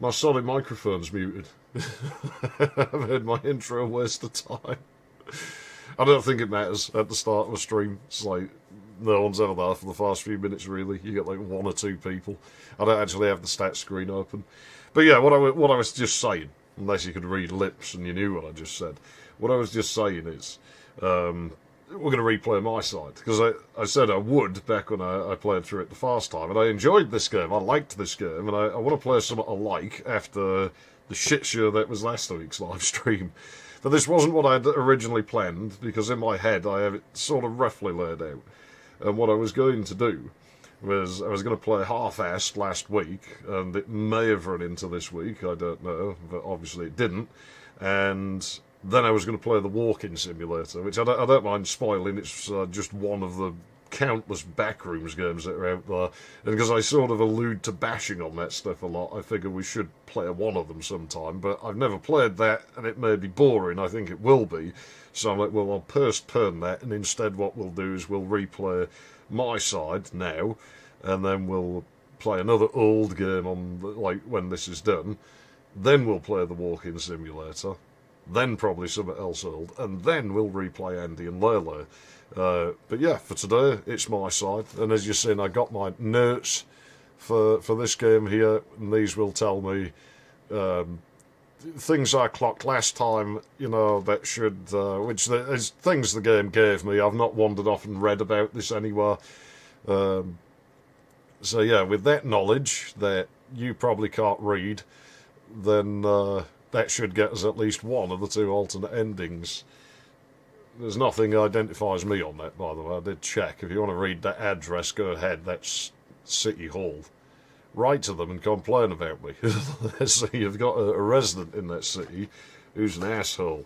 My solid microphone's muted. I've heard my intro a waste of time. I don't think it matters at the start of a stream. It's like, no one's ever there for the first few minutes, really. You get like one or two people. I don't actually have the stats screen open. But yeah, what I was just saying, unless you could read lips and you knew what I just said, what I was just saying is, we're going to replay MiSide, because I said I would back when I played through it the first time, and I enjoyed this game, I liked this game, and I want to play something I like after the shit show that was last week's live stream. But this wasn't what I'd originally planned, because in my head I have it sort of roughly laid out. And what I was going to do was I was going to play half-assed last week, and it may have run into this week, I don't know, but obviously it didn't. And then I was going to play the walking simulator, which I don't mind spoiling. It's just one of the countless backrooms games that are out there. And because I sort of allude to bashing on that stuff a lot, I figure we should play one of them sometime. But I've never played that, and it may be boring. I think it will be. So I'm like, well, I'll postpone that, and instead what we'll do is we'll replay MiSide now, and then we'll play another old game on like when this is done. Then we'll play the walking simulator. Then probably something else old, and then we'll replay Andy and Lele. But yeah, for today, it's MiSide, and as you've seen, I got my notes for this game here, and these will tell me things I clocked last time, you know, that should, which is things the game gave me. I've not wandered off and read about this anywhere. So yeah, with that knowledge that you probably can't read, then that should get us at least one of the two alternate endings. There's nothing identifies me on that, by the way. I did check. If you want to read that address, go ahead. That's City Hall. Write to them and complain about me. So you've got a resident in that city who's an asshole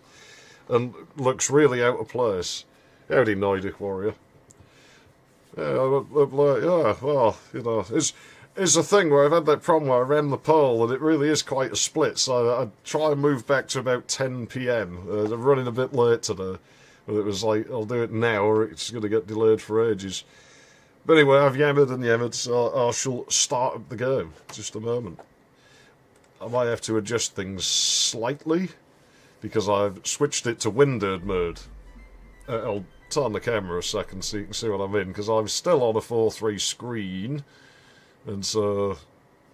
and looks really out of place. Howdy, Nordic Warrior. Yeah, well, you know, it's a thing where I've had that problem where I ran the poll and it really is quite a split, so I try and move back to about 10 PM. I'm running a bit late today, but it was like, I'll do it now or it's going to get delayed for ages. But anyway, I've yammered and yammered, so I shall start up the game. Just a moment. I might have to adjust things slightly, because I've switched it to windowed mode. I'll turn the camera a second so you can see what I'm in, because I'm still on a 4:3 screen. And so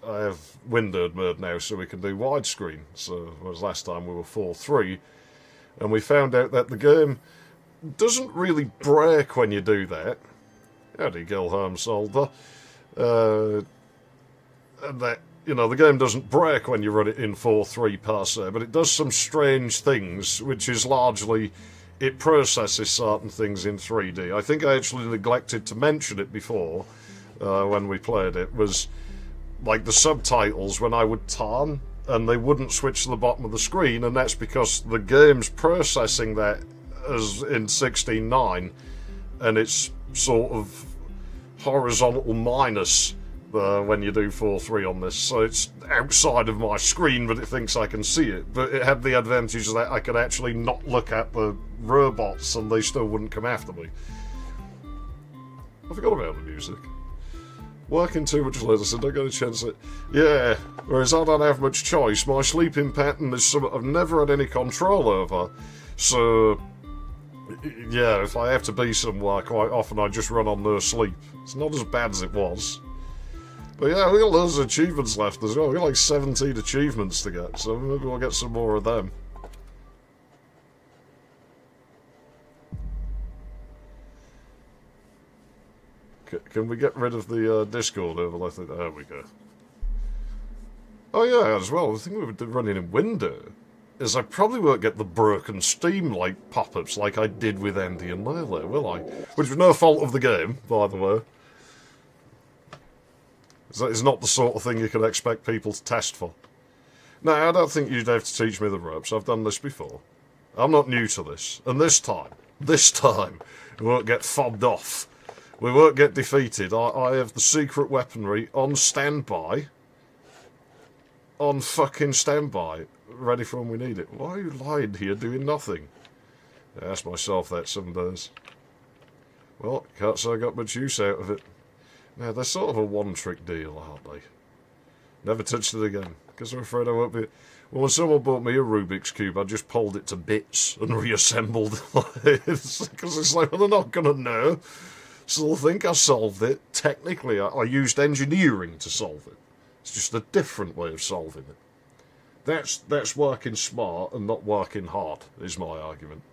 I have windowed mode now so we can do widescreen. So whereas last time we were 4:3, and we found out that the game doesn't really break when you do that. Howdy, Gilhelm Solder. And that, you know, the game doesn't break when you run it in 4:3 per se, but it does some strange things, which is largely it processes certain things in 3D. I think I actually neglected to mention it before. When we played it, was like the subtitles when I would turn and they wouldn't switch to the bottom of the screen, and that's because the game's processing that as in 16:9, and it's sort of horizontal minus when you do 4:3 on this, so it's outside of my screen but it thinks I can see it. But it had the advantage that I could actually not look at the robots and they still wouldn't come after me. I forgot about the music. Working too much later, so don't get a chance at... Yeah, whereas I don't have much choice. My sleeping pattern is something I've never had any control over. So, yeah, if I have to be somewhere, quite often I just run on no sleep. It's not as bad as it was. But yeah, we got loads of achievements left as well. We've got like 17 achievements to get, so maybe we'll get some more of them. Can we get rid of the Discord overlay? There we go. Oh yeah, as well, the thing we were running in window is I probably won't get the broken Steam like pop-ups like I did with Andy and Lele, will I? Which was no fault of the game, by the way. It's not the sort of thing you can expect people to test for. No, I don't think you'd have to teach me the ropes. I've done this before. I'm not new to this. And this time, we won't get fobbed off. We won't get defeated. I have the secret weaponry on standby. On fucking standby. Ready for when we need it. Why are you lying here doing nothing? I ask myself that some days. Well, can't say I got much use out of it. Now, they're sort of a one-trick deal, aren't they? Never touched it again. Because I'm afraid I won't be... Well, when someone bought me a Rubik's Cube, I just pulled it to bits and reassembled it. Because it's like, well, they're not going to know. So they'll think I solved it. Technically, I used engineering to solve it. It's just a different way of solving it. That's working smart and not working hard, is my argument.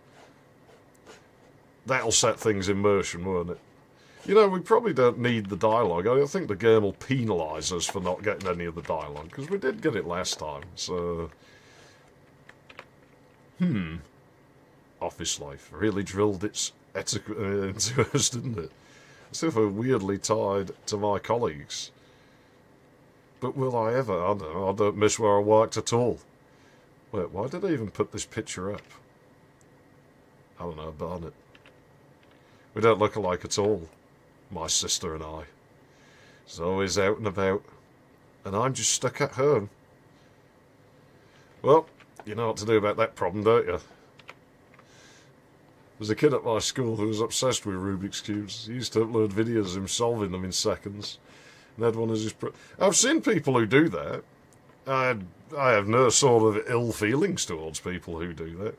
That'll set things in motion, won't it? You know, we probably don't need the dialogue. I think the game will penalise us for not getting any of the dialogue, because we did get it last time, so... Office life really drilled its etiquette into us, didn't it? As if we're weirdly tied to my colleagues. But will I ever? I don't know, I don't miss where I worked at all. Wait, why did I even put this picture up? I don't know, burn it. We don't look alike at all. My sister and I. She's always out and about. And I'm just stuck at home. Well, you know what to do about that problem, don't you? There's a kid at my school who was obsessed with Rubik's Cubes. He used to upload videos of him solving them in seconds. And had one as his... I've seen people who do that. I have no sort of ill feelings towards people who do that.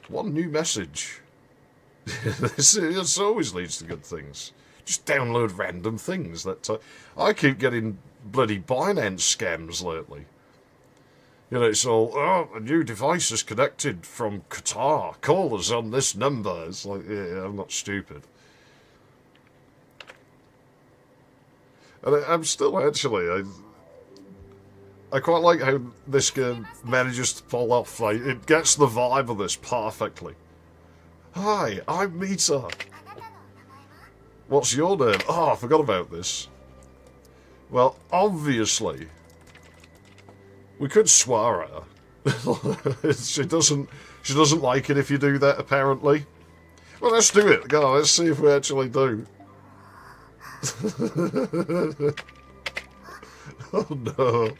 One new message. This always leads to good things. Just download random things. That I keep getting bloody Binance scams lately. You know, it's all, oh, a new device is connected from Qatar. Call us on this number. It's like, yeah, I'm not stupid. And I'm still actually... I quite like how this game manages to pull off. Like, it gets the vibe of this perfectly. Hi, I'm Mita. What's your name? Oh, I forgot about this. Well, obviously, we could swear at her. She doesn't like it if you do that, apparently. Well, let's do it. Go on, let's see if we actually do. Oh no.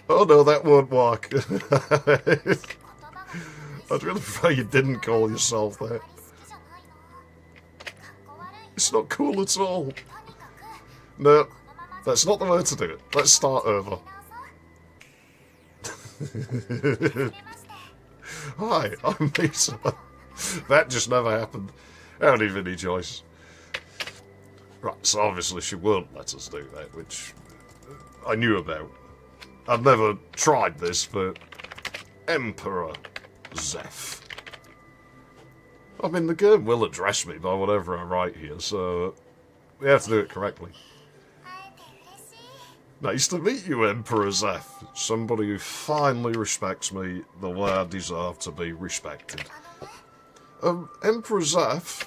Oh no, that won't work. I'd really prefer you didn't call yourself that. It's not cool at all. No, that's not the way to do it. Let's start over. Hi, I'm Misa. That just never happened. Howdy, Vinnie Joyce. Right, so obviously she won't let us do that, which I knew about. I've never tried this, but Emperor Zeph. I mean, the game will address me by whatever I write here, so we have to do it correctly. Nice to meet you, Emperor Zeph. Somebody who finally respects me the way I deserve to be respected. Emperor Zeph,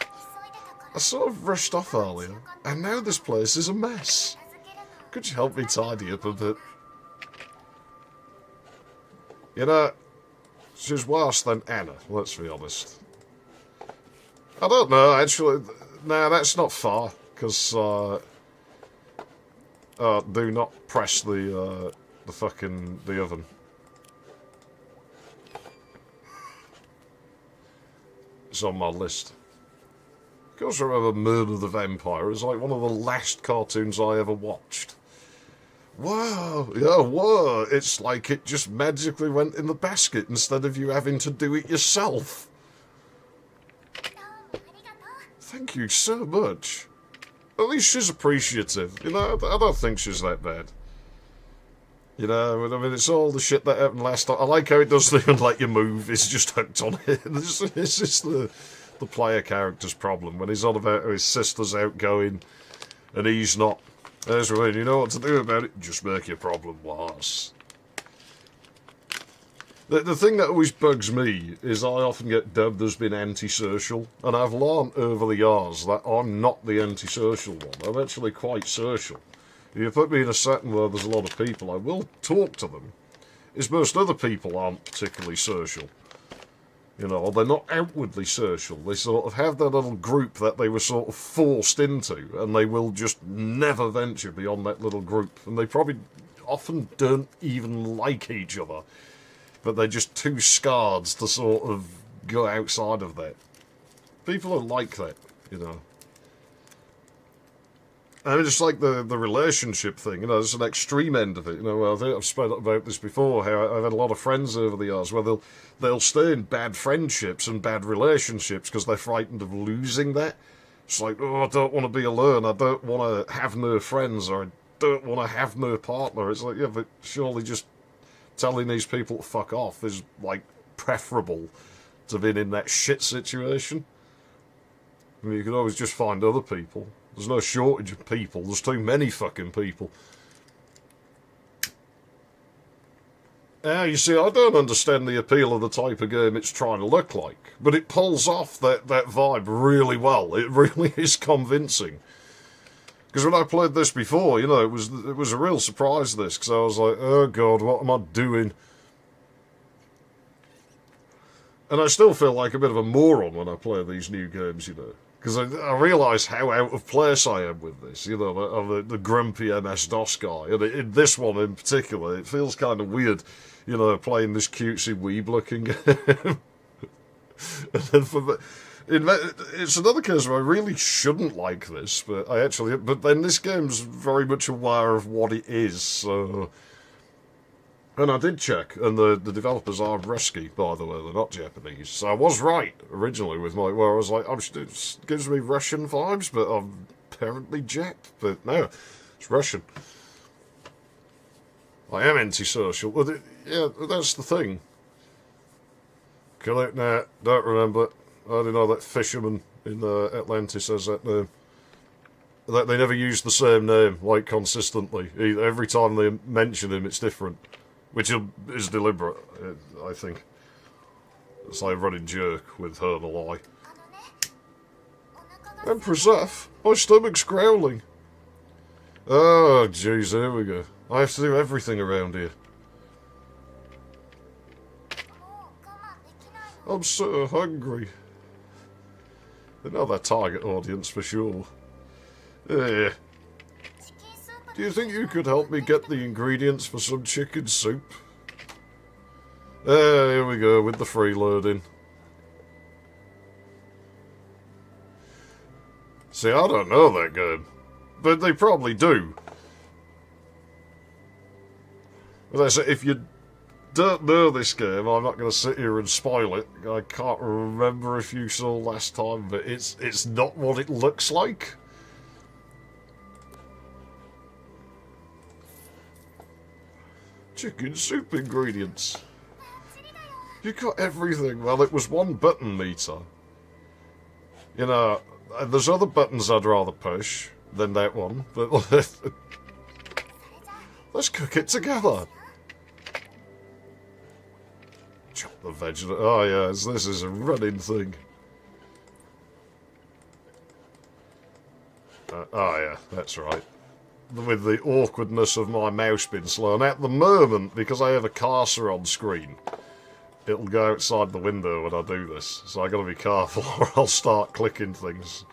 I sort of rushed off earlier, and now this place is a mess. Could you help me tidy up a bit? You know, she's worse than Anna, let's be honest. I don't know, actually. No, that's not far, because, do not press the oven. It's on my list. Of course I remember Murder the Vampire is like one of the last cartoons I ever watched. Wow, yeah, whoa, it's like it just magically went in the basket instead of you having to do it yourself. Thank you so much. At least she's appreciative, you know, I don't think she's that bad. You know, I mean, it's all the shit that happened last time. I like how it doesn't even let you move, it's just hooked on it. It's just the player character's problem, when he's on about how his sister's outgoing and he's not. That's when you know what to do about it, just make your problem worse. The thing that always bugs me is I often get dubbed as being antisocial, and I've learned over the years that I'm not the antisocial one. I'm actually quite social. If you put me in a setting where there's a lot of people, I will talk to them. It's most other people aren't particularly social. You know, they're not outwardly social. They sort of have their little group that they were sort of forced into, and they will just never venture beyond that little group. And they probably often don't even like each other. But they're just too scarred to sort of go outside of that. People are like that, you know. I mean, just like the relationship thing, you know, there's an extreme end of it. You know, well, I think I've spoken about this before. How I've had a lot of friends over the years where they'll stay in bad friendships and bad relationships because they're frightened of losing that. It's like, oh, I don't want to be alone. I don't want to have no friends, or I don't want to have no partner. It's like, yeah, but surely just telling these people to fuck off is like preferable to being in that shit situation. I mean, you could always just find other people. There's no shortage of people. There's too many fucking people. You see, I don't understand the appeal of the type of game it's trying to look like, but it pulls off that vibe really well. It really is convincing. Because when I played this before, you know, it was a real surprise, this, because I was like, oh god, what am I doing? And I still feel like a bit of a moron when I play these new games, you know. Because I realise how out of place I am with this, you know, I'm the grumpy MS-DOS guy. And in this one in particular, it feels kind of weird, you know, playing this cutesy weeb-looking game. And then it's another case where I really shouldn't like this, but then this game's very much aware of what it is, so... And I did check, and the developers are Ruski, by the way, they're not Japanese. So I was right, originally, with where I was like, it gives me Russian vibes, but I'm apparently Jap. But no, it's Russian. I am antisocial. Well, yeah, that's the thing. Collect that, don't remember it. I don't know that fisherman in Atlantis has that name. That they never use the same name, like, consistently. Every time they mention him, it's different. Which is deliberate, I think. It's like a running joke with her and a lie. Empress F, my stomach's growling. Oh, jeez, here we go. I have to do everything around here. I'm so hungry. They know their target audience for sure. Yeah. Do you think you could help me get the ingredients for some chicken soup? Here we go, with the freeloading. See, I don't know that game. But they probably do. But I say, if you don't know this game, I'm not going to sit here and spoil it. I can't remember if you saw last time, but it's not what it looks like. Chicken soup ingredients. You got everything. Well, it was one button meter. You know, there's other buttons I'd rather push than that one, but let's cook it together. Chop the vegetable. Oh, yes, this is a running thing. Oh, yeah, that's right. With the awkwardness of my mouse being slow. And at the moment, because I have a cursor on screen, it'll go outside the window when I do this. So I gotta be careful or I'll start clicking things.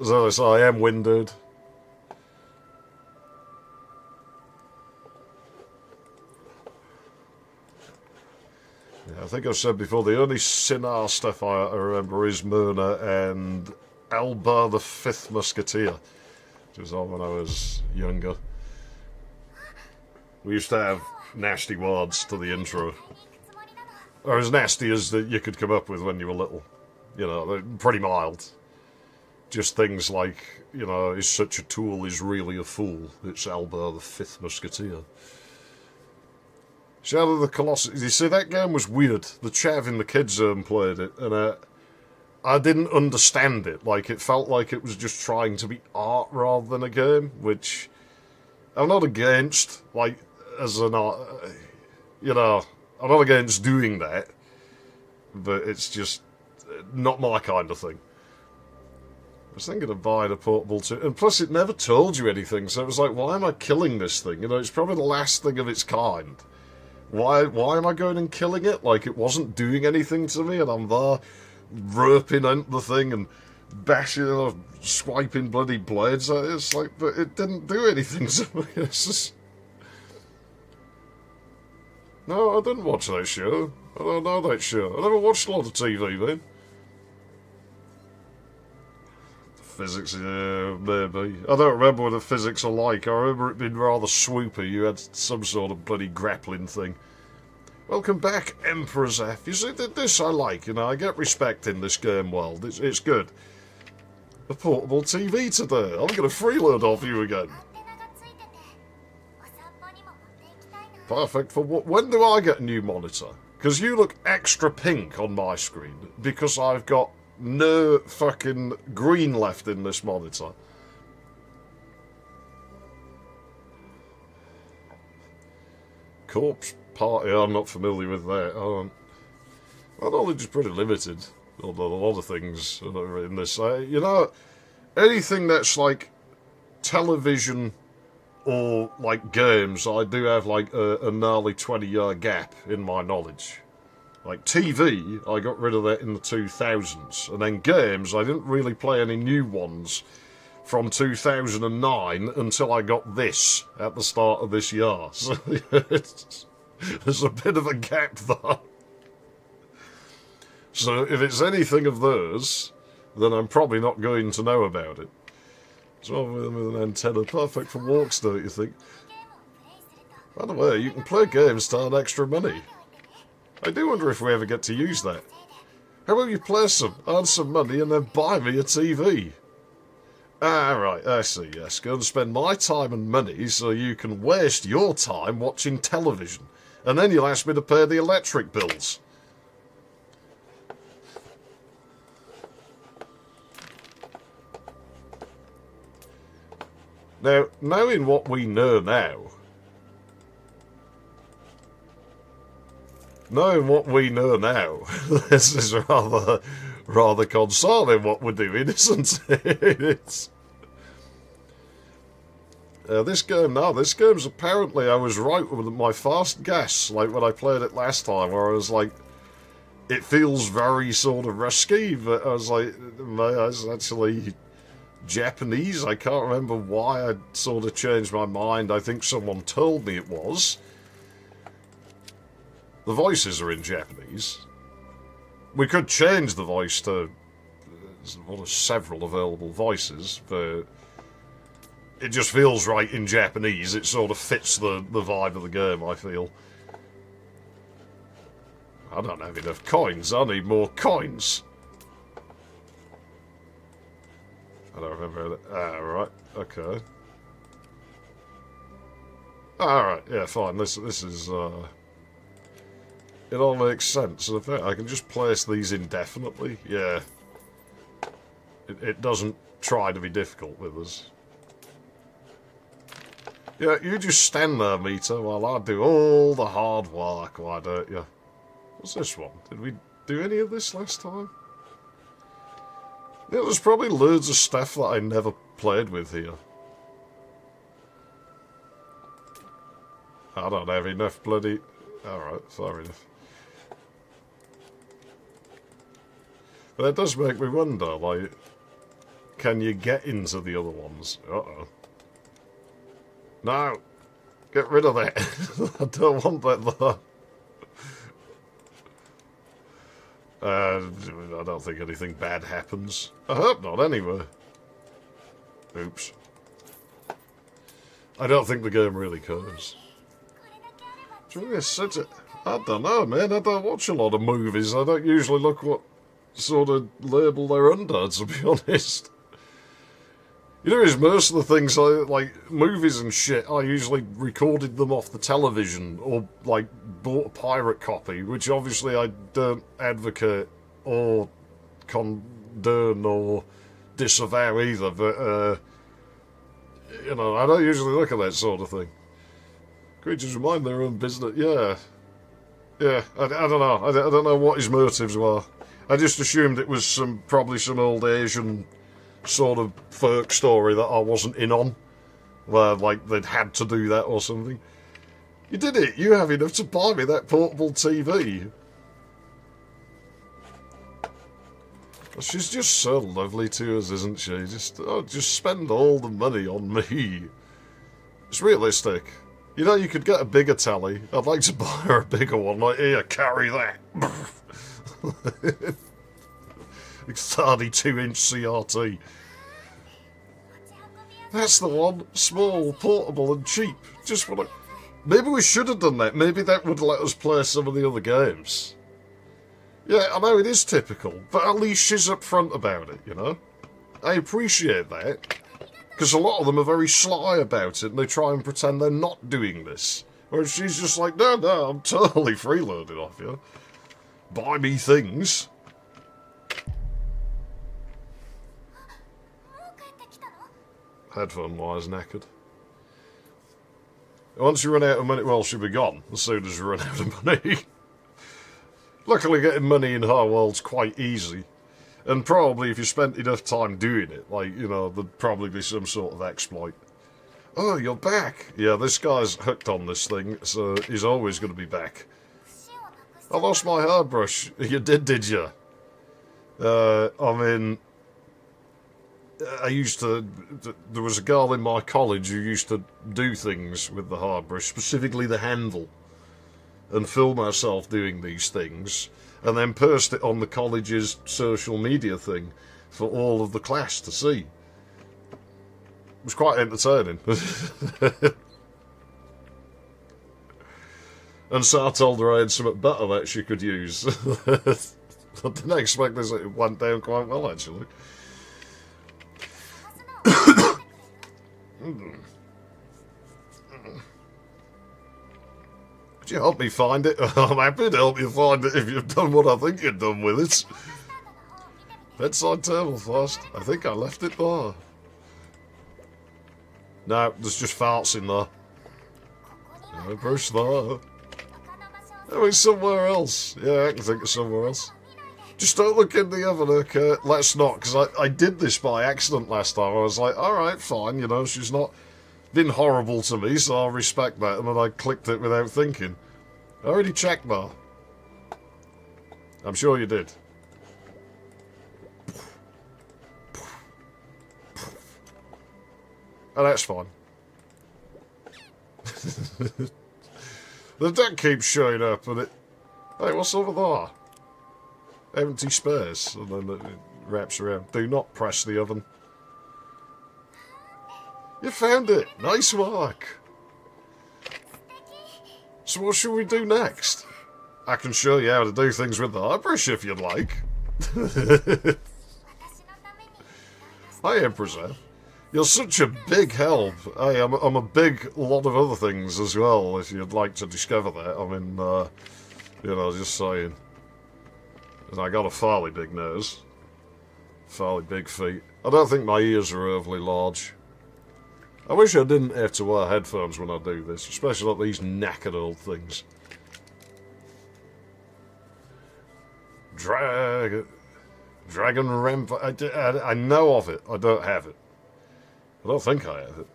So I am windowed. Yeah, I think I've said before, the only Sinar stuff I remember is Myrna and Alba the Fifth Musketeer. Which was on when I was younger. We used to have nasty words to the intro. Or as nasty as that you could come up with when you were little. You know, pretty mild. Just things like, you know, is such a tool is really a fool. It's Alba the Fifth Musketeer. Shadow of the Colossus. You see, that game was weird. The chav in the kids zone played it, and I didn't understand it. Like, it felt like it was just trying to be art rather than a game, which I'm not against, like, as an art, you know, I'm not against doing that, but it's just not my kind of thing. I was thinking of buying a portable too, and plus it never told you anything, so it was like, why am I killing this thing? You know, it's probably the last thing of its kind. Why am I going and killing it? Like, it wasn't doing anything to me, and I'm there roping into the thing and bashing or swiping bloody blades at it. It's like, but it didn't do anything to me. It's just... No, I didn't watch that show. I don't know that show. I never watched a lot of TV, man. physics, maybe. I don't remember what the physics are like. I remember it being rather swoopy. You had some sort of bloody grappling thing. Welcome back, Emperor's F. You see, this I like, you know. I get respect in this game world. It's good. A portable TV today. I'll get a freeload off you again. Perfect for what? When do I get a new monitor? Because you look extra pink on my screen because I've got no fucking green left in this monitor. Corpse Party, I'm not familiar with that. My knowledge is pretty limited on a lot of things in this. You know, anything that's like television or like games, I do have like a gnarly 20-year gap in my knowledge. Like TV, I got rid of that in the 2000s. And then games, I didn't really play any new ones from 2009 until I got this at the start of this year. So there's a bit of a gap there. So if it's anything of those, then I'm probably not going to know about it. So with an antenna, perfect for walks, don't you think? By the way, you can play games to earn extra money. I do wonder if we ever get to use that. How about you play some, earn some money, and then buy me a TV? Ah, right, I see, yes. Go and spend my time and money so you can waste your time watching television. And then you'll ask me to pay the electric bills. Now, knowing what we know now, this is rather concerning what we're doing, isn't it? This game's apparently, I was right with my first guess, like when I played it last time, where I was like, it feels very sort of risky, but I was like, it's actually Japanese. I can't remember why I sort of changed my mind. I think someone told me it was. The voices are in Japanese. We could change the voice to one of several available voices, but it just feels right in Japanese. It sort of fits the vibe of the game, I feel. I don't have enough coins. I need more coins. I don't remember that. Ah, right. Okay. Alright, yeah, fine. This is, it all makes sense. In fact, I can just place these indefinitely. Yeah. It doesn't try to be difficult with us. Yeah, you just stand there, Meter, while I do all the hard work, why don't you? What's this one? Did we do any of this last time? Yeah, there's probably loads of stuff that I never played with here. I don't have enough bloody... Alright, fair enough. But that does make me wonder, like, can you get into the other ones? Uh-oh. No! Get rid of that! I don't want that there. I don't think anything bad happens. I hope not, anyway. Oops. I don't think the game really cares. I don't know, man. I don't watch a lot of movies. I don't usually look what sort of label they're under, to be honest. You know, most of the things, like movies and shit, I usually recorded them off the television or, like, bought a pirate copy, which obviously I don't advocate or condone or disavow either, but, you know, I don't usually look at that sort of thing. Creatures mind their own business, yeah. Yeah, I don't know. I don't know what his motives were. I just assumed it was probably some old Asian sort of folk story that I wasn't in on, where, like, they'd had to do that or something. You did it! You have enough to buy me that portable TV. She's just so lovely to us, isn't she? Just spend all the money on me. It's realistic. You know, you could get a bigger telly. I'd like to buy her a bigger one. Like, here, carry that. 32-inch CRT. That's the one. Small, portable and cheap. Just want to... Maybe we should have done that. Maybe that would let us play some of the other games. Yeah, I know it is typical, but at least she's upfront about it, you know? I appreciate that. Because a lot of them are very sly about it, and they try and pretend they're not doing this. Whereas she's just like, no, I'm totally freeloading off you. Buy me things. Headphone wire's knackered. Once you run out of money, well, she'll be gone as soon as you run out of money. Luckily, getting money in her world's quite easy. And probably if you spent enough time doing it, like, you know, there'd probably be some sort of exploit. Oh, you're back. Yeah, this guy's hooked on this thing, so he's always going to be back. I lost my hairbrush. You did you? I mean... I used to... There was a girl in my college who used to do things with the hairbrush, specifically the handle, and film herself doing these things, and then post it on the college's social media thing for all of the class to see. It was quite entertaining. And so I told her I had something better that she could use. I didn't expect this. It went down quite well, actually. Could you help me find it? I'm happy to help you find it if you've done what I think you've done with it. Bedside table first. I think I left it there. No, there's just farts in there. No brush there. Oh, it's somewhere else. Yeah, I can think of somewhere else. Just don't look in the oven, okay? Let's not, because I did this by accident last time. I was like, alright, fine, you know, she's not been horrible to me, so I'll respect that. And then I clicked it without thinking. I already checked that. I'm sure you did. Oh, that's fine. The duck keeps showing up, and it... Hey, what's over there? Empty space, and then it wraps around. Do not press the oven. You found it! Nice work! So what should we do next? I can show you how to do things with the hairbrush if you'd like. Hi, Empress. You're such a big help. Hey, I'm a big lot of other things as well, if you'd like to discover that. I mean, you know, just saying. And I got a fairly big nose. Fairly big feet. I don't think my ears are overly large. I wish I didn't have to wear headphones when I do this, especially like these knackered old things. Dragon Ramp. I know of it. I don't have it. I don't think I have it.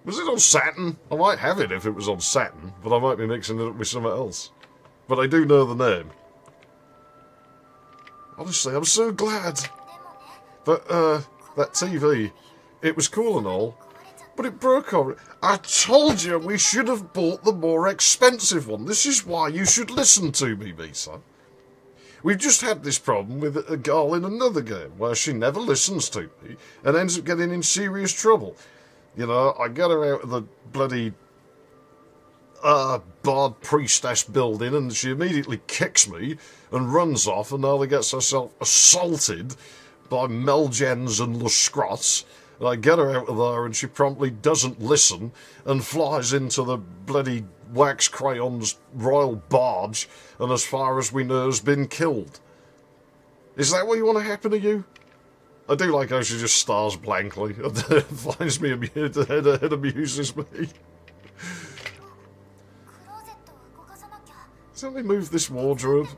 Was it on Saturn? I might have it if it was on Saturn, but I might be mixing it up with something else. But I do know the name. Honestly, I'm so glad. But, that TV, it was cool and all, but it broke on it. I told you we should have bought the more expensive one. This is why you should listen to me, MiSide. We've just had this problem with a girl in another game where she never listens to me and ends up getting in serious trouble. You know, I get her out of the bloody bard priestess building and she immediately kicks me and runs off and nearly gets herself assaulted by Melgens and Luscrots. And I get her out of there and she promptly doesn't listen and flies into the bloody wax crayons royal barge and as far as we know has been killed. Is that what you want to happen to you? I do like how she just stars blankly. It finds me it amuses me. So let me move this wardrobe.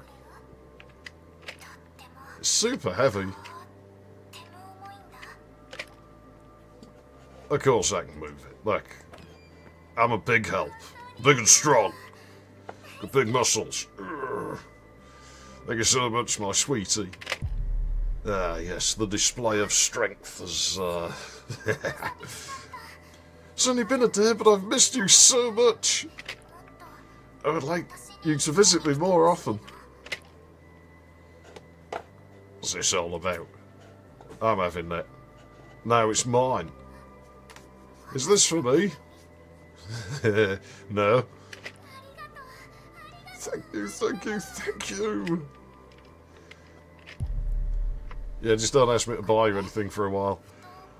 It's super heavy. Of course I can move it. Look, I'm a big help. Big and strong. With big muscles. Thank you so much, my sweetie. Ah, yes, the display of strength has, It's only been a day, but I've missed you so much. I would like you to visit me more often. What's this all about? I'm having that. Now it's mine. Is this for me? No. Thank you, thank you, thank you. Yeah, just don't ask me to buy you anything for a while.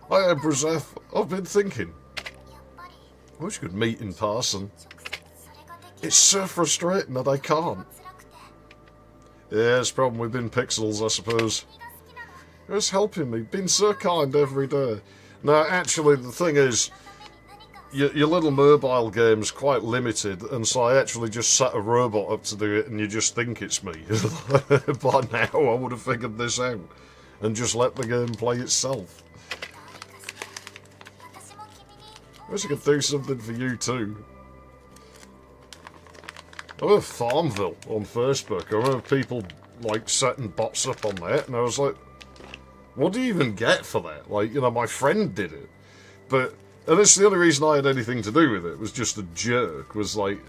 Hi, Brazef. I've been thinking. I wish you could meet in person. It's so frustrating that I can't. Yeah, it's a problem with bin pixels, I suppose. It's helping me, been so kind every day. No, actually, the thing is, your little mobile game's quite limited, and so I actually just set a robot up to do it, and you just think it's me. By now, I would have figured this out, and just let the game play itself. I wish I could do something for you too. I remember Farmville on Facebook. I remember people like setting bots up on that, and I was like, what do you even get for that? Like, you know, my friend did it. But, and it's the only reason I had anything to do with it, was just a jerk, was like,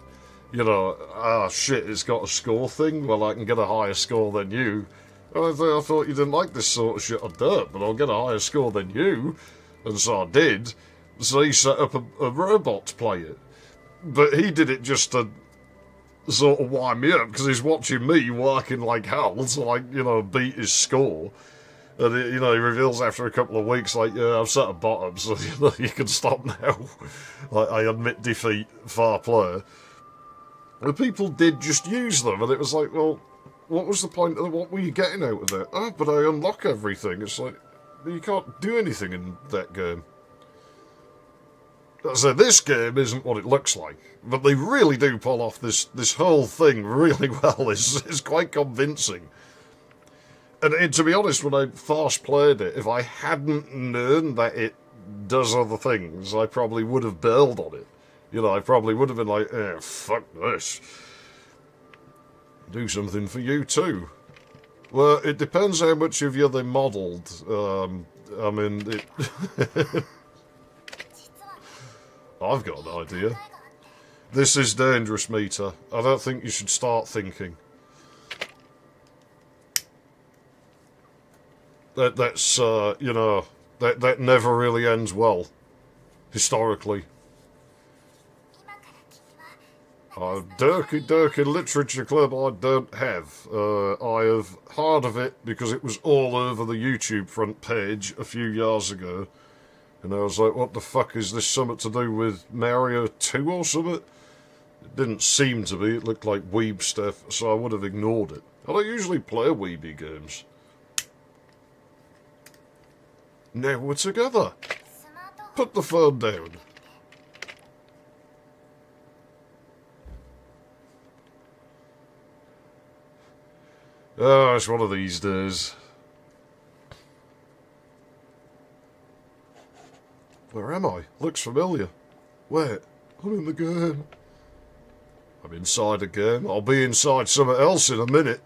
you know, ah shit, it's got a score thing, well I can get a higher score than you. I thought you didn't like this sort of shit. I don't, but I'll get a higher score than you. And so I did. So he set up a robot to play it. But he did it just to sort of wind me up, because he's watching me working like hell to, like, you know, beat his score. And, you know, he reveals after a couple of weeks, like, yeah, I've set a bot up, so, you know, you can stop now. Like, I admit defeat, fair play. And people did just use them, and it was like, well, what was the point of it? What were you getting out of it? Oh, but I unlock everything. It's like, you can't do anything in that game. So this game isn't what it looks like, but they really do pull off this whole thing really well. It's quite convincing. And to be honest, when I first played it, if I hadn't known that it does other things, I probably would have bailed on it. You know, I probably would have been like, eh, fuck this. Do something for you too. Well, it depends how much of you they modelled. I mean, it... I've got an idea. This is dangerous, Meter. I don't think you should start thinking. That's, you know, that never really ends well. Historically. Durky Literature Club I don't have. I have heard of it because it was all over the YouTube front page a few years ago. And I was like, what the fuck, is this something to do with Mario 2 or something? It didn't seem to be. It looked like weeb stuff, so I would have ignored it. I don't usually play weeby games. Now we're together. Put the phone down. Oh, it's one of these days. Where am I? Looks familiar. Wait, I'm in the game. I'm inside a game. I'll be inside something else in a minute.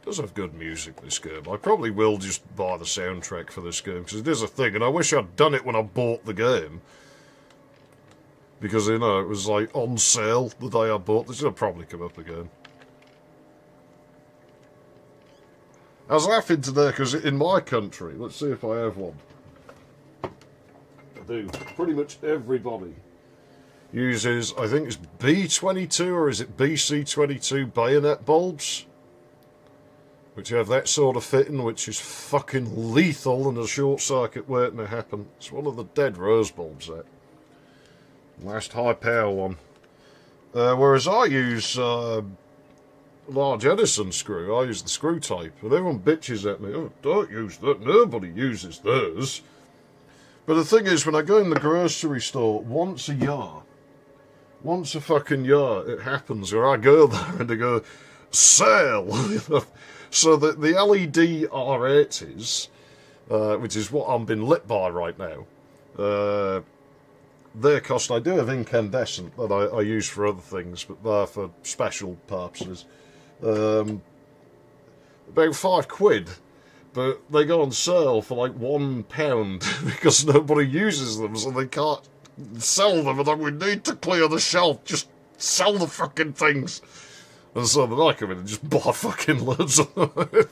It does have good music, this game. I probably will just buy the soundtrack for this game, because it is a thing, and I wish I'd done it when I bought the game. Because, you know, it was like on sale the day I bought this. It'll probably come up again. I was laughing today because in my country, let's see if I have one. I do. Pretty much everybody uses, I think it's B22 or is it BC22 bayonet bulbs, which have that sort of fitting, which is fucking lethal and a short circuit waiting to happen. It's one of the dead rose bulbs, that. Last high power one. Whereas I use large Edison screw. I use the screw type, and everyone bitches at me. Oh, don't use that. Nobody uses those. But the thing is, when I go in the grocery store once a year, once a fucking year, it happens where I go there and they go, sale! So the LED R80s, which is what I'm being lit by right now, their cost, I do have incandescent that I use for other things, but they're for special purposes. About £5, but they go on sale for like £1 because nobody uses them, so they can't sell them, and then we need to clear the shelf. Just sell the fucking things. And so then I come in and just buy fucking loads of them.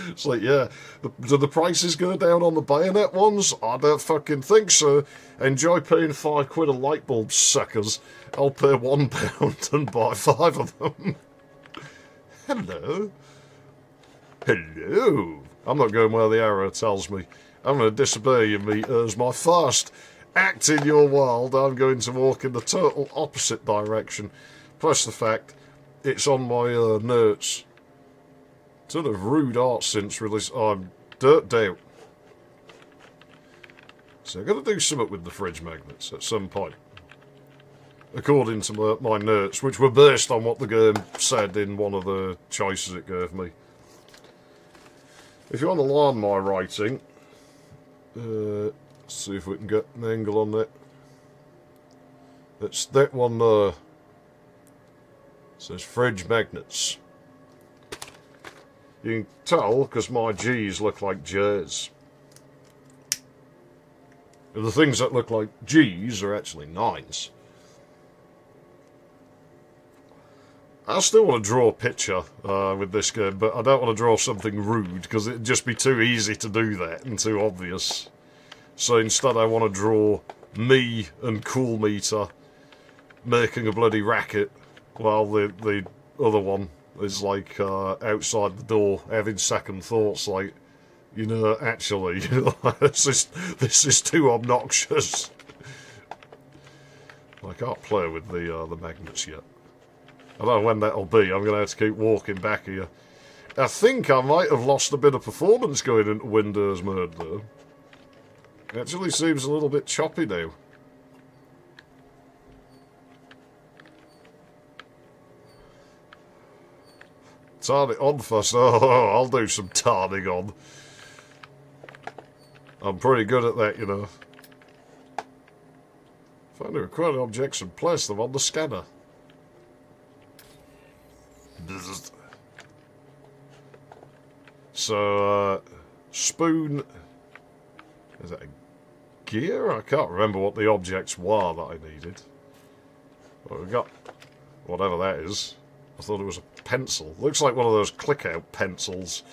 It's like, yeah, do the prices go down on the bayonet ones? I don't fucking think so. Enjoy paying £5 a light bulb, suckers. I'll pay £1 and buy 5 of them. Hello? Hello? I'm not going where the arrow tells me. I'm going to disobey you, meter. As my first act in your world, I'm going to walk in the total opposite direction. Plus the fact it's on my notes. Sort of rude art since release. I'm dirt out. So I've got to do something with the fridge magnets at some point. According to my notes, which were based on what the game said in one of the choices it gave me. If you want to learn my writing, let's see if we can get an angle on that. It's that one there. It says fridge magnets. You can tell because my G's look like J's. The things that look like G's are actually 9s. I still want to draw a picture with this game, but I don't want to draw something rude because it'd just be too easy to do that and too obvious. So instead I want to draw me and Cool Meter making a bloody racket while the other one is like outside the door having second thoughts like, you know, actually, this is too obnoxious. I can't play with the magnets yet. I don't know when that'll be. I'm going to have to keep walking back here. I think I might have lost a bit of performance going into Windows mode, though. It actually seems a little bit choppy now. Turn it on first. Oh, I'll do some turning on. I'm pretty good at that, you know. Find the required objects and place them on the scanner. So, spoon... Is that a gear? I can't remember what the objects were that I needed. Well, we've got whatever that is. I thought it was a pencil. Looks like one of those click-out pencils.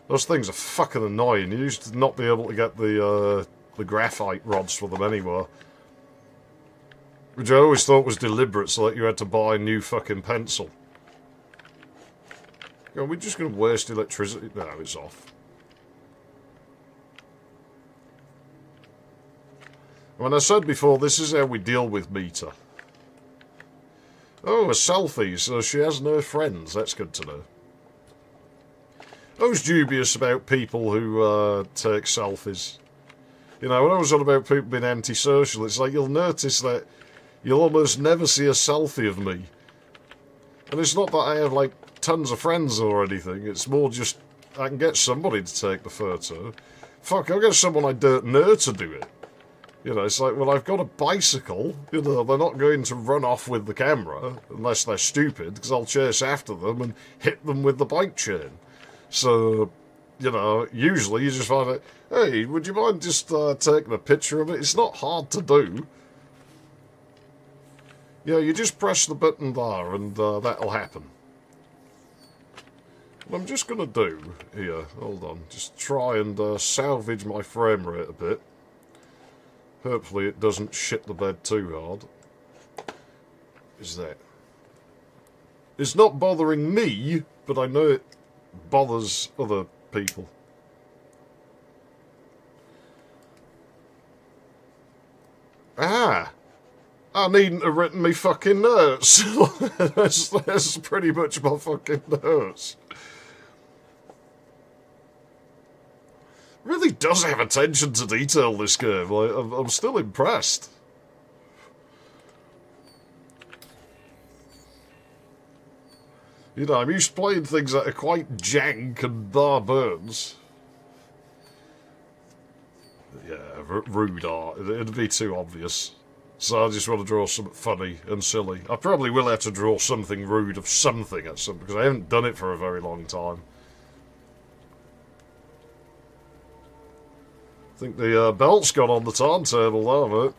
Those things are fucking annoying. You used to not be able to get the graphite rods for them anywhere. Which I always thought was deliberate, so that you had to buy a new fucking pencil. Are we just going to waste electricity? No, it's off. When I said before, this is how we deal with Meter. Oh, a selfie, so she has no friends. That's good to know. I was dubious about people who take selfies. You know, when I was on about people being antisocial, it's like you'll notice that you'll almost never see a selfie of me. And it's not that I have, like, tons of friends or anything. It's more just I can get somebody to take the photo. Fuck, I'll get someone I don't know to do it. You know, it's like, well, I've got a bicycle. You know, they're not going to run off with the camera unless they're stupid, because I'll chase after them and hit them with the bike chain. So, you know, usually you just find it, hey, would you mind just taking a picture of it? It's not hard to do. Yeah, you just press the button there and that'll happen. What I'm just going to do here, hold on, just try and salvage my frame rate a bit. Hopefully it doesn't shit the bed too hard. Is that? It's not bothering me, but I know it bothers other people. Ah! I needn't have written me fucking notes. that's pretty much my fucking notes. Really does have attention to detail, this game. Like, I'm still impressed. You know, I'm used to playing things that are quite jank and bare bones. Yeah, rude art. It'd be too obvious. So I just want to draw something funny and silly. I probably will have to draw something rude of something at some, because I haven't done it for a very long time. I think the belt's gone on the turntable there, mate.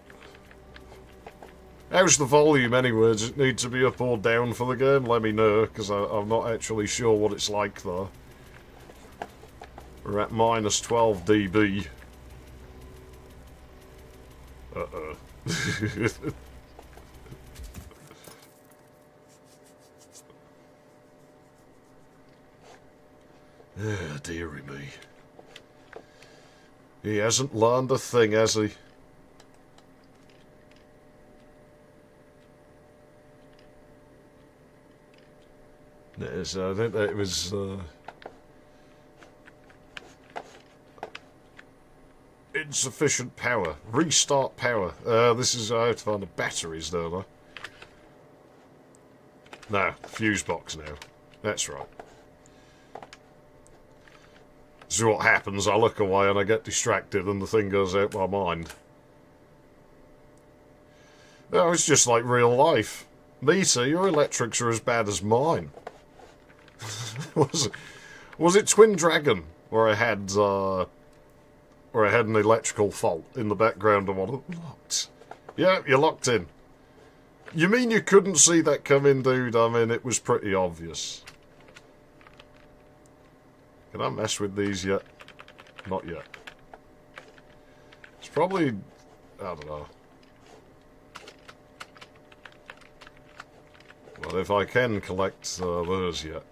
How's the volume anyway? Does it need to be up or down for the game? Let me know, because I'm not actually sure what it's like there. We're at minus 12 dB. Uh-oh. Ah, dearie me. He hasn't learned a thing, has he? Yes, I think that it was... insufficient power. Restart power. This is... I have to find the batteries, don't I? No, fuse box now. That's right. This is what happens. I look away and I get distracted and the thing goes out my mind. No, it's just like real life. Nita, your electrics are as bad as mine. Was it Twin Dragon where I had an electrical fault in the background and one locked? Yeah, you're locked in. You mean you couldn't see that coming, dude? I mean, it was pretty obvious. Can I mess with these yet? Not yet. It's probably... I don't know. Well, if I can collect those yet.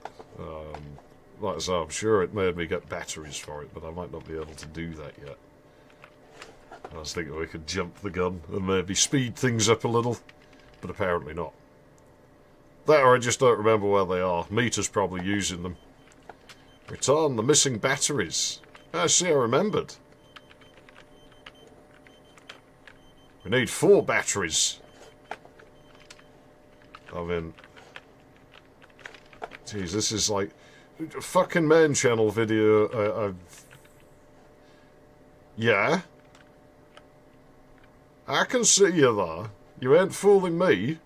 Like I say, I'm sure it made me get batteries for it, but I might not be able to do that yet. I was thinking we could jump the gun and maybe speed things up a little, but apparently not. That or I just don't remember where they are. Mita's probably using them. Return the missing batteries. I see, I remembered. We need 4 batteries. I mean... Jeez, this is like... fucking main channel video I've... Yeah? I can see you there. You ain't fooling me.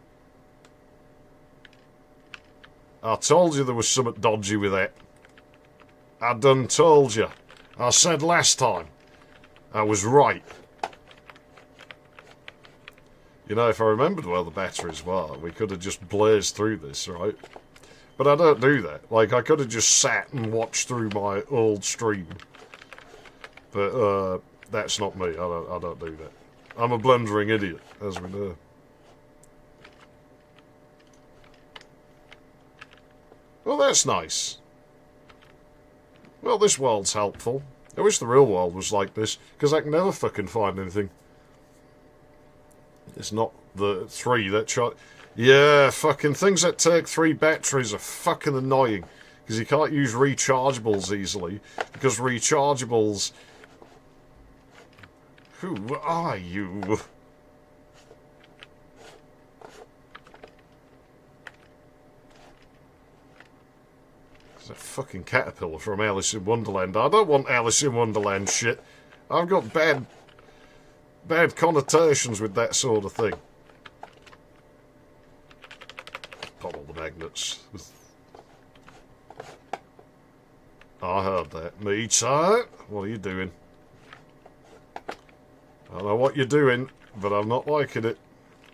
I told you there was something dodgy with that. I done told you. I said last time. I was right. You know, if I remembered where the batteries were, we could have just blazed through this, right? But I don't do that. Like, I could have just sat and watched through my old stream. But, that's not me. I don't do that. I'm a blundering idiot, as we know. Well, that's nice. Well, this world's helpful. I wish the real world was like this, because I can never fucking find anything. It's not the 3 that shot... Yeah, fucking things that take 3 batteries are fucking annoying. Because you can't use rechargeables easily. Because rechargeables... Who are you? It's a fucking caterpillar from Alice in Wonderland. I don't want Alice in Wonderland shit. I've got bad connotations with that sort of thing. Pop all the magnets. I heard that. MiSide, what are you doing? I don't know what you're doing, but I'm not liking it.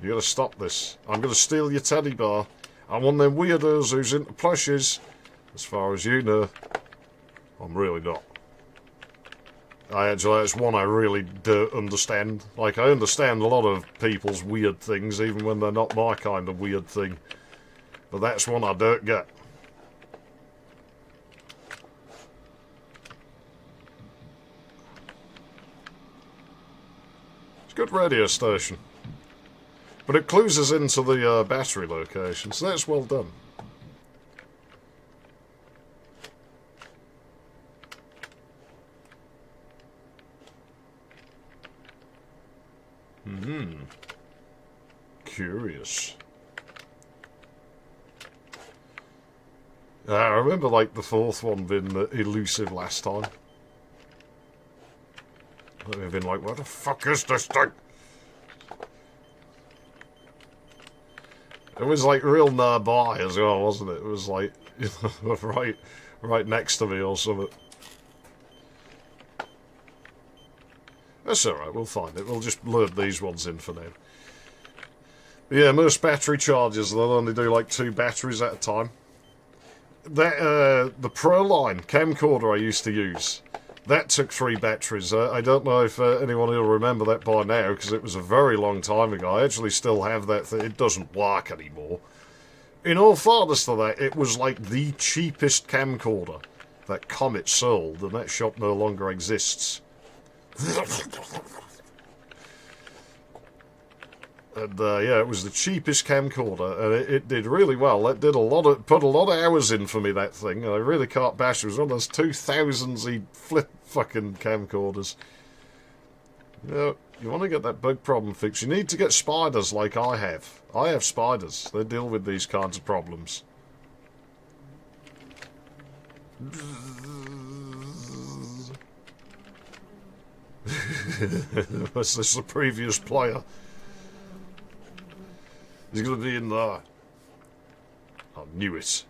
You gotta stop this. I'm gonna steal your teddy bear. I'm one of them weirdos who's into plushies. As far as you know, I'm really not. That's one I really don't understand. Like, I understand a lot of people's weird things, even when they're not my kind of weird thing. But that's one I don't get. It's a good radio station. But it clues us into the battery location, so that's well done. Curious. I remember, like, the 4th one being elusive last time. I've been like, what the fuck is this thing? It was, like, real nearby as well, wasn't it? It was, like, you know, right next to me or something. That's alright, we'll find it. We'll just load these ones in for now. Yeah, most battery chargers, they'll only do like 2 batteries at a time. That, the Pro line camcorder I used to use, That took 3 batteries. I don't know if anyone will remember that by now, because it was a very long time ago. I actually still have that thing. It doesn't work anymore. In all fairness to that, it was like the cheapest camcorder that Comet sold, and that shop no longer exists. And yeah, it was the cheapest camcorder, and it did really well. It did put a lot of hours in for me, that thing. And I really can't bash it. It was one of those 2000s flip fucking camcorders. You know, you want to get that bug problem fixed, you need to get spiders like I have. I have spiders. They deal with these kinds of problems. Was this the previous player? He's going to be in there. I knew it.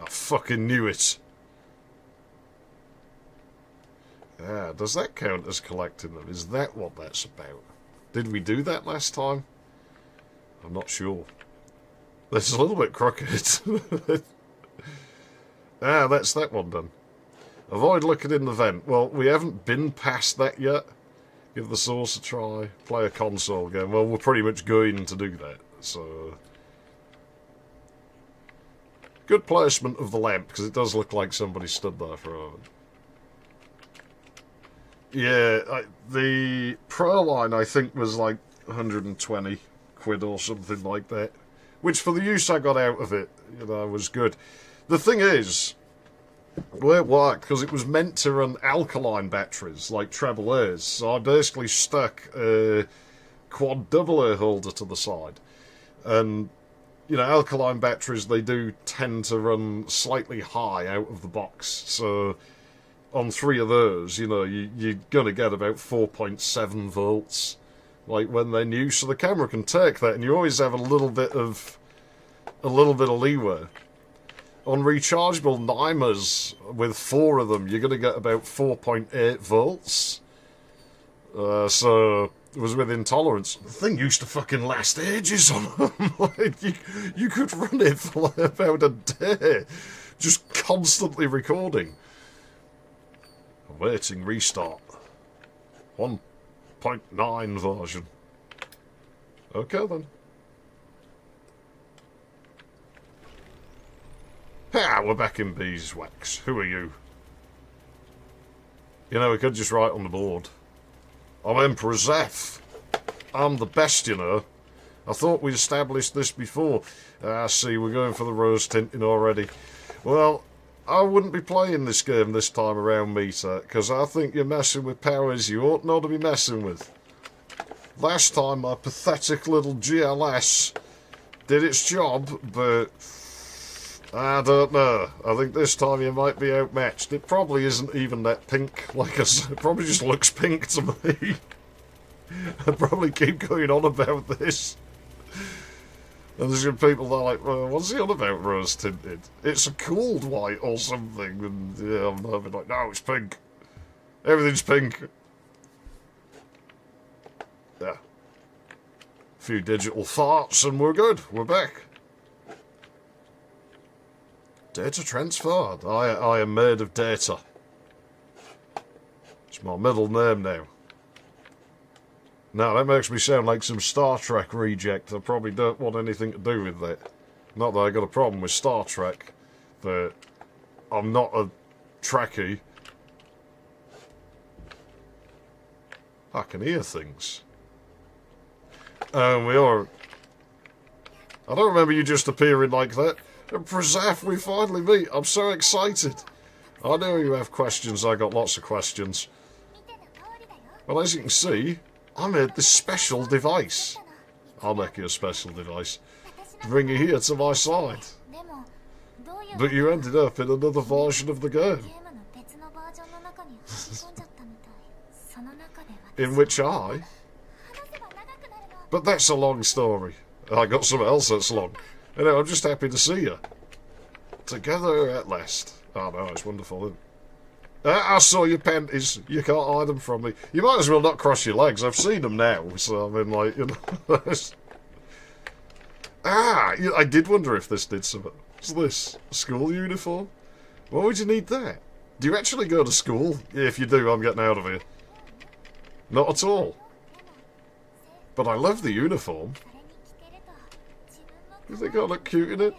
I fucking knew it. Ah, does that count as collecting them? Is that what that's about? Did we do that last time? I'm not sure. That's a little bit crooked. Ah, that's that one done. Avoid looking in the vent. Well, we haven't been past that yet. Give the source a try. Play a console game. Well, we're pretty much going to do that, so... Good placement of the lamp, because it does look like somebody stood there for a moment. Yeah, the Pro line, I think, was like 120 quid or something like that. Which, for the use I got out of it, you know, was good. The thing is... Well, it worked, because it was meant to run alkaline batteries, like treble A's, so I basically stuck a quad double A holder to the side. And, you know, alkaline batteries, they do tend to run slightly high out of the box, so on 3 of those, you know, you're going to get about 4.7 volts, like when they're new, so the camera can take that, and you always have a little bit of leeway. On rechargeable NIMAs, with 4 of them, you're going to get about 4.8 volts. So, it was within tolerance. The thing used to fucking last ages on them. Like, you could run it for like about a day. Just constantly recording. Awaiting restart. 1.9 version. Okay then. Ah, we're back in beeswax. Who are you? You know, we could just write on the board. I'm Emperor Zeph. I'm the best, you know. I thought we'd established this before. Ah, see, we're going for the rose tinting already. Well, I wouldn't be playing this game this time around, Mita, because I think you're messing with powers you ought not to be messing with. Last time, my pathetic little GLS did its job, but... I don't know. I think this time you might be outmatched. It probably isn't even that pink. Like I said, it probably just looks pink to me. I'd probably keep going on about this. And there's going to be people that are like, well, what's he on about rose tinted? It's a cooled white or something. And yeah, I'm not like, no, it's pink. Everything's pink. Yeah. A few digital farts and we're good. We're back. Data transferred. I am made of data. It's my middle name now. Now, that makes me sound like some Star Trek reject. I probably don't want anything to do with that. Not that I got a problem with Star Trek, but I'm not a Trekkie. I can hear things. We are... I don't remember you just appearing like that. Prezaf, we finally meet. I'm so excited. I know you have questions. I got lots of questions. Well, as you can see, I made this special device. I'll make you a special device to bring you here to my side. But you ended up in another version of the game. In which I... But that's a long story. I got something else that's long. You know, I'm just happy to see you. Together at last. Oh no, it's wonderful, isn't it? I saw your panties. You can't hide them from me. You might as well not cross your legs. I've seen them now. So, I mean, like, you know... I did wonder if this did something. What's this? A school uniform? Why would you need that? Do you actually go to school? Yeah, if you do, I'm getting out of here. Not at all. But I love the uniform. You think I look cute in it?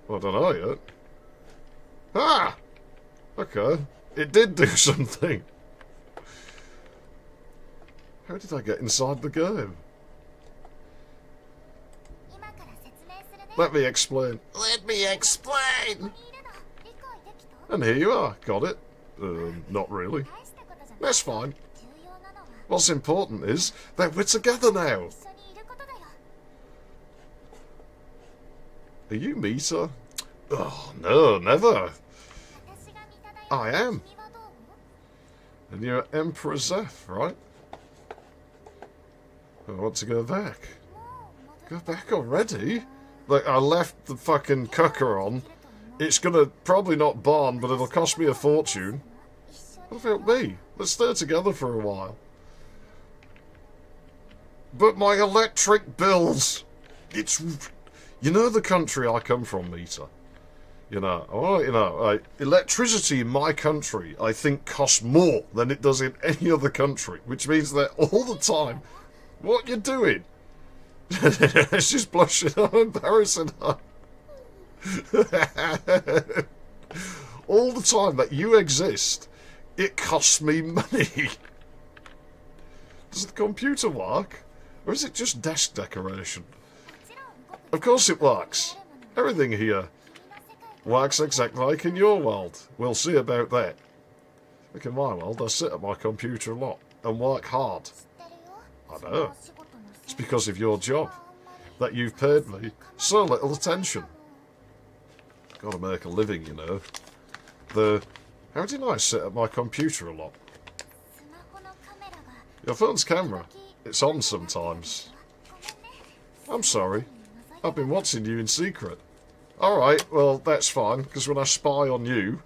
I don't know yet. Ah! Okay. It did do something. How did I get inside the game? Let me explain. Let me explain! And here you are. Got it? Not really. That's fine. What's important is that we're together now. Are you Mita? Oh, no, never. I am. And you're Emperor Zeph, right? I want to go back. Go back already? Like, I left the fucking cooker on. It's gonna probably not burn, but it'll cost me a fortune. What about me? Let's stay together for a while. But my electric bills! It's... You know the country I come from, Mita? You know, electricity in my country, I think, costs more than it does in any other country. Which means that all the time, what you doing? It's just blushing. I'm embarrassing her. All the time that you exist, it costs me money. Does the computer work? Or is it just desk decoration? Of course it works. Everything here works exactly like in your world. We'll see about that. Look, in my world, I sit at my computer a lot and work hard. I know. It's because of your job that you've paid me so little attention. Gotta make a living, you know. How do you know I sit at my computer a lot? Your phone's camera. It's on sometimes. I'm sorry. I've been watching you in secret. Alright, well, that's fine, because when I spy on you,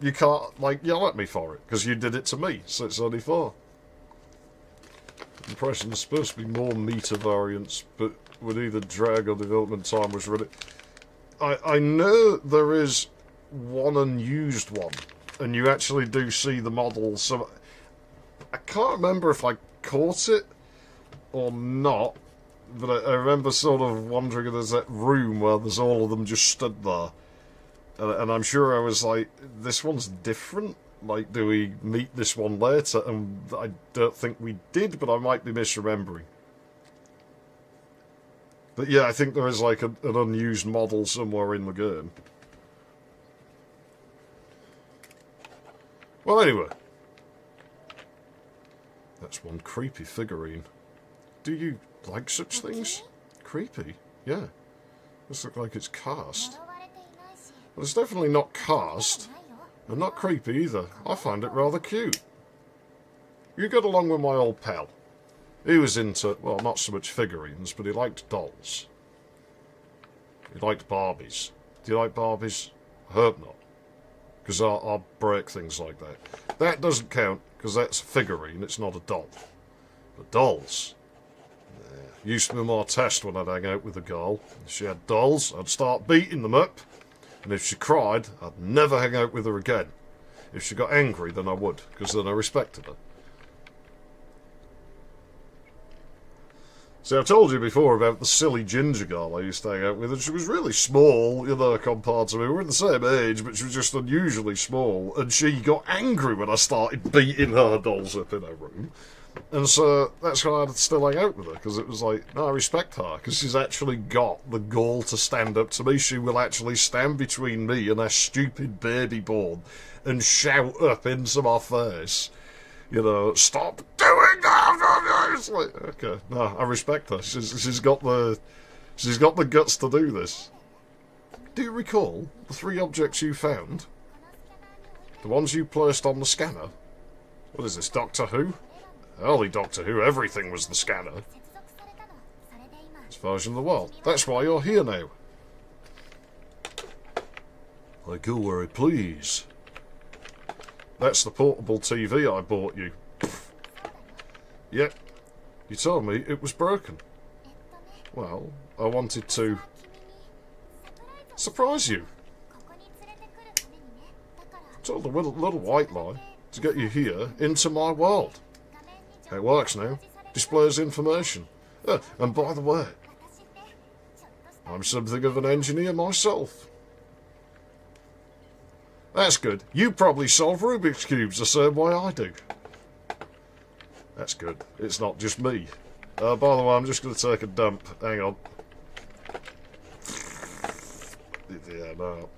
you can't, like, yell at me for it, because you did it to me, so it's only fair. Impression is supposed to be more Mita variants, but would either drag or development time was really... I know there is one unused one, and you actually do see the model, so I can't remember if I caught it or not, but I remember sort of wondering if there's that room where there's all of them just stood there, and I'm sure I was like, this one's different? Like, do we meet this one later? And I don't think we did, but I might be misremembering. But yeah, I think there is like an unused model somewhere in the game. Well, anyway. That's one creepy figurine. Do you like such things? Creepy? Yeah. This looks like it's cast. Well, it's definitely not cast. And not creepy either. I find it rather cute. You get along with my old pal. He was into, well, not so much figurines, but he liked dolls. He liked Barbies. Do you like Barbies? I hope not. Because I'll break things like that. That doesn't count, because that's a figurine, it's not a doll. But dolls. Yeah. Used to be more test when I'd hang out with a girl. If she had dolls, I'd start beating them up. And if she cried, I'd never hang out with her again. If she got angry, then I would, because then I respected her. See, I've told you before about the silly ginger girl I used to hang out with, and she was really small, you know, compared to me. We were the same age, but she was just unusually small, and she got angry when I started beating her dolls up in her room. And so that's why I'd still hang out with her, because it was like, no, I respect her, because she's actually got the gall to stand up to me. She will actually stand between me and that stupid baby born and shout up into my face, you know, stop doing that! It's like, okay, no, I respect her. She's got the guts to do this. Do you recall the 3 objects you found? The ones you placed on the scanner? What is this, Doctor Who? Early Doctor Who, everything was the scanner. This version of the world. That's why you're here now. I go where I please. That's the portable TV I bought you. Yep. You told me it was broken. Well, I wanted to surprise you. told a little white lie to get you here into my world. How it works now. Displays information. And by the way, I'm something of an engineer myself. That's good. You probably solve Rubik's Cubes the same way I do. That's good. It's not just me. By the way, I'm just going to take a dump. Hang on. Yeah, no.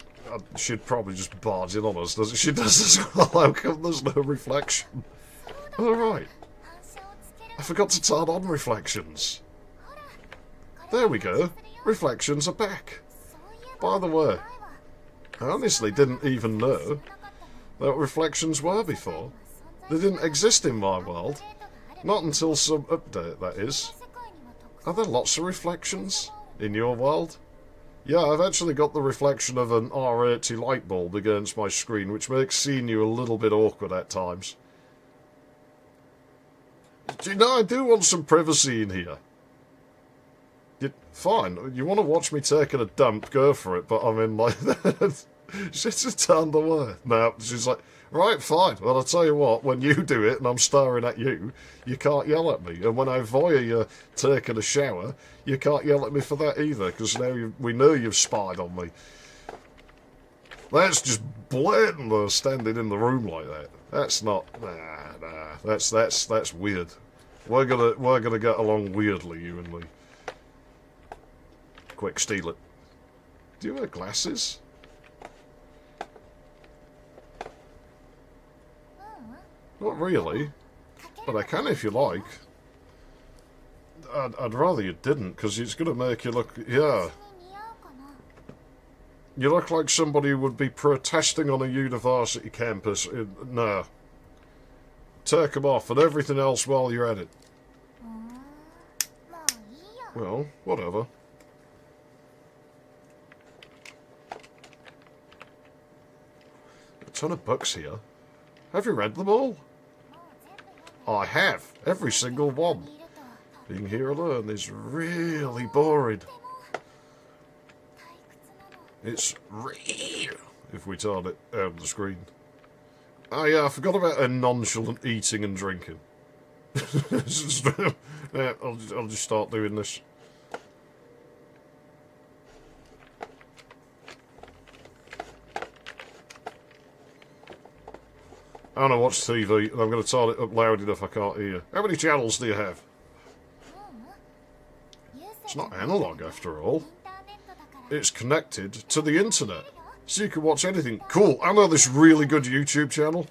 She'd probably just barge in on us, doesn't she? She does as well. How come there's no reflection? Alright. I forgot to turn on reflections. There we go. Reflections are back. By the way, I honestly didn't even know that reflections were before. They didn't exist in my world. Not until some update, that is. Are there lots of reflections in your world? Yeah, I've actually got the reflection of an R80 light bulb against my screen, which makes seeing you a little bit awkward at times. You know, I do want some privacy in here. Fine, you want to watch me taking a dump, go for it, but I mean, like, she's just turned away. No, she's like, right, fine. Well, I'll tell you what, when you do it and I'm staring at you, you can't yell at me. And when I voyeur you taking a shower, you can't yell at me for that either, because now we know you've spied on me. That's just blatant, though, standing in the room like that. That's not... Nah. That's weird. We're gonna get along weirdly, you and me. Quick, steal it. Do you wear glasses? Not really, but I can if you like. I'd rather you didn't, because it's going to make you look... Yeah. You look like somebody who would be protesting on a university campus. No. Take them off and everything else while you're at it. Well, whatever. A ton of books here. Have you read them all? I have. Every single one. Being here alone is really boring. It's real, if we turn it out of the screen. Oh yeah, I forgot about a nonchalant eating and drinking. Yeah, I'll just start doing this. I want to watch TV, and I'm going to turn it up loud enough I can't hear. How many channels do you have? It's not analog, after all. It's connected to the internet, so you can watch anything. Cool, I know this really good YouTube channel.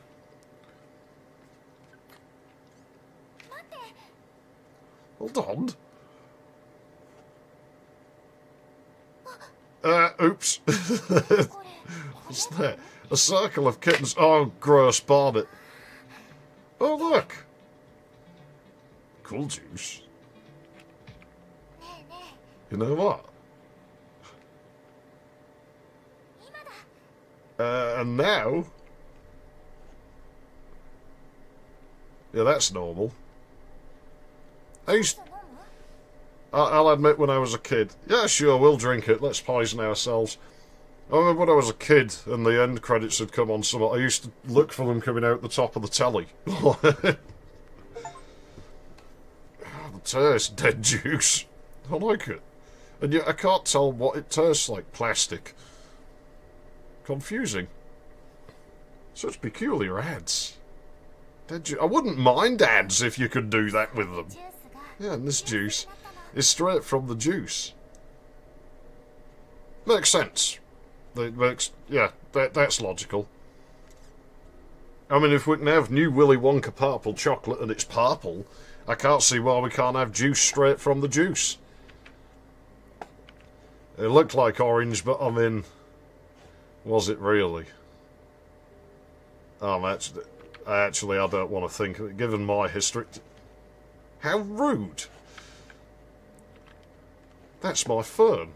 Hold on. Oops. What's that? A circle of kittens. Oh, gross, barnet. Oh, look. Cool juice. You know what? And now... Yeah, that's normal. I'll admit when I was a kid. Yeah, sure, we'll drink it. Let's poison ourselves. I remember when I was a kid and the end credits had come on somewhat, I used to look for them coming out the top of the telly. The taste, dead juice. I like it. And yet I can't tell what it tastes like. Plastic. Confusing. Such peculiar ads. Dead juice. I wouldn't mind ads if you could do that with them. Yeah, and this juice is straight from the juice. Makes sense. Yeah, that's logical. I mean, if we can have new Willy Wonka purple chocolate and it's purple, I can't see why we can't have juice straight from the juice. It looked like orange, but I mean, was it really? Actually, I don't want to think of it, given my history. How rude. That's my fern.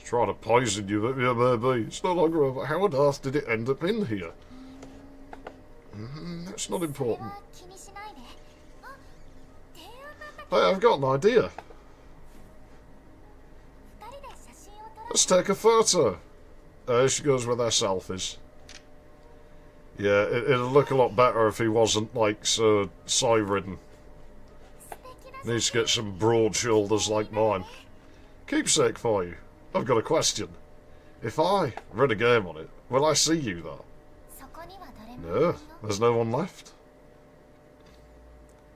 Trying to poison you, but yeah, maybe. It's no longer over. How on earth did it end up in here? That's not important. Hey, I've got an idea. Let's take a photo. There she goes with our selfies. Yeah, it'd look a lot better if he wasn't, like, so sigh-ridden. Needs to get some broad shoulders like mine. Keepsake for you. I've got a question. If I run a game on it, will I see you, though? No, there's no one left.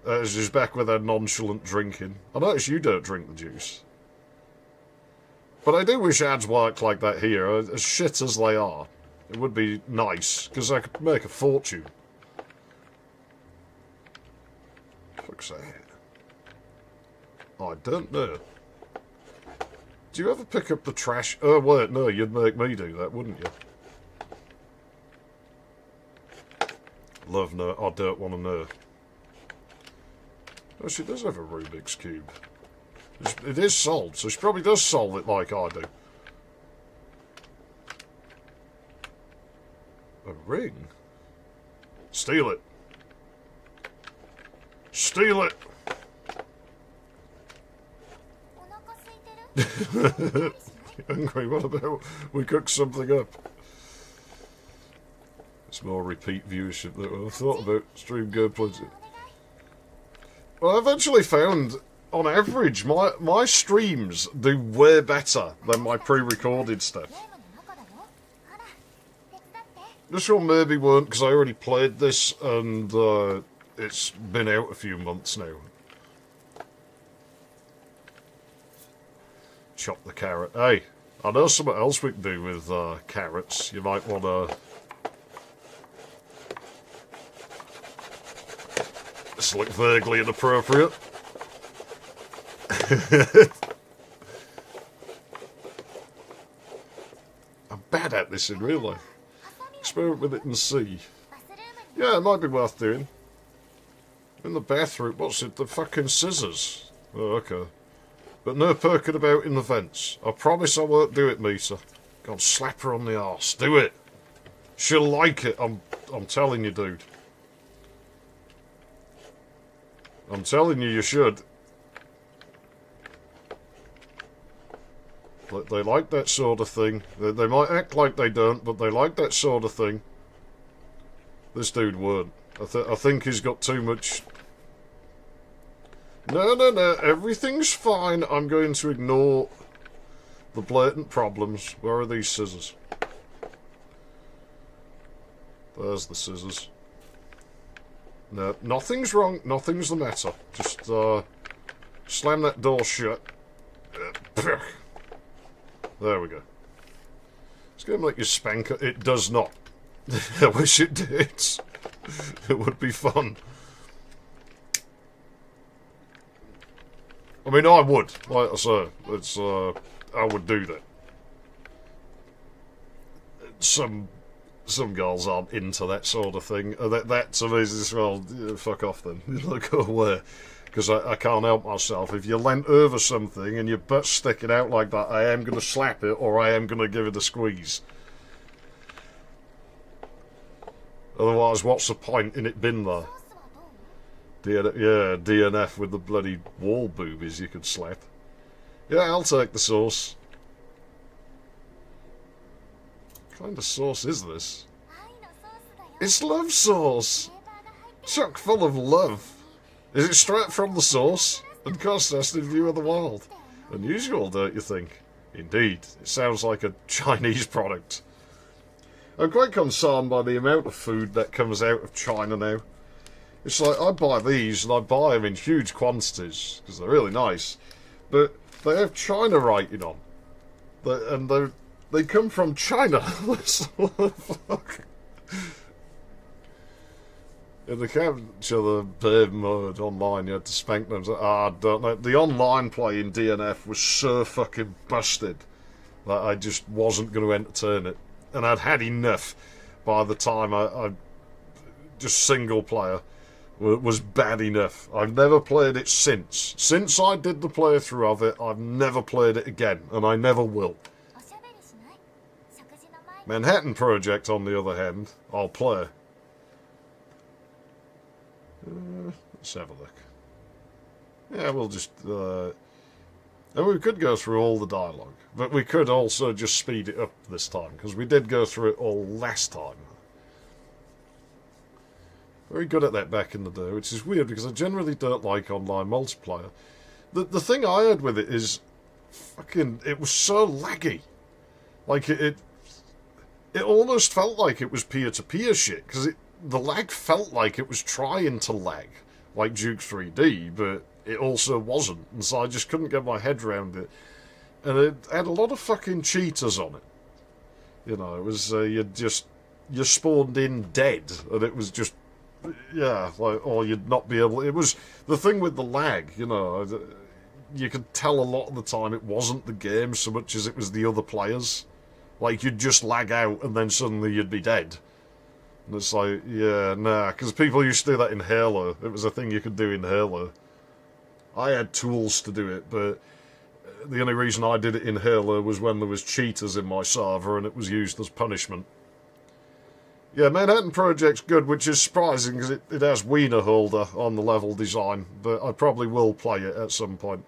She's back with her nonchalant drinking. I notice you don't drink the juice. But I do wish ads worked like that here, as shit as they are. It would be nice, because I could make a fortune. Fuck's that? I don't know. Do you ever pick up the trash? Oh, wait, no, you'd make me do that, wouldn't you? Love, no, I don't want to know. Oh, she does have a Rubik's Cube. It is solved, so she probably does solve it like I do. A ring? Steal it. Steal it! Hungry, what about we cook something up? It's more repeat viewership than I thought about. Stream gameplay. Well, I've actually found, on average, my streams do way better than my pre-recorded stuff. This one maybe won't, because I already played this, and it's been out a few months now. Chop the carrot. Hey, I know something else we can do with carrots. You might want to... This look vaguely inappropriate. I'm bad at this in real life. Experiment with it and see. Yeah, it might be worth doing. In the bathroom, what's it? The fucking scissors. Oh, okay. But no poking about in the vents. I promise I won't do it, Misa. God, slap her on the arse. Do it. She'll like it. I'm telling you, dude. I'm telling you, you should. They like that sort of thing. They might act like they don't, but they like that sort of thing. This dude won't. I think he's got too much... No, no, no. Everything's fine. I'm going to ignore the blatant problems. Where are these scissors? There's the scissors. No, nothing's wrong. Nothing's the matter. Just slam that door shut. There we go. It's going to make you spank it. It does not. I wish it did. It would be fun. I mean, I would. Like I say, it's I would do that. Some girls aren't into that sort of thing. That to me is, well, fuck off then. Go away. Because I can't help myself. If you leant over something and your butt's sticking out like that, I am going to slap it or I am going to give it a squeeze. Otherwise, what's the point in it being there? Yeah, DNF with the bloody wall boobies you could slap. Yeah, I'll take the sauce. What kind of sauce is this? It's love sauce! Chock full of love. Is it straight from the source? And cost-tested view of the world? Unusual, don't you think? Indeed, it sounds like a Chinese product. I'm quite concerned by the amount of food that comes out of China now. It's like, I buy these, and I buy them in huge quantities, because they're really nice. But they have China writing on. And they come from China. Fuck. In the capture the babe mode online, you had to spank them. I don't know. The online play in DNF was so fucking busted that I just wasn't going to entertain it. And I'd had enough by the time I just single player was bad enough. I've never played it since. Since I did the playthrough of it, I've never played it again, and I never will. Manhattan Project, on the other hand, I'll play. Let's have a look. Yeah, we'll just... and we could go through all the dialogue, but we could also just speed it up this time, because we did go through it all last time. Very good at that back in the day, which is weird because I generally don't like online multiplayer. The thing I had with it is, fucking, it was so laggy. Like, it almost felt like it was peer-to-peer shit, because the lag felt like it was trying to lag, like Duke 3D, but it also wasn't, and so I just couldn't get my head around it. And it had a lot of fucking cheaters on it. You know, it was, you spawned in dead, and it was just, yeah, like, or you'd not be able, it was, the thing with the lag, you know, you could tell a lot of the time it wasn't the game so much as it was the other players. Like, you'd just lag out and then suddenly you'd be dead. And it's like, yeah, nah, because people used to do that in Halo. It was a thing you could do in Halo. I had tools to do it, but the only reason I did it in Halo was when there was cheaters in my server and it was used as punishment. Yeah, Manhattan Project's good, which is surprising because it has Wiener Holder on the level design, but I probably will play it at some point.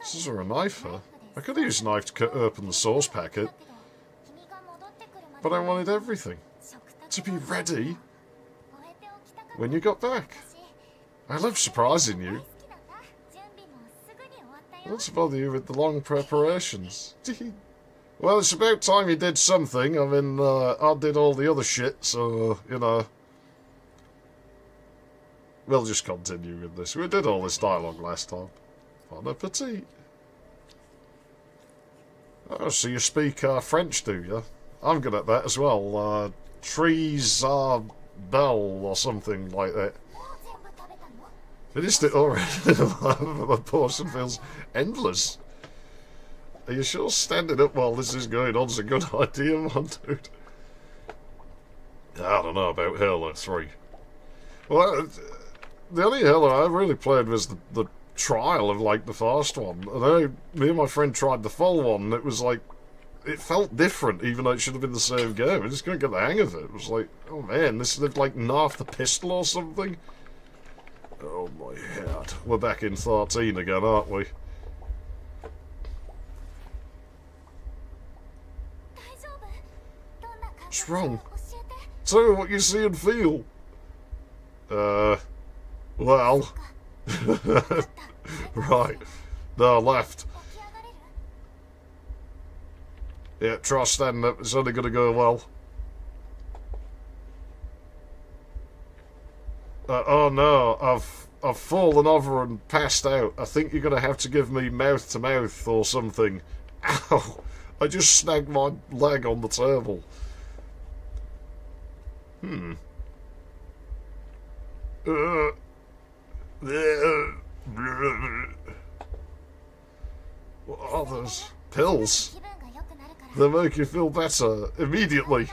Is there a knife here? I could use a knife to cut open the sauce packet, but I wanted everything to be ready when you got back. I love surprising you. What's bother you with the long preparations? Well, it's about time you did something. I mean, I did all the other shit, so, you know. We'll just continue with this. We did all this dialogue last time. Bon appetit. Oh, so you speak French, do you? I'm good at that as well. Trees are bell or something like that. Finished it already. My portion feels endless. Are you sure standing up while this is going on is a good idea, man, dude? I don't know about Halo 3. Well, the only Halo I really played was the trial of, like, the first one. And me and my friend tried the full one, and it was like, it felt different, even though it should have been the same game. I just couldn't get the hang of it. It was like, oh man, this is like nerf the pistol or something. Oh my head. We're back in 13 again, aren't we? What's wrong? Tell me what you see and feel. Well... Right. No, left. Yeah, try standing up. It's only going to go well. Oh no, I've fallen over and passed out. I think you're going to have to give me mouth to mouth or something. Ow! I just snagged my leg on the table. What are those? Pills? They make you feel better immediately.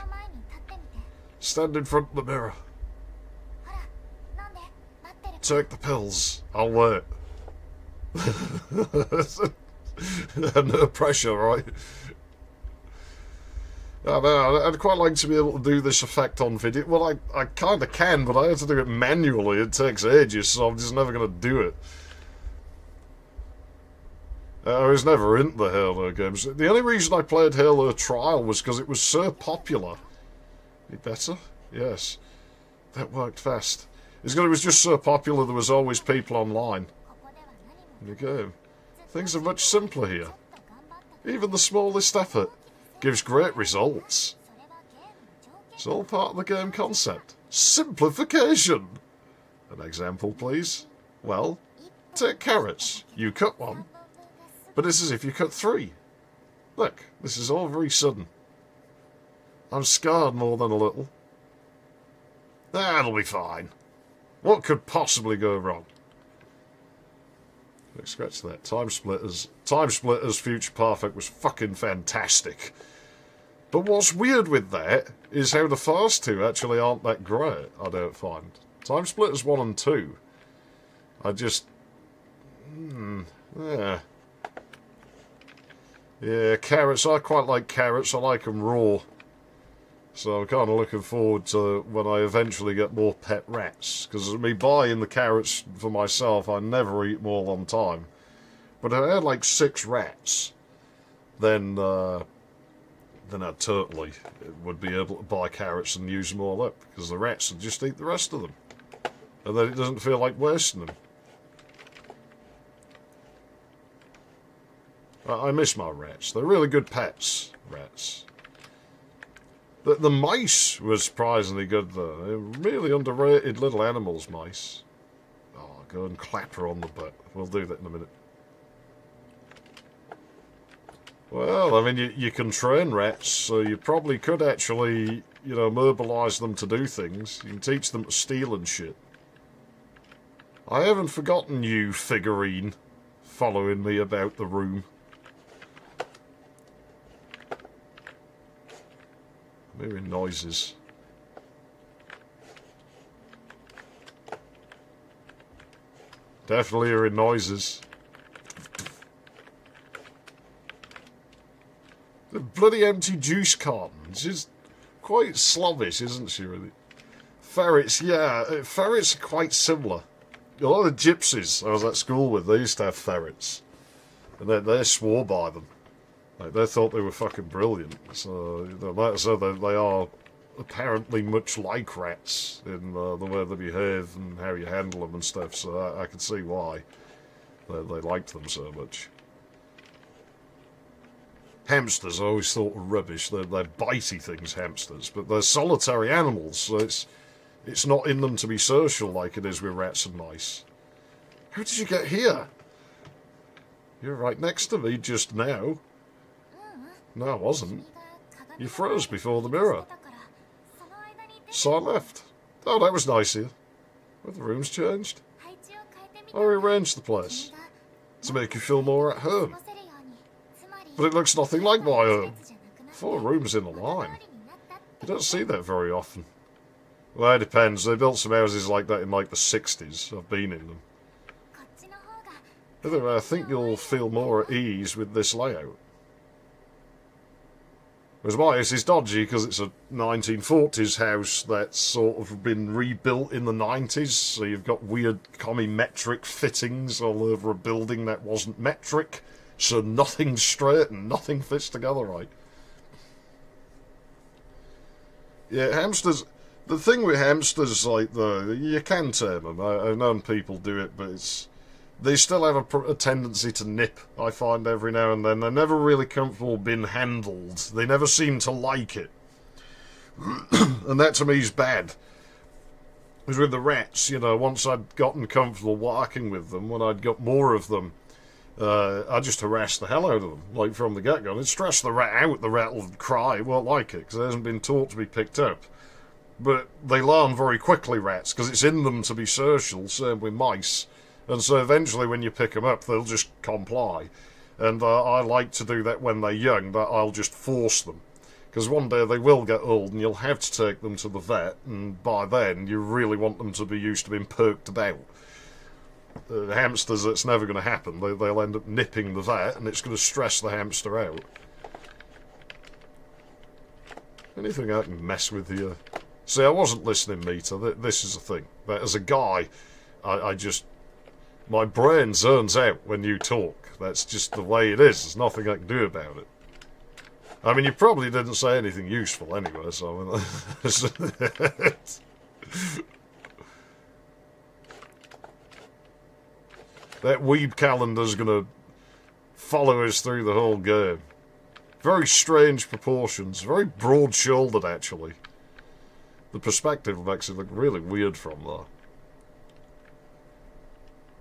Stand in front of the mirror. Take the pills. I'll wait. No pressure, right? I know, I'd quite like to be able to do this effect on video. Well, I kind of can, but I have to do it manually. It takes ages, so I'm just never going to do it. I was never into the Halo games. The only reason I played Halo Trial was because it was so popular. Be better? Yes. That worked fast. It's because it was just so popular there was always people online. In the game. Things are much simpler here. Even the smallest effort gives great results. It's all part of the game concept. Simplification! An example, please. Well, take carrots. You cut one. But it's as if you cut 3. Look, this is all very sudden. I'm scarred more than a little. That'll be fine. What could possibly go wrong? Scratch that. Time Splitters. Time Splitters Future Perfect was fucking fantastic. But what's weird with that is how the first two actually aren't that great, I don't find. Time Splitters 1 and 2. I just... yeah. Yeah, carrots. I quite like carrots. I like them raw. So I'm kind of looking forward to when I eventually get more pet rats. Because me buying the carrots for myself, I never eat them all on time. But if I had like 6 rats, then then I totally would be able to buy carrots and use them all up, because the rats would just eat the rest of them. And then it doesn't feel like wasting them. I miss my rats. They're really good pets, rats. The mice were surprisingly good, though. They're really underrated little animals, mice. Oh, go and clap her on the butt. We'll do that in a minute. Well, I mean, you can train rats, so you probably could actually, you know, mobilise them to do things. You can teach them to steal and shit. I haven't forgotten you, figurine, following me about the room. I'm hearing noises. Definitely hearing noises. The bloody empty juice carton. She's quite slobbish, isn't she, really? Ferrets, yeah. Ferrets are quite similar. A lot of gypsies I was at school with, they used to have ferrets. And they swore by them. Like, they thought they were fucking brilliant. So, you know, like I said, they are apparently much like rats in the way they behave and how you handle them and stuff. So I can see why they liked them so much. Hamsters I always thought were rubbish. They're bitey things, hamsters. But they're solitary animals, so it's not in them to be social like it is with rats and mice. How did you get here? You're right next to me just now. No, I wasn't. You froze before the mirror. So I left. Oh, that was nice here. Well, the room's changed. I rearranged the place to make you feel more at home. But it looks nothing like my home. 4 rooms in a line. You don't see that very often. Well, it depends. They built some houses like that in like the 60s. I've been in them. Anyway, I think you'll feel more at ease with this layout. Whereas my house is dodgy because it's a 1940s house that's sort of been rebuilt in the 90s, so you've got weird commie-metric fittings all over a building that wasn't metric, so nothing's straight and nothing fits together right. Yeah, hamsters... The thing with hamsters, like, though, you can tame them. I've known people do it, but it's... They still have a tendency to nip, I find, every now and then. They're never really comfortable being handled. They never seem to like it. And that, to me, is bad. Because with the rats, you know, once I'd gotten comfortable working with them, when I'd got more of them, I just harassed the hell out of them, like, from the get-go. It'd stress the rat out, the rat will cry, won't like it, because it hasn't been taught to be picked up. But they learn very quickly, rats, because it's in them to be social, same with mice. And so eventually when you pick them up, they'll just comply. And I like to do that when they're young, that I'll just force them. Because one day they will get old and you'll have to take them to the vet, and by then you really want them to be used to being poked about. Hamsters, it's never going to happen. They'll end up nipping the vet and it's going to stress the hamster out. Anything I can mess with here? See, I wasn't listening, Meter. This is the thing. That as a guy, I just... My brain zones out when you talk. That's just the way it is. There's nothing I can do about it. I mean, you probably didn't say anything useful anyway, so... I mean, that weeb calendar's going to follow us through the whole game. Very strange proportions. Very broad-shouldered, actually. The perspective makes it look really weird from there.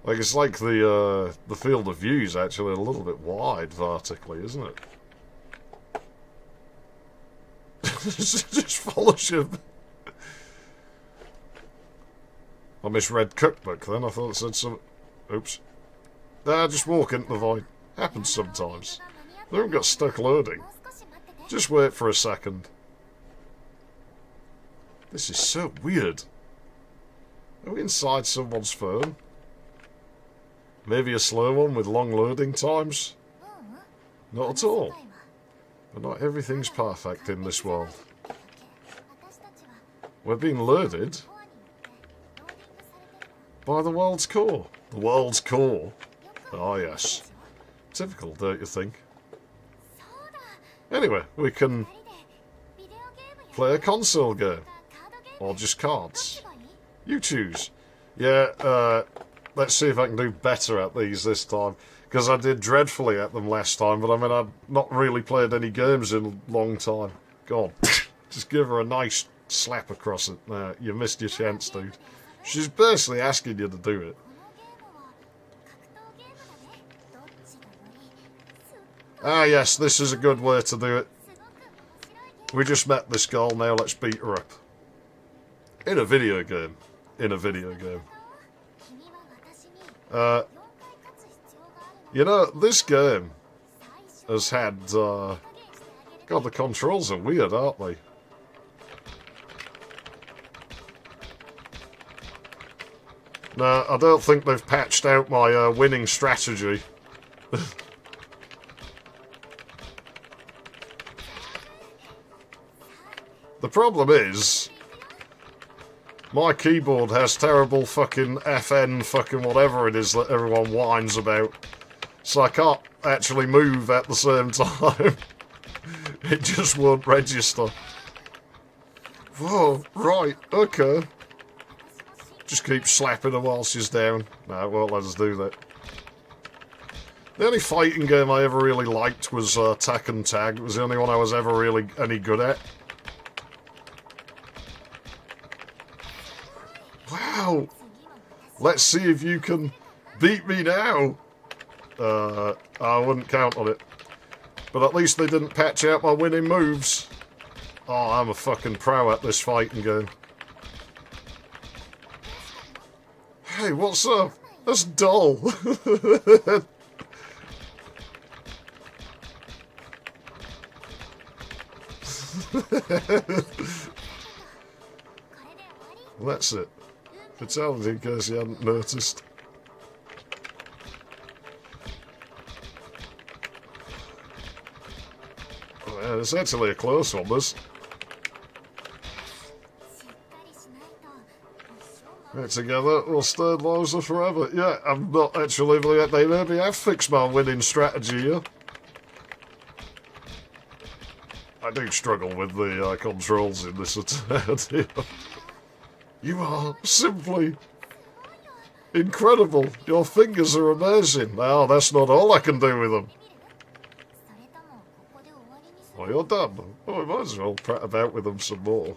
Like, it's like the field of view is actually a little bit wide vertically, isn't it? Just follows you. I misread cookbook then. I thought it said some... Oops. Nah, just walk into the void. Happens sometimes. They haven't got stuck loading. Just wait for a second. This is so weird. Are we inside someone's phone? Maybe a slow one with long loading times? Not at all. But not everything's perfect in this world. We're being loaded by the world's core. The world's core? Ah, yes. Typical, don't you think? Anyway, we can play a console game. Or just cards. You choose. Yeah, let's see if I can do better at these this time. Because I did dreadfully at them last time, but I mean, I've not really played any games in a long time. God, just give her a nice slap across it. You missed your chance, dude. She's basically asking you to do it. Ah, yes, this is a good way to do it. We just met this girl, now let's beat her up. In a video game. In a video game. You know, this game has had... God, the controls are weird, aren't they? No, I don't think they've patched out my winning strategy. The problem is, my keyboard has terrible fucking FN fucking whatever it is that everyone whines about. So I can't actually move at the same time. It just won't register. Whoa, right, okay. Just keep slapping her while she's down. No, it won't let us do that. The only fighting game I ever really liked was Tekken Tag. It was the only one I was ever really any good at. Wow! Let's see if you can beat me now! I wouldn't count on it. But at least they didn't patch out my winning moves. Oh, I'm a fucking pro at this fighting game. Hey, what's up? That's dull. That's it. Fatality in case you hadn't noticed. Oh, it's actually a close one, this. Right, together, we'll stay loser forever. Yeah, I'm not actually... They maybe have fixed my winning strategy here. I do struggle with the controls in this attempt here. You are simply incredible. Your fingers are amazing. Oh, that's not all I can do with them. Oh, you're done. Oh, I might as well prat about with them some more.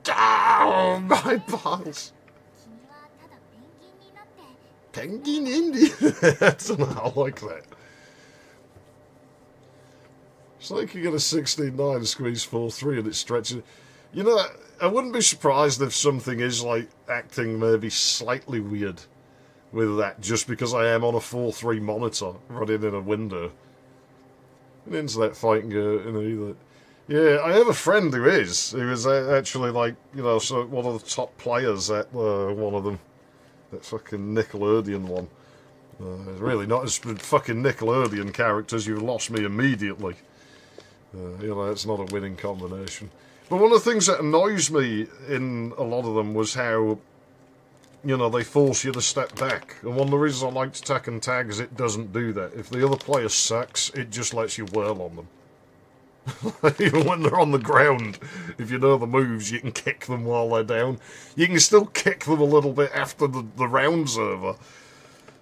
Oh, my balls. Penguin India. I don't know, I like that. It's like you get a 16-9 squeeze 4-3 and it stretches. You know, I wouldn't be surprised if something is like acting maybe slightly weird with that, just because I am on a 4-3 monitor running in a window. An internet fighting game, either. Yeah, I have a friend who is actually like, you know, so one of the top players at one of them. That fucking Nickelodeon one. Really not as fucking Nickelodeon characters, you lost me immediately. You know, it's not a winning combination. But one of the things that annoys me in a lot of them was how, you know, they force you to step back. And one of the reasons I like Tekken Tag is it doesn't do that. If the other player sucks, it just lets you whirl on them. Even when they're on the ground, if you know the moves, you can kick them while they're down. You can still kick them a little bit after the round's over.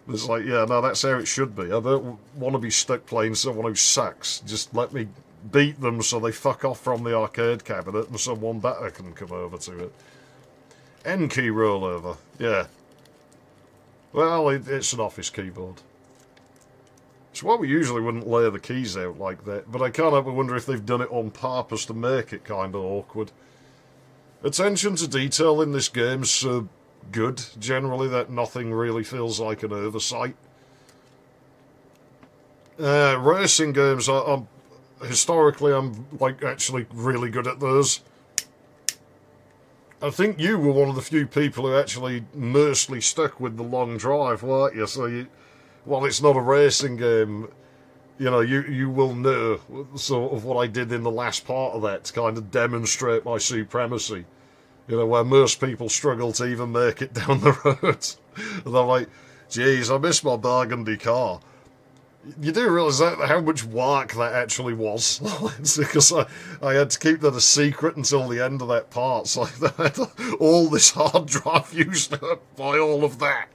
It's like, yeah, no, that's how it should be. I don't want to be stuck playing someone who sucks. Just let me beat them so they fuck off from the arcade cabinet and someone better can come over to it. N key rollover, yeah. Well, it's an office keyboard. It's why we usually wouldn't lay the keys out like that, but I can't help but wonder if they've done it on purpose to make it kind of awkward. Attention to detail in this game's so good, generally, that nothing really feels like an oversight. Racing games, historically, I'm like actually really good at those. I think you were one of the few people who actually mostly stuck with the long drive, weren't you? So while it's not a racing game, you know, you will know sort of what I did in the last part of that to kind of demonstrate my supremacy. You know, where most people struggle to even make it down the road. And they're like, geez, I miss my burgundy car. You do realise that how much work that actually was, because I had to keep that a secret until the end of that part. So I had all this hard drive used by all of that,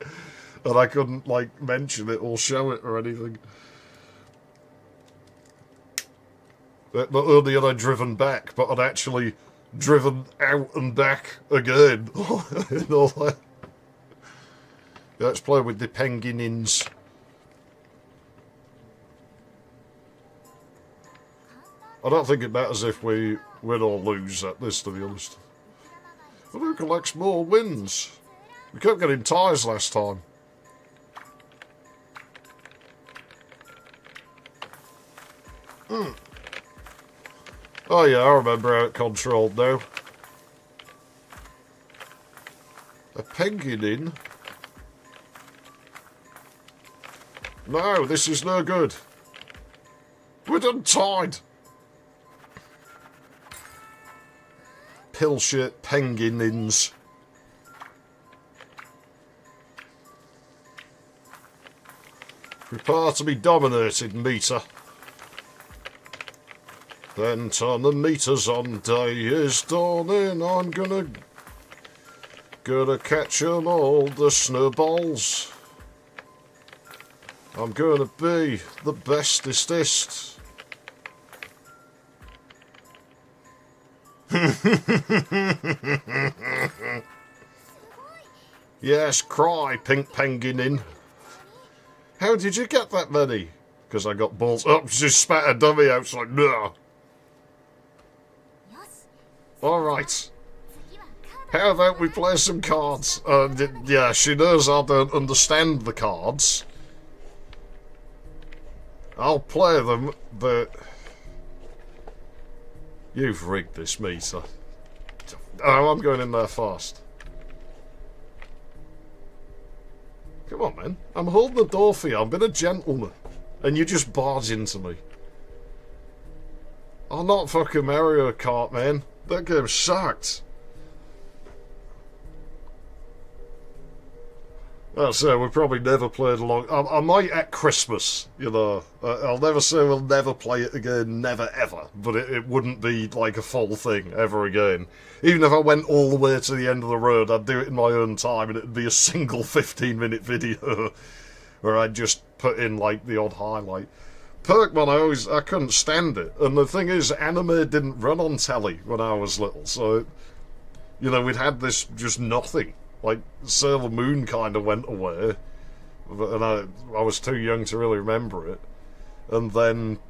and I couldn't like mention it or show it or anything. Not only had I driven back, but I'd actually driven out and back again. And all that. Let's play with the penguins. I don't think it matters if we win or lose at this, to be honest. But who collects more wins? We kept getting ties last time. Oh yeah, I remember how it controlled now. A penguin? No, this is no good. We're untied. Pill shit penguins. Prepare to be dominated, meter. Then turn the meters on, day is dawning, I'm gonna catch 'em all, the snowballs. I'm gonna be the bestestest. Yes, cry, pink penguin. How did you get that many? Because I got balls. Oh, just spat a dummy out. It's like, no. Alright. How about we play some cards? Yeah, she knows I don't understand the cards. I'll play them, but... You've rigged this, meter. Oh, I'm going in there fast. Come on, man. I'm holding the door for you. I'm being a gentleman. And you just barge into me. I'm not fucking Mario Kart, man. That game sucked. That's it. We probably never played along. I might at Christmas, you know. I'll never say we'll never play it again, never ever. But it wouldn't be like a full thing ever again. Even if I went all the way to the end of the road, I'd do it in my own time, and it'd be a single 15-minute video where I'd just put in like the odd highlight. Perkmon, I couldn't stand it. And the thing is, anime didn't run on telly when I was little, so you know, we'd had this just nothing. Like, Sailor Moon kind of went away, and I was too young to really remember it. And then,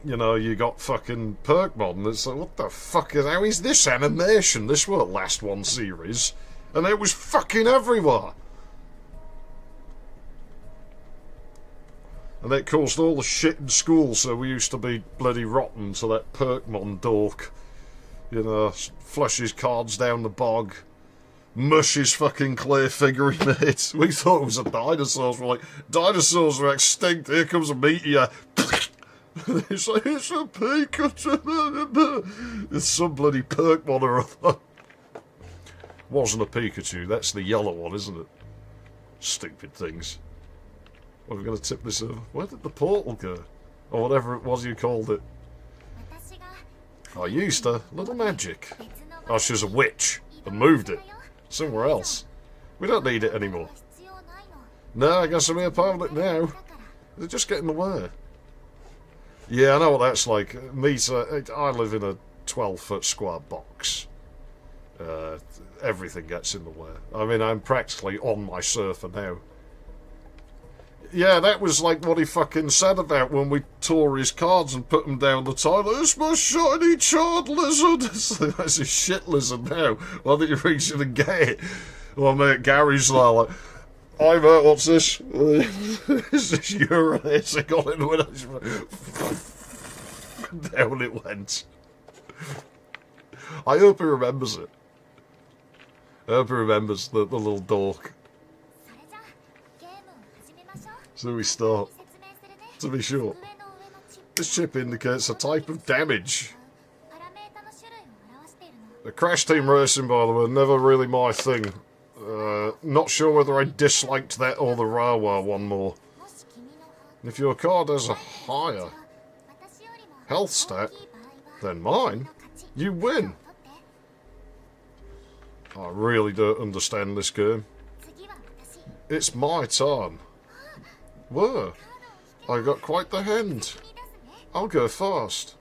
you know, you got fucking Perkmon, and it's like, what the fuck how is this animation? This won't last one series. And it was fucking everywhere. And it caused all the shit in school, so we used to be bloody rotten to that Perkmon dork. You know, flush his cards down the bog. Mush his fucking clay figure in it. We thought it was a dinosaur. We're like, dinosaurs are extinct. Here comes a meteor. It's like, it's a Pikachu. It's some bloody Perkmon or other. Wasn't a Pikachu. That's the yellow one, isn't it? Stupid things. Well, we're going to tip this over. Where did the portal go? Or whatever it was you called it. I used her. Little magic. Oh, she was a witch. And moved it. Somewhere else. We don't need it anymore. No, I guess I'm here part of it now. They're just getting in the way. Yeah, I know what that's like. I live in a 12-foot square box. Everything gets in the way. I mean, I'm practically on my surfer now. Yeah, that was like what he fucking said about when we tore his cards and put them down the toilet. It's my shiny charred lizard. That's a shit lizard now. Why don't you reach in and get it? Well, mate, Gary's there like, hi mate, what's this? Is this urinating on it? When down it went. I hope he remembers it. I hope he remembers the little dork. So we start. To be sure, this chip indicates a type of damage. The Crash Team Racing, by the way, never really my thing. Not sure whether I disliked that or the railway one more. If your card has a higher health stat than mine, you win. I really don't understand this game. It's my turn. Whoa, I got quite the hand. I'll go first.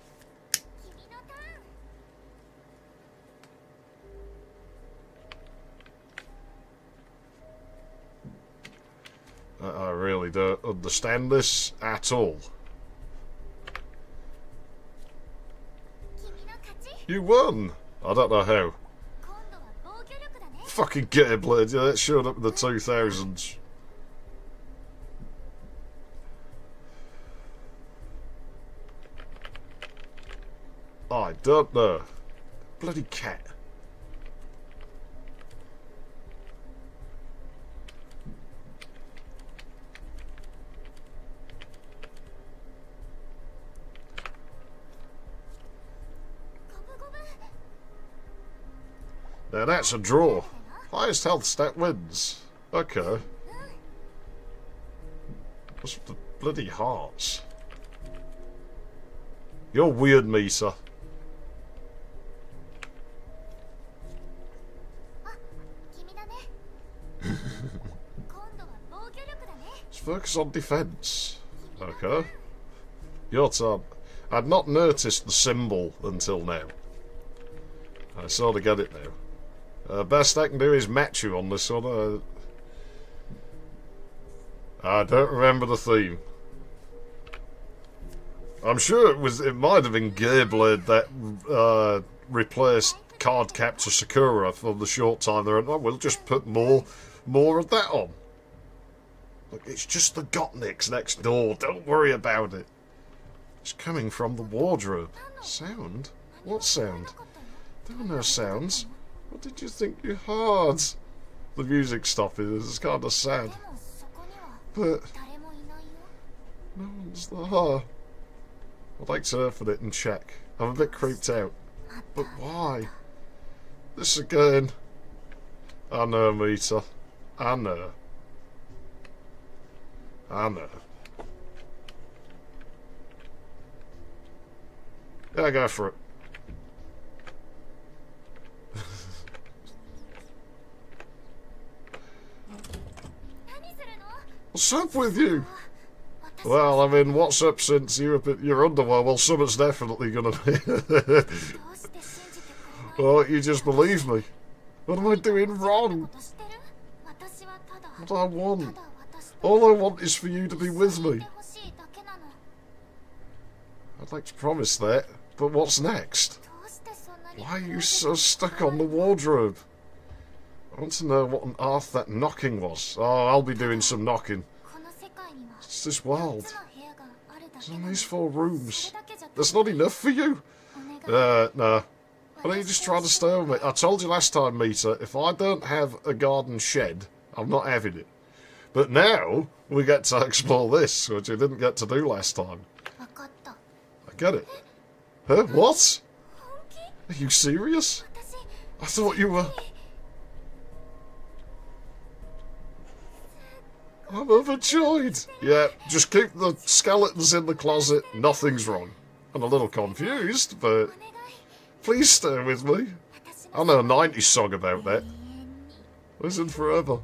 I really don't understand this at all. You won! I don't know how. Fucking Gatorblade, yeah, that showed up in the 2000s. I don't know. Bloody cat. Now that's a draw. Highest health stat wins. Okay. What's the bloody hearts? You're weird, Misa. Let's focus on defense. Okay. Your turn. I'd not noticed the symbol until now. I sort of get it now. Best I can do is match you on this one. I don't remember the theme. I'm sure it might have been Gatorblade that replaced Card Captor Sakura for the short time there. Oh, we'll just put more of that on. Look, it's just the Gottniks next door. Don't worry about it. It's coming from the wardrobe. Sound? What sound? There are no sounds. What did you think you heard? The music stopping. It's kind of sad. But no one's there. I'd like to open it and check. I'm a bit creeped out. But why? This again. I know, Mita. I know. I know. Yeah, go for it. What's up with you? Well, I mean, what's up since you're up at your underwear? Well, something's definitely gonna be. Well, you just believe me. What am I doing wrong? What do I want? All I want is for you to be with me. I'd like to promise that, but what's next? Why are you so stuck on the wardrobe? I want to know what on earth that knocking was. Oh, I'll be doing some knocking. It's this world. There's only these 4 rooms. That's not enough for you? No. Why don't you just try to stay with me? I told you last time, Mita, if I don't have a garden shed, I'm not having it. But now, we get to explore this, which we didn't get to do last time. I get it. Huh? What? Are you serious? I thought you were... I'm overjoyed. Yeah, just keep the skeletons in the closet. Nothing's wrong. I'm a little confused, but please stay with me. I know a 90s song about that. Listen forever.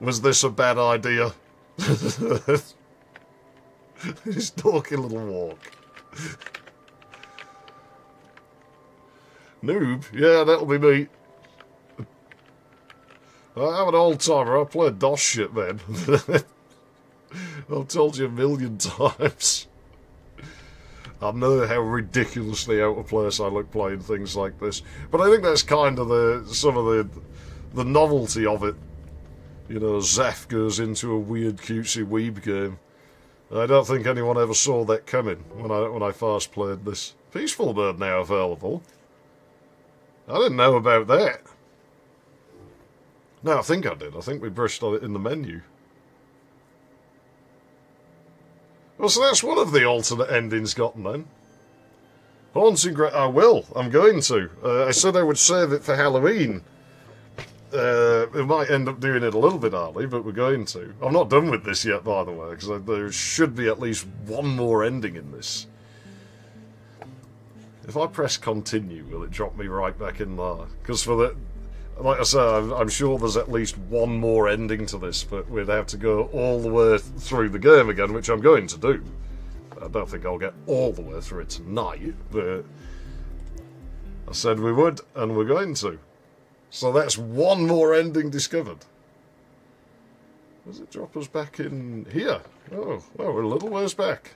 Was this a bad idea? His dorky little walk. Noob? Yeah, that'll be me. I'm an old-timer. I played DOS shit then. I've told you a million times. I know how ridiculously out of place I look playing things like this. But I think that's kind of some of the novelty of it. You know, Zeph goes into a weird cutesy weeb game. I don't think anyone ever saw that coming when I first played this. Peaceful Mode now available. I didn't know about that. No, I think I did. I think we brushed on it in the menu. Well, so that's one of the alternate endings gotten then. Haunting I will. I'm going to. I said I would save it for Halloween. We might end up doing it a little bit early, but we're going to. I'm not done with this yet, by the way, because there should be at least one more ending in this. If I press continue, will it drop me right back in there? Because for the... Like I said, I'm sure there's at least one more ending to this, but we'd have to go all the way through the game again, which I'm going to do. I don't think I'll get all the way through it tonight, but I said we would, and we're going to. So that's one more ending discovered. Does it drop us back in here? Oh, well, we're a little ways back.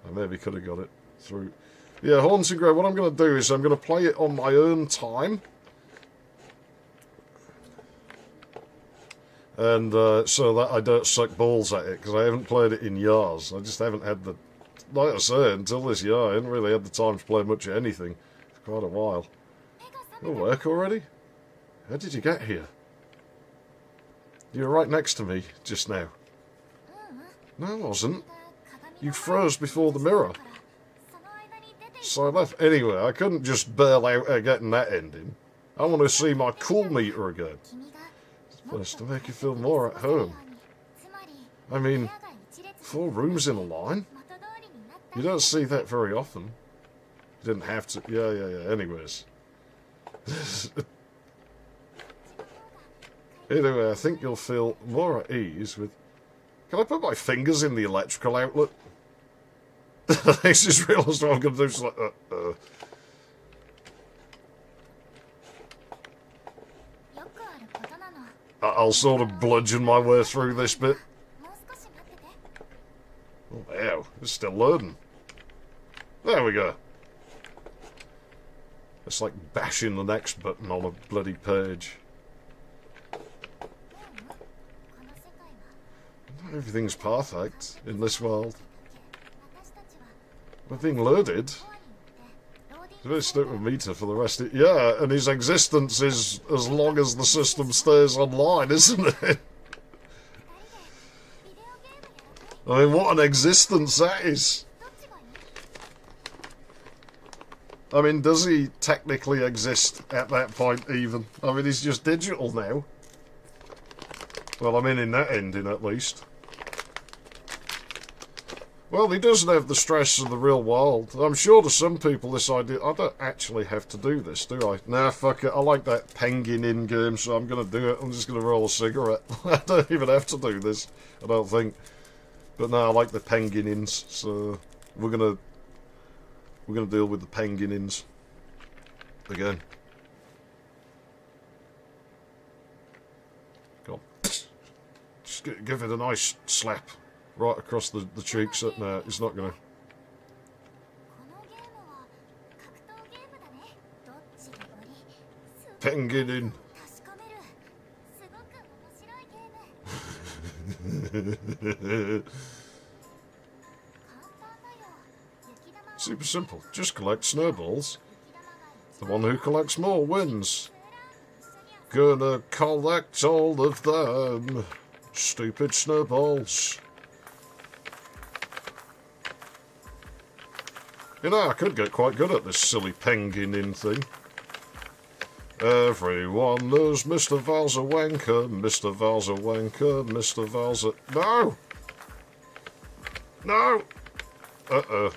I maybe could have got it through. Yeah, Haunting Grove, what I'm going to do is I'm going to play it on my own time. And so that I don't suck balls at it, because I haven't played it in years. I just haven't had the... Like I say, until this year, I haven't really had the time to play much of anything for quite a while. It'll work already? How did you get here? You were right next to me just now. No, I wasn't. You froze before the mirror. So I left. Anyway, I couldn't just bail out getting that ending. I want to see my cool meter again. It's supposed to make you feel more at home. I mean, 4 rooms in a line? You don't see that very often. You didn't have to. Yeah. Anyways. Anyway, I think you'll feel more at ease with... Can I put my fingers in the electrical outlet? I just realised what I'm going to do. Just like, I'll sort of bludgeon my way through this bit. Oh, wow, it's still loading. There we go. It's like bashing the next button on a bloody page. Not everything's perfect in this world. We're being loaded. He's very stuck with meter for the rest of it. Yeah, and his existence is as long as the system stays online, isn't it? I mean, what an existence that is. I mean, does he technically exist at that point even? I mean, he's just digital now. Well, I mean, in that ending at least. Well, he doesn't have the stress of the real world. I'm sure to some people this idea... I don't actually have to do this, do I? Nah, fuck it. I like that penguin in game, so I'm going to do it. I'm just going to roll a cigarette. I don't even have to do this, I don't think. But no, I like the penguinins, so we're going to deal with the penguinins again. Go on. Just give it a nice slap. Right across the cheeks. No, it's not going to. Penguin in. Super simple. Just collect snowballs. The one who collects more wins. Gonna collect all of them. Stupid snowballs. You know, I could get quite good at this silly penguin-in thing. Everyone knows Mr. Val's a wanker, Mr. Val's a wanker, Mr. Val's a... No! No! Uh-oh.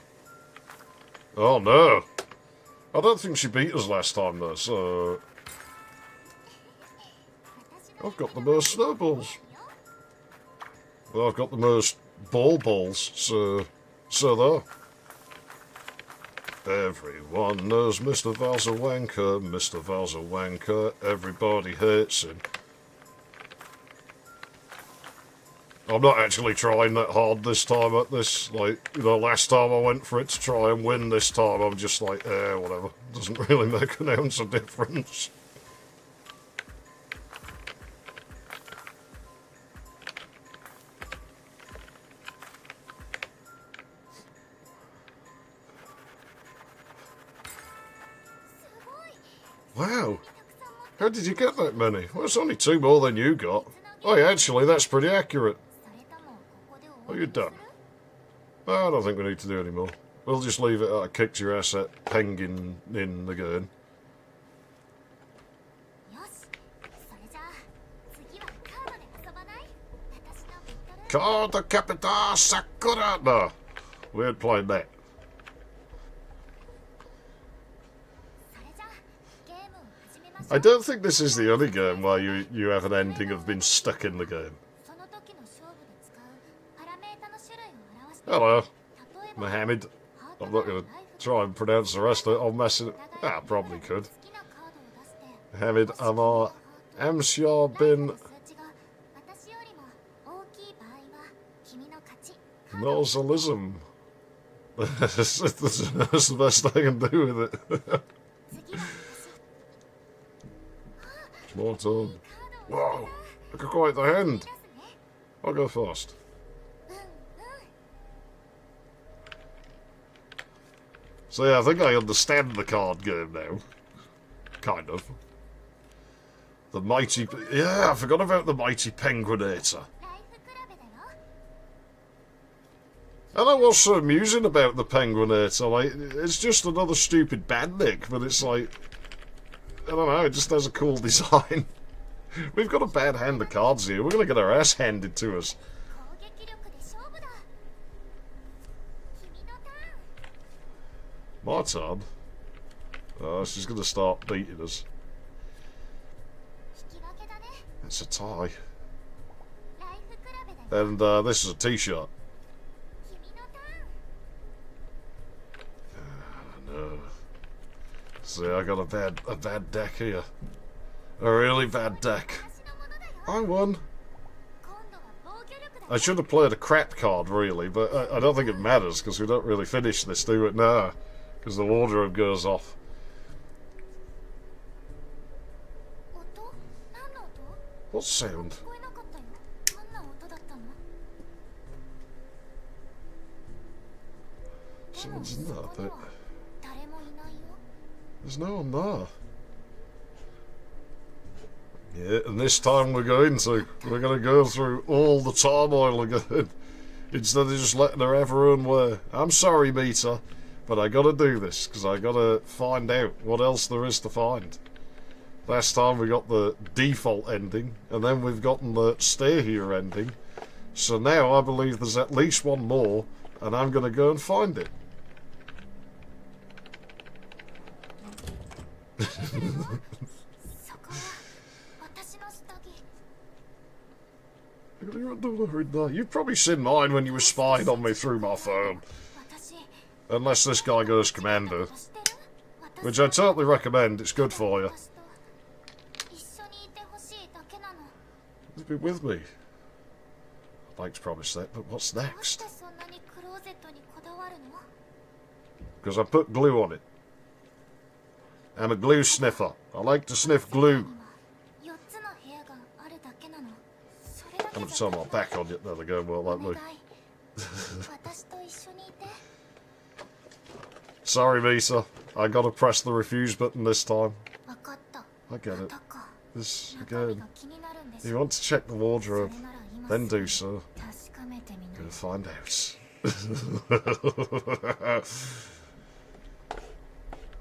Oh, no. I don't think she beat us last time, though, so... I've got the most snowballs. Well, I've got the most balls, so there. Everyone knows Mr. Val's a wanker, Mr. Val's a wanker, everybody hates him. I'm not actually trying that hard this time at this, like, you know, last time I went for it to try and win. This time I'm just like, whatever, doesn't really make an ounce of difference. Wow, how did you get that many? Well, it's only 2 more than you got. Oh, yeah, actually, that's pretty accurate. Are you done? I don't think we need to do any more. We'll just leave it at I kicked your ass at penguin in the game. card the Capita Sakura. No, we ain't playing that. I don't think this is the only game where you have an ending of being stuck in the game. Hello, Mohammed. I'm not going to try and pronounce the rest of it. I'll mess it. I probably could. Mohammed Amar Amshar bin Nausalism. That's the best I can do with it. More turn. Whoa! Look at quite the hand. I'll go first. So yeah, I think I understand the card game now. Kind of. The mighty... Yeah, I forgot about the mighty Penguinator. And what's so amusing about the Penguinator, like, it's just another stupid bandit, but it's like... I don't know, it just has a cool design. We've got a bad hand of cards here. We're going to get our ass handed to us. My turn? Oh, she's going to start beating us. It's a tie. And this is a t-shirt. No. See, I got a bad deck here. A really bad deck. I won. I should have played a crap card, really, but I don't think it matters, because we don't really finish this, do we? No, because the wardrobe goes off. What sound? Someone's in that bit. There's no one there. Yeah, and this time we're going to go through all the turmoil again. Instead of just letting her have her own way. I'm sorry, Mita, but I gotta do this, because I gotta find out what else there is to find. Last time we got the default ending, and then we've gotten the stay here ending. So now I believe there's at least one more, and I'm gonna go and find it. You've probably seen mine when you were spying on me through my phone. Unless this guy goes commando. Which I totally recommend, it's good for you. You'll be with me. I'd like to promise that, but what's next? Because I put glue on it. I'm a glue sniffer. I like to sniff glue. I'm going to turn my back on you. There we go, well, that way. Sorry, Misa. I gotta press the refuse button this time. I get it. This, again. If you want to check the wardrobe, then do so. Gonna find out.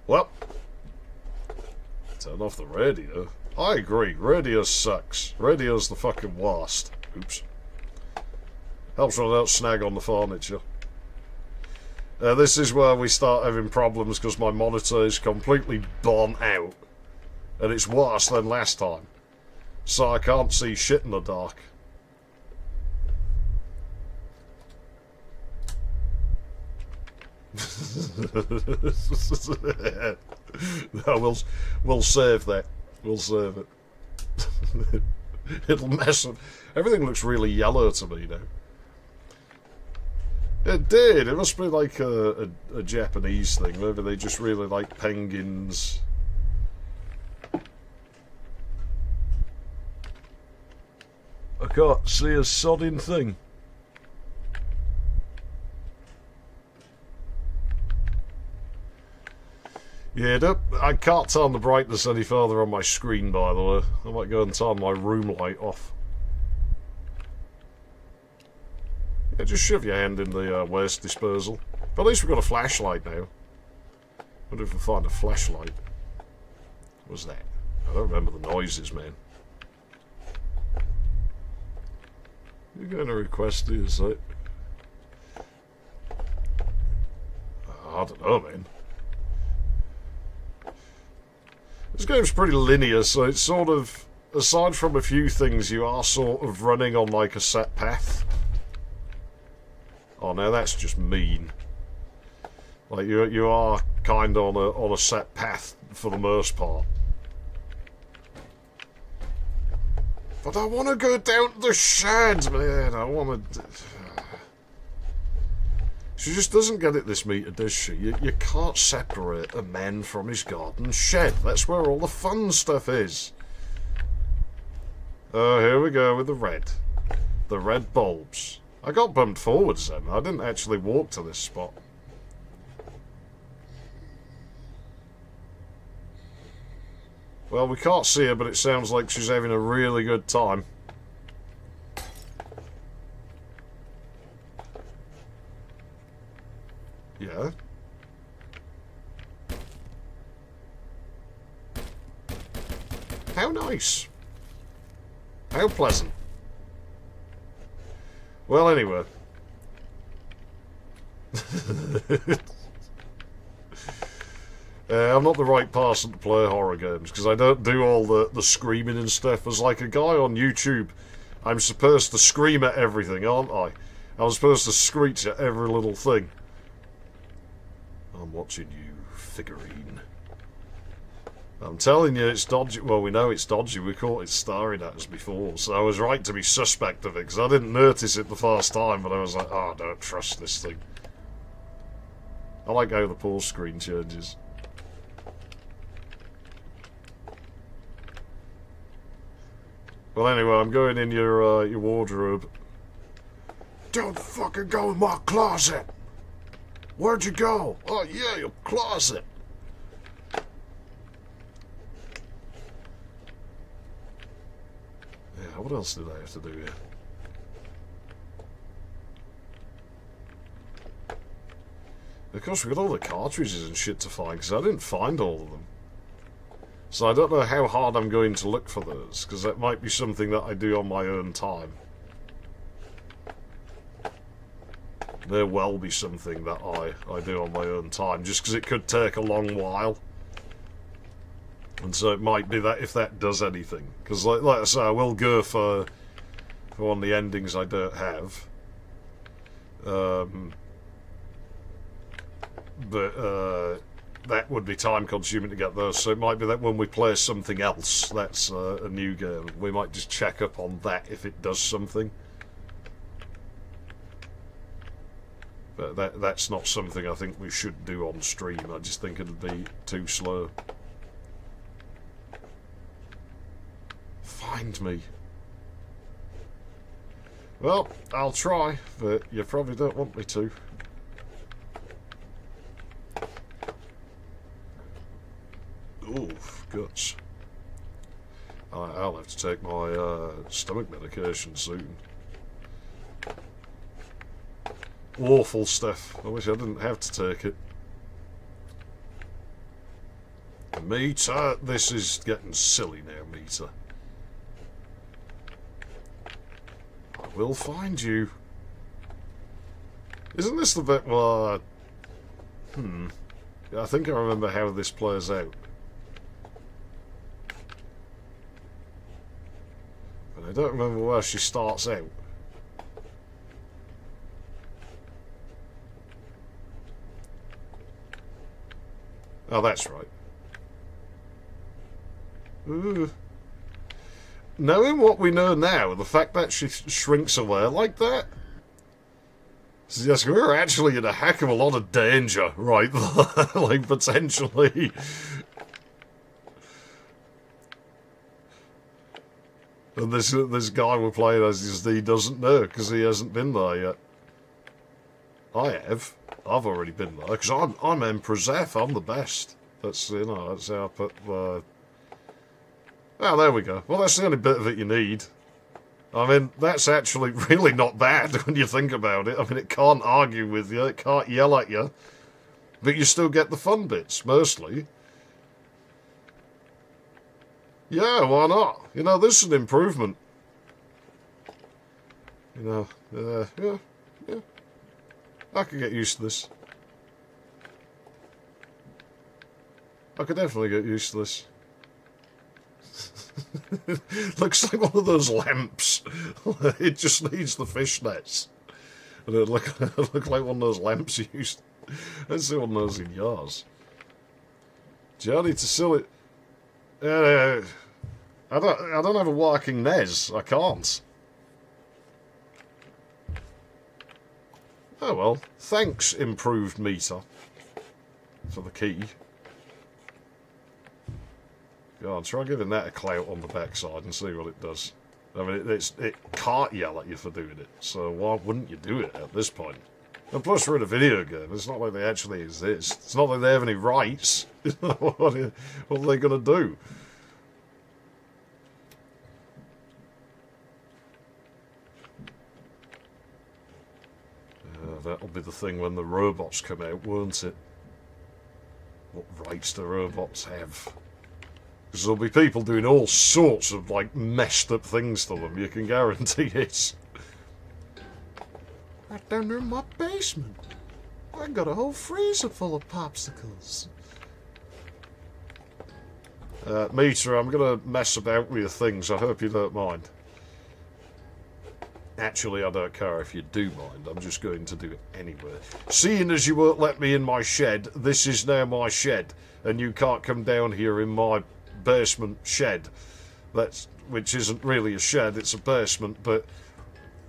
Well. Turn off the radio. I agree, radio sucks. Radio's the fucking worst. Oops. Helps when I don't snag on the furniture. This is where we start having problems because my monitor is completely burnt out. And it's worse than last time. So I can't see shit in the dark. No, we'll save that. We'll save it. It'll mess up. Everything looks really yellow to me now. It did. It must be like a Japanese thing. Maybe they just really like penguins. I can't see a sodding thing. Yeah, I can't turn the brightness any further on my screen, by the way. I might go and turn my room light off. Yeah, just shove your hand in the waste disposal. But at least we've got a flashlight now. Wonder if we can find a flashlight. What's that? I don't remember the noises, man. You're going to request it, is it? I don't know, man. This game's pretty linear, so it's sort of, aside from a few things, you are sort of running on like a set path. Oh, now that's just mean. Like you are kind of on a set path for the most part. But I want to go down to the shed, man. I want to. She just doesn't get it, this meter, does she? You can't separate a man from his garden shed. That's where all the fun stuff is. Oh, here we go with the red. The red bulbs. I got bumped forwards then. I didn't actually walk to this spot. Well, we can't see her, but it sounds like she's having a really good time. Yeah. How nice. How pleasant. Well, anyway. I'm not the right person to play horror games, because I don't do all the screaming and stuff. As like a guy on YouTube, I'm supposed to scream at everything, aren't I? I'm supposed to screech at every little thing. I'm watching you, figurine. I'm telling you, it's dodgy. Well, we know it's dodgy. We caught it staring at us before, so I was right to be suspect of it, because I didn't notice it the first time, but I was like, oh, I don't trust this thing. I like how the pause screen changes. Well, anyway, I'm going in your wardrobe. Don't fucking go in my closet! Where'd you go? Oh, yeah, your closet! Yeah, what else did I have to do here? Of course, we've got all the cartridges and shit to find, because I didn't find all of them. So I don't know how hard I'm going to look for those, because that might be something that I do on my own time. May well be something that I do on my own time, just because it could take a long while. And so it might be that if that does anything. Because like I say, I will go for one of the endings I don't have. But that would be time consuming to get those, so it might be that when we play something else that's a new game, we might just check up on that if it does something. But that's not something I think we should do on stream. I just think it'd be too slow. Find me. Well, I'll try, but you probably don't want me to. Oof, guts. I'll have to take my stomach medication soon. Awful stuff. I wish I didn't have to take it. Meter, this is getting silly now, Meter. I will find you. Isn't this the bit where... I think I remember how this plays out. But I don't remember where she starts out. Oh, that's right. Ooh. Knowing what we know now, the fact that she shrinks away like that, suggests we're actually in a heck of a lot of danger right there, like potentially. And this guy we're playing as, he doesn't know because he hasn't been there yet. I have. I've already been there because I'm Emperor's F. I'm the best. That's, you know, that's how I put the... Oh, there we go. Well, that's the only bit of it you need. I mean, that's actually really not bad when you think about it. I mean, it can't argue with you, it can't yell at you, but you still get the fun bits, mostly. Yeah, why not? You know, this is an improvement. You know, yeah. I could get used to this. I could definitely get used to this. Looks like one of those lamps. It just needs the fishnets. And it look like one of those lamps you used. Let's see one of those in yours. Do you need to sell it? I don't have a working NES. I can't. Oh well. Thanks, improved meter, for the key. God, try giving that a clout on the backside and see what it does. I mean, it can't yell at you for doing it, so why wouldn't you do it at this point? And plus, we're in a video game. It's not like they actually exist. It's not like they have any rights. What are they going to do? That'll be the thing when the robots come out, won't it? What rights do robots have? Because there'll be people doing all sorts of, like, messed up things to them, you can guarantee it. Right down there in my basement. I got a whole freezer full of popsicles. Meter, I'm going to mess about with your things. I hope you don't mind. Actually, I don't care if you do mind. I'm just going to do it anyway. Seeing as you won't let me in my shed, this is now my shed. And you can't come down here in my basement shed. Which isn't really a shed, it's a basement, but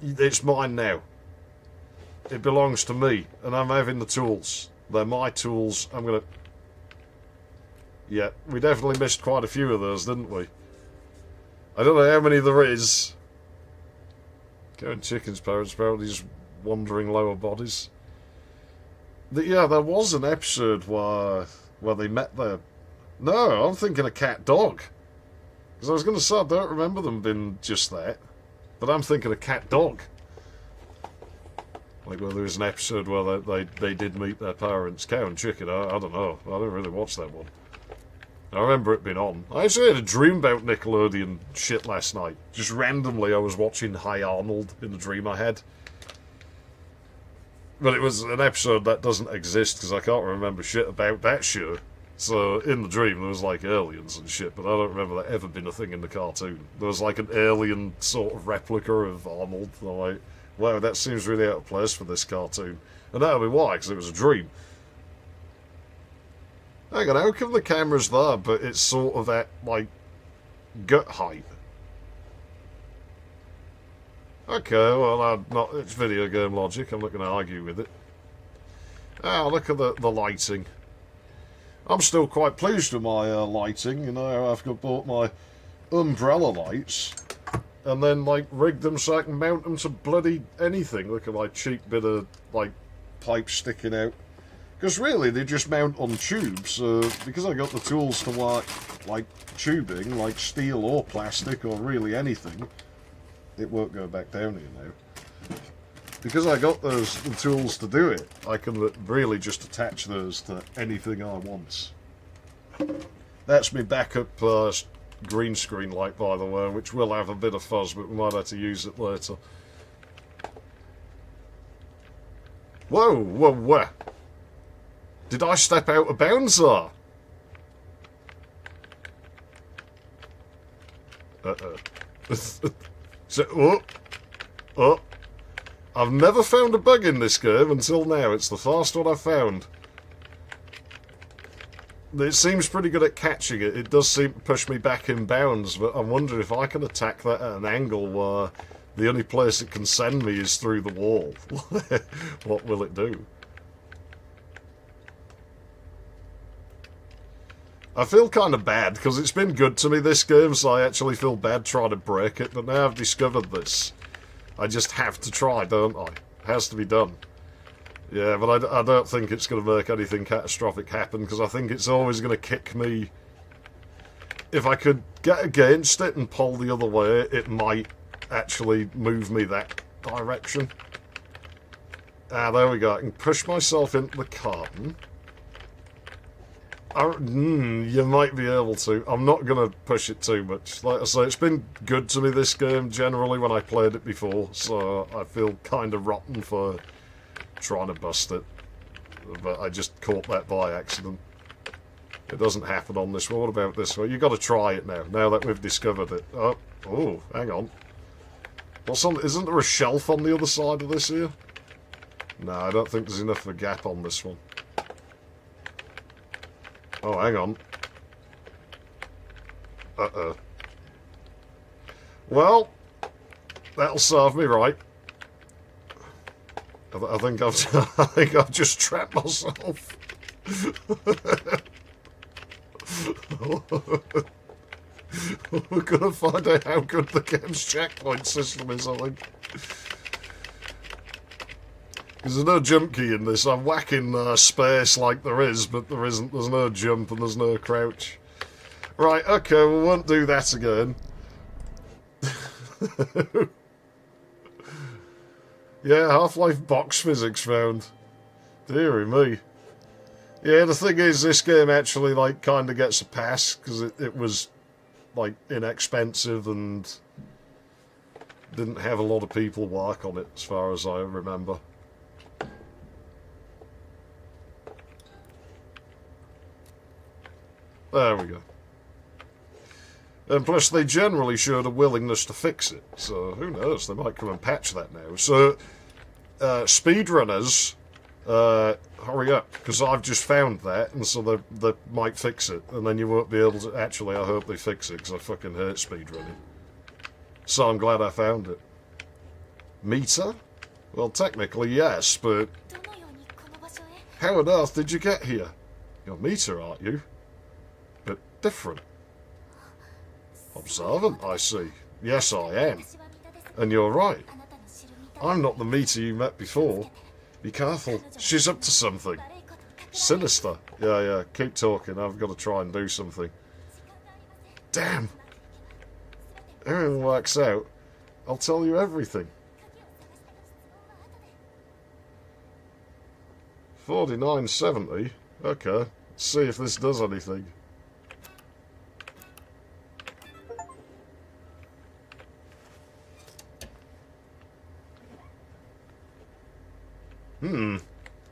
it's mine now. It belongs to me, and I'm having the tools. They're my tools. I'm going to... Yeah, we definitely missed quite a few of those, didn't we? I don't know how many there is. Going chickens, parents, apparently just wandering lower bodies. Yeah, there was an episode where they met their... No, I'm thinking a cat-dog. Because I was going to say, I don't remember them being just that. But I'm thinking a cat-dog. Like, well, there was an episode where they did meet their parents, cow and chicken. I don't know. I don't really watch that one. I remember it being on. I actually had a dream about Nickelodeon shit last night. Just randomly, I was watching Hi Arnold in the dream I had. But it was an episode that doesn't exist because I can't remember shit about that show. So, in the dream, there was like aliens and shit, but I don't remember that ever being a thing in the cartoon. There was like an alien sort of replica of Arnold. And I'm like, wow, that seems really out of place for this cartoon. And that'll be why, because it was a dream. Hang on, how come the camera's there, but it's sort of at, like, gut height? Okay, well, it's video game logic, I'm not going to argue with it. Ah, look at the lighting. I'm still quite pleased with my lighting, you know, I've bought my umbrella lights, and then, like, rigged them so I can mount them to bloody anything. Look at my cheap bit of, like, pipe sticking out. Because really, they just mount on tubes, because I got the tools to work, like, tubing, like steel or plastic or really anything. It won't go back down here now. Because I got the tools to do it, I can really just attach those to anything I want. That's my backup green screen light, by the way, which will have a bit of fuzz, but we might have to use it later. Whoa, whoa, whoa! Did I step out of bounds there? So, oh. I've never found a bug in this game until now. It's the first one I've found. It seems pretty good at catching it. It does seem to push me back in bounds, but I'm wondering if I can attack that at an angle where the only place it can send me is through the wall. What will it do? I feel kind of bad, because it's been good to me, this game, so I actually feel bad trying to break it, but now I've discovered this. I just have to try, don't I? It has to be done. Yeah, but I don't think it's going to make anything catastrophic happen, because I think it's always going to kick me. If I could get against it and pull the other way, it might actually move me that direction. Ah, there we go. I can push myself into the carton. You might be able to. I'm not going to push it too much. Like I say, it's been good to me, this game, generally, when I played it before, so I feel kind of rotten for trying to bust it. But I just caught that by accident. It doesn't happen on this one. What about this one? You've got to try it now that we've discovered it. Oh, hang on. Isn't there a shelf on the other side of this here? No, I don't think there's enough of a gap on this one. Oh, hang on. Uh-oh. Well, that'll serve me right. I think I've just trapped myself. We're gonna find out how good the game's checkpoint system is, I think. Because there's no jump key in this. I'm whacking space like there is, but there isn't. There's no jump and there's no crouch. Right, okay, we won't do that again. Yeah, Half-Life box physics found. Deary me. Yeah, the thing is, this game actually, like, kind of gets a pass, because it was, like, inexpensive and didn't have a lot of people work on it, as far as I remember. There we go. And plus, they generally showed a willingness to fix it, so who knows, they might come and patch that now. So, speedrunners, hurry up, because I've just found that, and so they might fix it, and then you won't be able to... Actually, I hope they fix it, because I fucking hate speedrunning. So I'm glad I found it. Meter? Well, technically, yes, but... How on earth did you get here? You're Meter, aren't you? But different. Observant, I see. Yes, I am. And you're right. I'm not the Meter you met before. Be careful. She's up to something. Sinister. Yeah, keep talking. I've got to try and do something. Damn. Everything works out. I'll tell you everything. 49.70? Okay. Let's see if this does anything.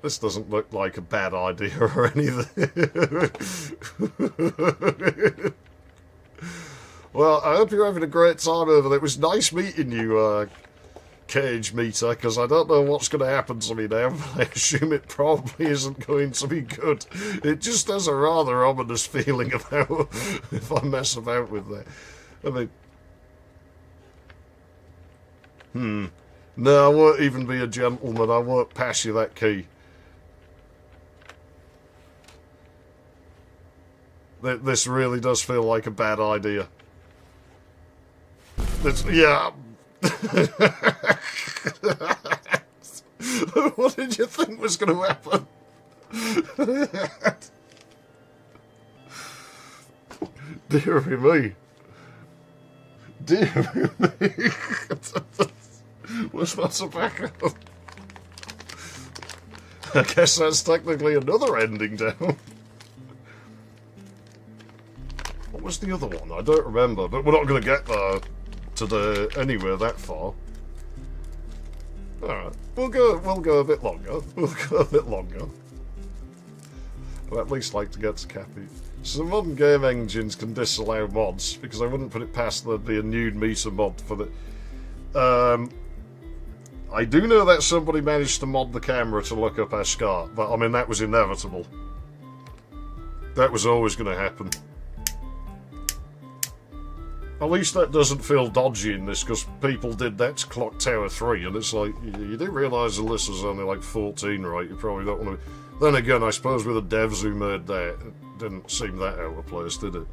This doesn't look like a bad idea or anything. Well, I hope you're having a great time over there. It was nice meeting you, Cage Meter, because I don't know what's going to happen to me now, but I assume it probably isn't going to be good. It just has a rather ominous feeling about if I mess about with that. I mean... No, I won't even be a gentleman. I won't pass you that key. This really does feel like a bad idea. Yeah. What did you think was going to happen? Dear me. Dear me. We're supposed to back up. I guess that's technically another ending down. What was the other one? I don't remember, but we're not going to get there today anywhere that far. Alright, we'll go a bit longer. We'll go a bit longer. I'd at least like to get to Cappy. So modern game engines can disallow mods, because I wouldn't put it past there'd be a nude meter mod for the... I do know that somebody managed to mod the camera to look up Ascart, but I mean, that was inevitable. That was always going to happen. At least that doesn't feel dodgy in this, because people did that to Clock Tower 3, and it's like, you do realise Alyssa's only like 14, right? You probably don't want to... Then again, I suppose with the devs who made that, it didn't seem that out of place, did it?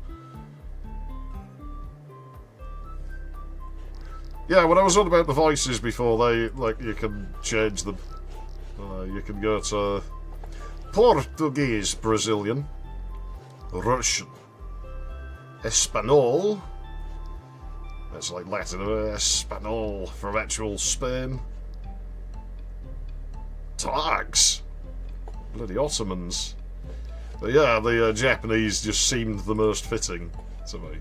Yeah, when I was on about the voices before, you can change them. You can go to Portuguese, Brazilian, Russian, Espanol. That's like Latin, Espanol from actual Spain. Turks, bloody Ottomans. But yeah, the Japanese just seemed the most fitting to me.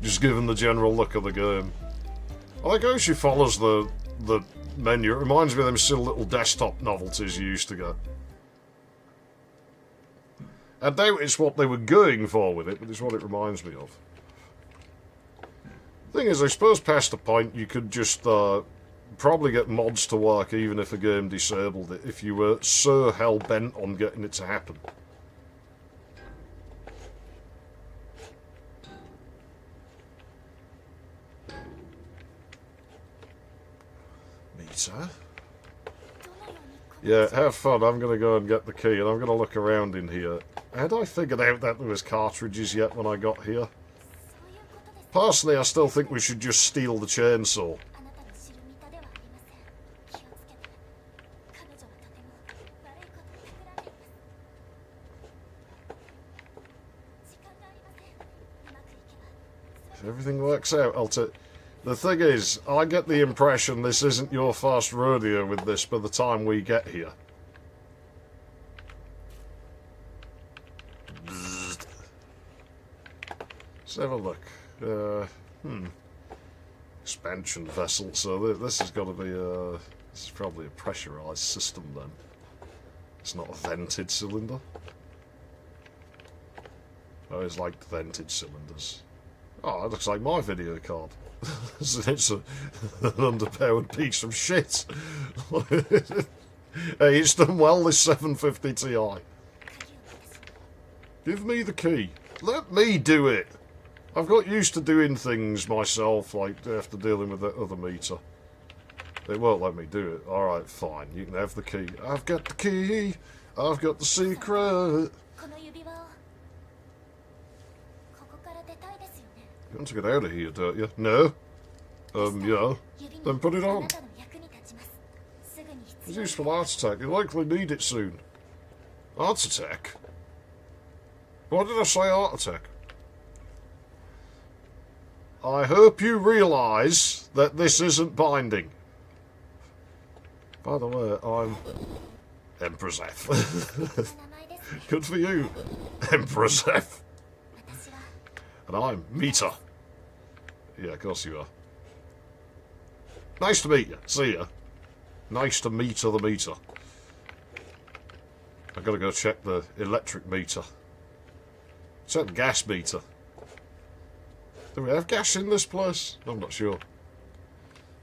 Just given the general look of the game. I like how she follows the menu. It reminds me of them silly little desktop novelties you used to get. I doubt it's what they were going for with it, but it's what it reminds me of. Thing is, I suppose past a point you could just probably get mods to work even if a game disabled it, if you were so hell-bent on getting it to happen. Meter? Yeah, have fun. I'm going to go and get the key, and I'm going to look around in here. Had I figured out that there was cartridges yet when I got here? Personally, I still think we should just steal the chainsaw. If everything works out, I'll take... The thing is, I get the impression this isn't your first rodeo with this by the time we get here. Let's have a look. Expansion vessel, so this has got to be a... This is probably a pressurised system then. It's not a vented cylinder. I always liked vented cylinders. Oh, that looks like my video card. It's an underpowered piece of shit. Hey, it's done well, this 750 Ti. Give me the key. Let me do it. I've got used to doing things myself, like after dealing with that other meter. It won't let me do it. Alright, fine. You can have the key. I've got the key. I've got the secret. You want to get out of here, don't you? No? Yeah. Then put it on. It's useful heart attack. You'll likely need it soon. Heart attack? Why did I say heart attack? I hope you realise that this isn't binding. By the way, I'm Empress F. Good for you, Empress F. And I'm Meter. Yeah, of course you are. Nice to meet you. See ya. Nice to meet the meter. I've got to go check the electric meter. Check the gas meter. Do we have gas in this place? I'm not sure.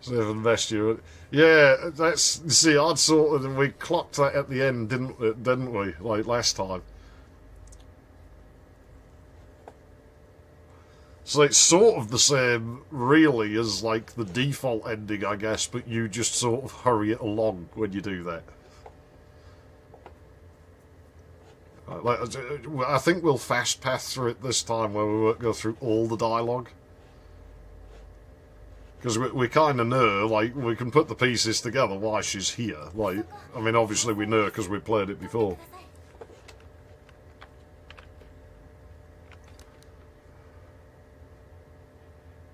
So if invest you. Yeah, that's... See, I'd sort of... We clocked that at the end, didn't we? Like last time. So it's sort of the same, really, as like the default ending, I guess, but you just sort of hurry it along when you do that. I think we'll fast path through it this time where we won't go through all the dialogue. Because we kind of know, like, we can put the pieces together why she's here. Like, I mean, obviously we know because we played it before.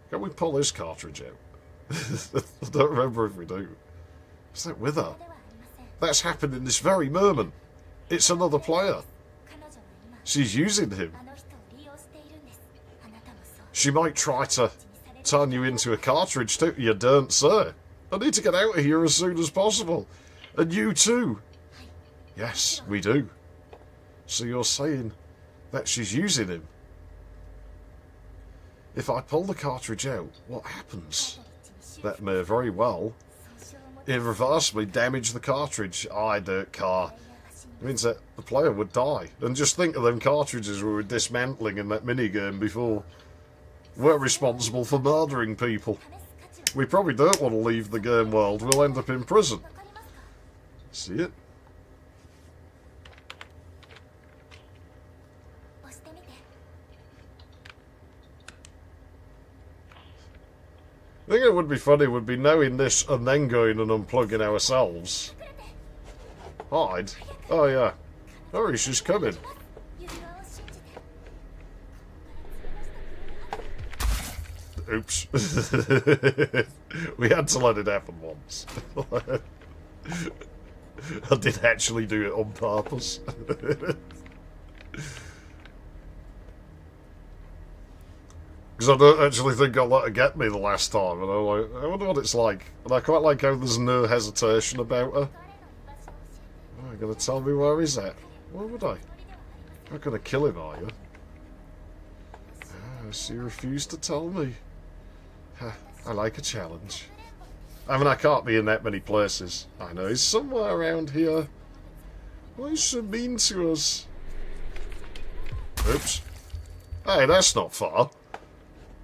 Can we pull this cartridge out? I don't remember if we do. Is that with her? That's happened in this very moment. It's another player. She's using him. She might try to turn you into a cartridge too. You don't say. I need to get out of here as soon as possible. And you too. Yes, we do. So you're saying that she's using him? If I pull the cartridge out, what happens? That may very well irreversibly damage the cartridge. I don't care. It means that the player would die. And just think of them cartridges we were dismantling in that minigame before. We're responsible for murdering people. We probably don't want to leave the game world. We'll end up in prison. See it? I think it would be funny would be knowing this and then going and unplugging ourselves. Hide? Oh yeah. Hurry, she's coming. Oops. We had to let it happen once. I did actually do it on purpose. Because I don't actually think I'll let her get me the last time, and I'm like, I wonder what it's like. And I quite like how there's no hesitation about her. Oh, you're going to tell me where he's at? Why would I? You're not going to kill him, are you? Oh, so you refuse to tell me. I like a challenge. I mean, I can't be in that many places. I know he's somewhere around here. Why is so mean to us? Oops. Hey, that's not far.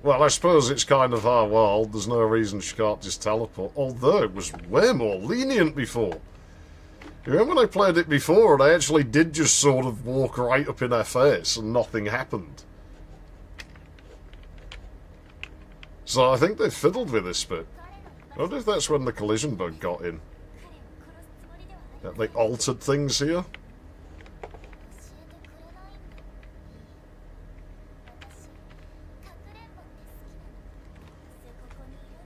Well, I suppose it's kind of our world. There's no reason she can't just teleport. Although it was way more lenient before. You remember when I played it before and I actually did just sort of walk right up in her face and nothing happened? So I think they fiddled with this bit. I wonder if that's when the collision bug got in. That they altered things here.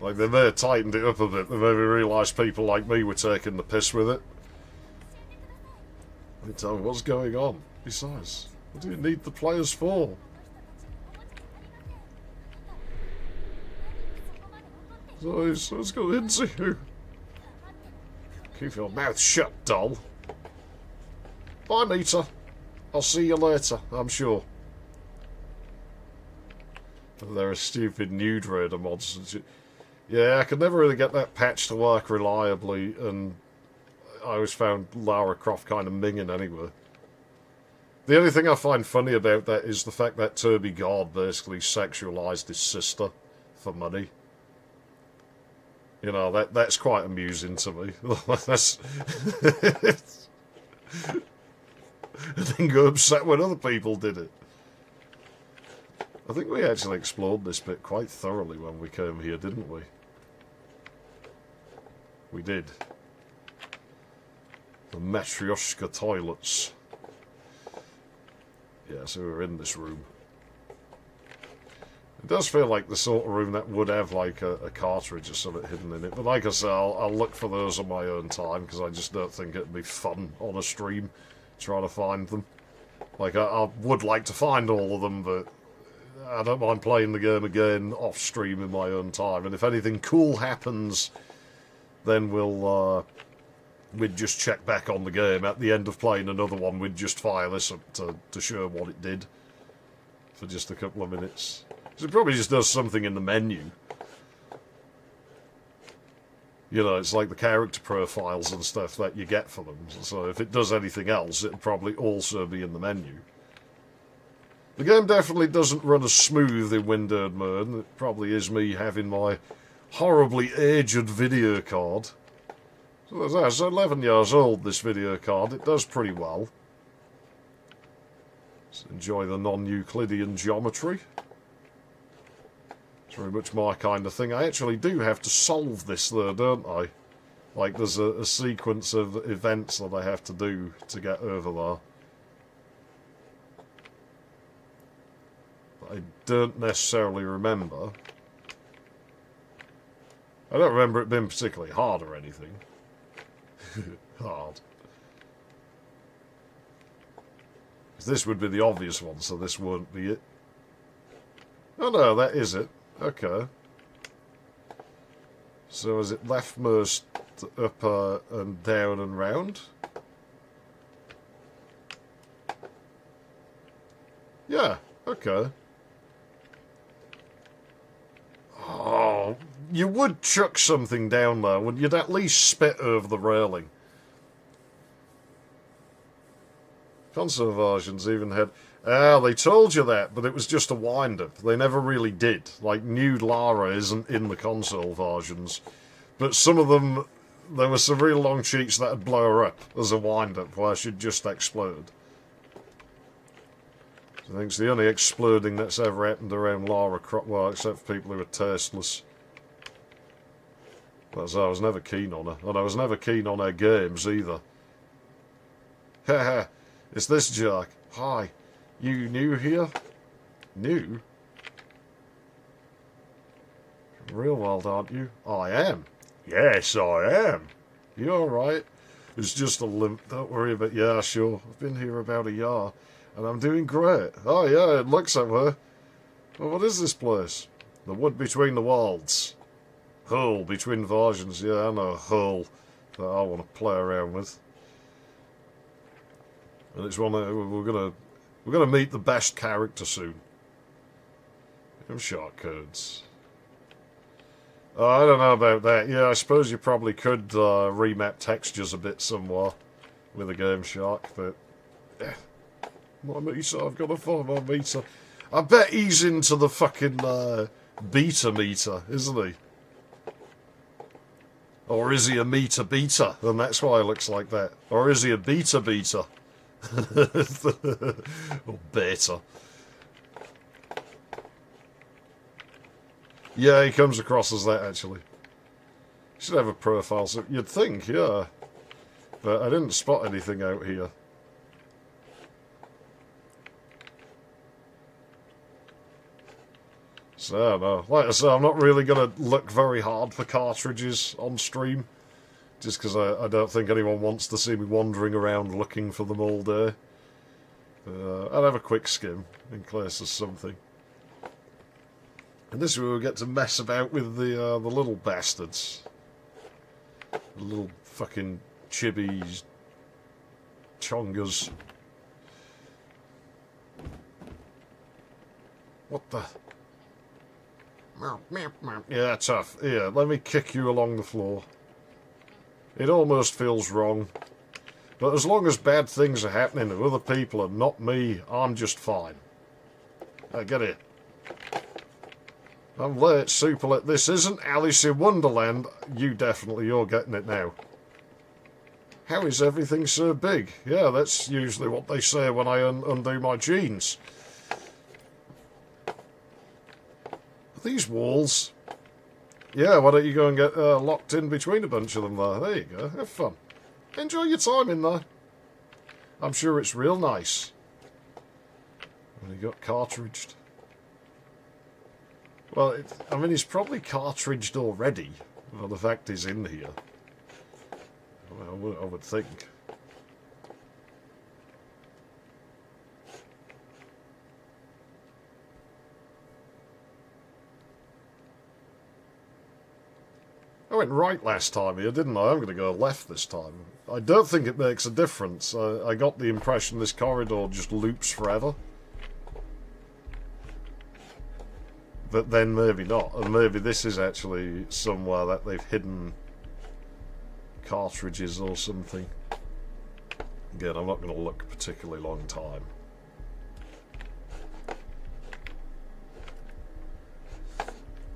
Like, they may have tightened it up a bit. They maybe realised people like me were taking the piss with it. Let me tell me what's going on. Besides, what do you need the players for? So it's got into you. Keep your mouth shut, doll. Bye, Nita. I'll see you later, I'm sure. There are stupid nude raider mods. Yeah, I could never really get that patch to work reliably, and I always found Lara Croft kind of minging anyway. The only thing I find funny about that is the fact that Toby God basically sexualised his sister for money. You know, that's quite amusing to me. That's... I think I'm upset when other people did it. I think we actually explored this bit quite thoroughly when we came here, didn't we? We did. The Matryoshka toilets. Yeah, so we're in this room. It does feel like the sort of room that would have like a cartridge or something hidden in it. But like I say, I'll look for those on my own time because I just don't think it'd be fun on a stream trying to find them. Like, I would like to find all of them, but I don't mind playing the game again off stream in my own time. And if anything cool happens, then we'd just check back on the game. At the end of playing another one, we'd just fire this up to show what it did for just a couple of minutes. Because it probably just does something in the menu. You know, it's like the character profiles and stuff that you get for them. So if it does anything else, it'll probably also be in the menu. The game definitely doesn't run as smooth in windowed mode. It probably is me having my horribly aged video card. So that's 11 years old, this video card. It does pretty well. Let's enjoy the non-Euclidean geometry. It's very much my kind of thing. I actually do have to solve this though, don't I? Like, there's a sequence of events that I have to do to get over there. But I don't necessarily remember. I don't remember it being particularly hard or anything. Hard. This would be the obvious one, so this won't be it. Oh no, that is it. Okay. So is it leftmost, up and down and round? Yeah, okay. Oh, you would chuck something down there, wouldn't you? You'd at least spit over the railing. Console versions even had... Ah, they told you that, but it was just a wind-up. They never really did. Like, nude Lara isn't in the console versions. But some of them, there were some real long cheats that would blow her up as a wind-up, where she'd just explode. I think it's the only exploding that's ever happened around Lara Croft, well, except for people who are tasteless. But I was never keen on her. And I was never keen on her games, either. Haha, it's this jerk. Hi. You new here? New? Real world, aren't you? I am. Yes, I am. You alright? It's just a limp. Don't worry about. Yeah, sure. I've been here about a year, and I'm doing great. Oh yeah, it looks that way. Well, what is this place? The wood between the walls. Hull between versions. Yeah, I know Hull that I want to play around with. And it's one that we're gonna meet the best character soon. Them shark codes. Oh, I don't know about that. Yeah, I suppose you probably could remap textures a bit somewhere with a Game Shark, but yeah. My meter, I've got to find my meter. I bet he's into the fucking beta meter, isn't he? Or is he a meter beta? And that's why he looks like that. Or is he a beta beta? Or beta. Yeah, he comes across as that, actually. Should have a profile, so you'd think, yeah. But I didn't spot anything out here. So, no. Like I said, I'm not really going to look very hard for cartridges on stream. Just because I don't think anyone wants to see me wandering around looking for them all day. I'll have a quick skim in case there's something. And this is where we get to mess about with the little bastards. The little fucking chibis. Chongas. What the... Yeah, tough. Here, let me kick you along the floor. It almost feels wrong. But as long as bad things are happening to other people and not me, I'm just fine. Get here. I'm late, super late. This isn't Alice in Wonderland. You're getting it now. How is everything so big? Yeah, that's usually what they say when I undo my jeans. These walls. Yeah, why don't you go and get locked in between a bunch of them there? There you go. Have fun. Enjoy your time in there. I'm sure it's real nice. And he got cartridged. Well, I mean, he's probably cartridged already. Well, the fact he's in here. Well, I would think. I went right last time here, didn't I? I'm going to go left this time. I don't think it makes a difference. I got the impression this corridor just loops forever. But then maybe not. And maybe this is actually somewhere that they've hidden cartridges or something. Again, I'm not going to look a particularly long time.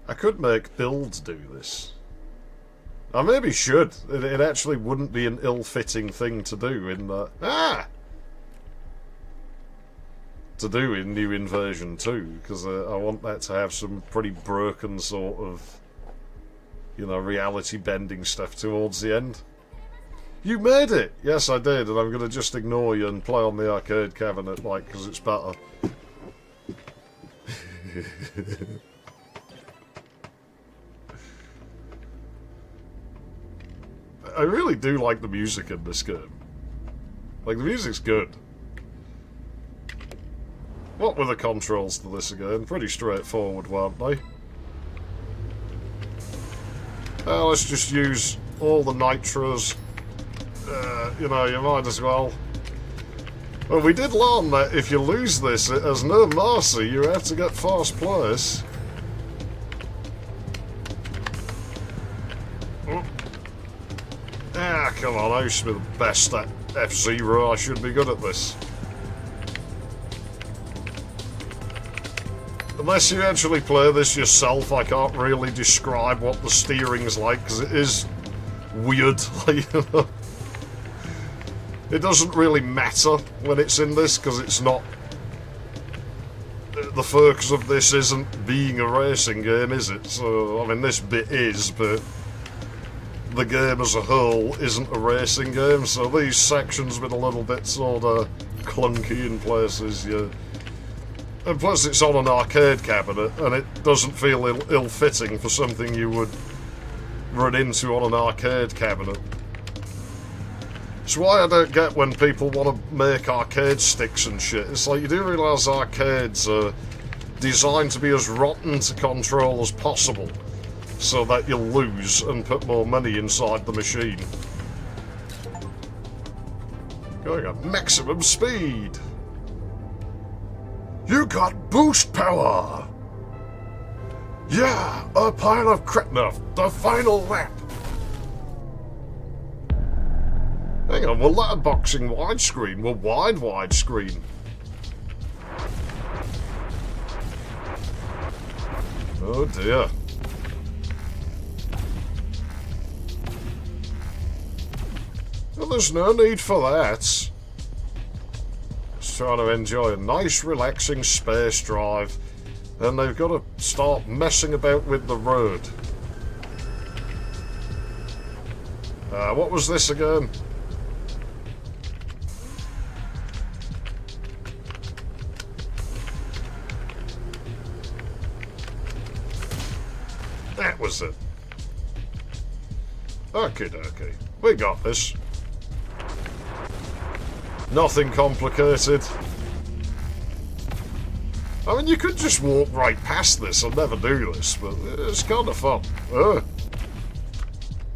I could make builds do this. I maybe should. It actually wouldn't be an ill-fitting thing to do in the... To do in New Inversion 2, because I want that to have some pretty broken sort of, you know, reality-bending stuff towards the end. You made it! Yes, I did, and I'm going to just ignore you and play on the arcade cabinet, like, because it's better. I really do like the music in this game. Like, the music's good. What were the controls to this again? Pretty straightforward, weren't they? Let's just use all the nitros. You know, you might as well. Well, we did learn that if you lose this, it has no mercy. You have to get first place. Come on, I used to be the best at F-Zero. I should be good at this. Unless you actually play this yourself, I can't really describe what the steering's like, because it is weird. Like, you know, it doesn't really matter when it's in this, because it's not... The focus of this isn't being a racing game, is it? So, I mean, this bit is, but... the game as a whole isn't a racing game, so these sections been a little bit sort of clunky in places, yeah. And plus it's on an arcade cabinet, and it doesn't feel ill-fitting for something you would run into on an arcade cabinet. It's why I don't get when people want to make arcade sticks and shit. It's like, you do realise arcades are designed to be as rotten to control as possible, so that you'll lose and put more money inside the machine. Going at maximum speed. You got boost power! Yeah, a pile of Kretnov, the final lap. Hang on, we're letterboxing widescreen. We're widescreen. Oh dear. Well, there's no need for that. Just trying to enjoy a nice, relaxing space drive. And they've got to start messing about with the road. What was this again? That was it. Okay. We got this. Nothing complicated. I mean, you could just walk right past this and never do this, but it's kind of fun.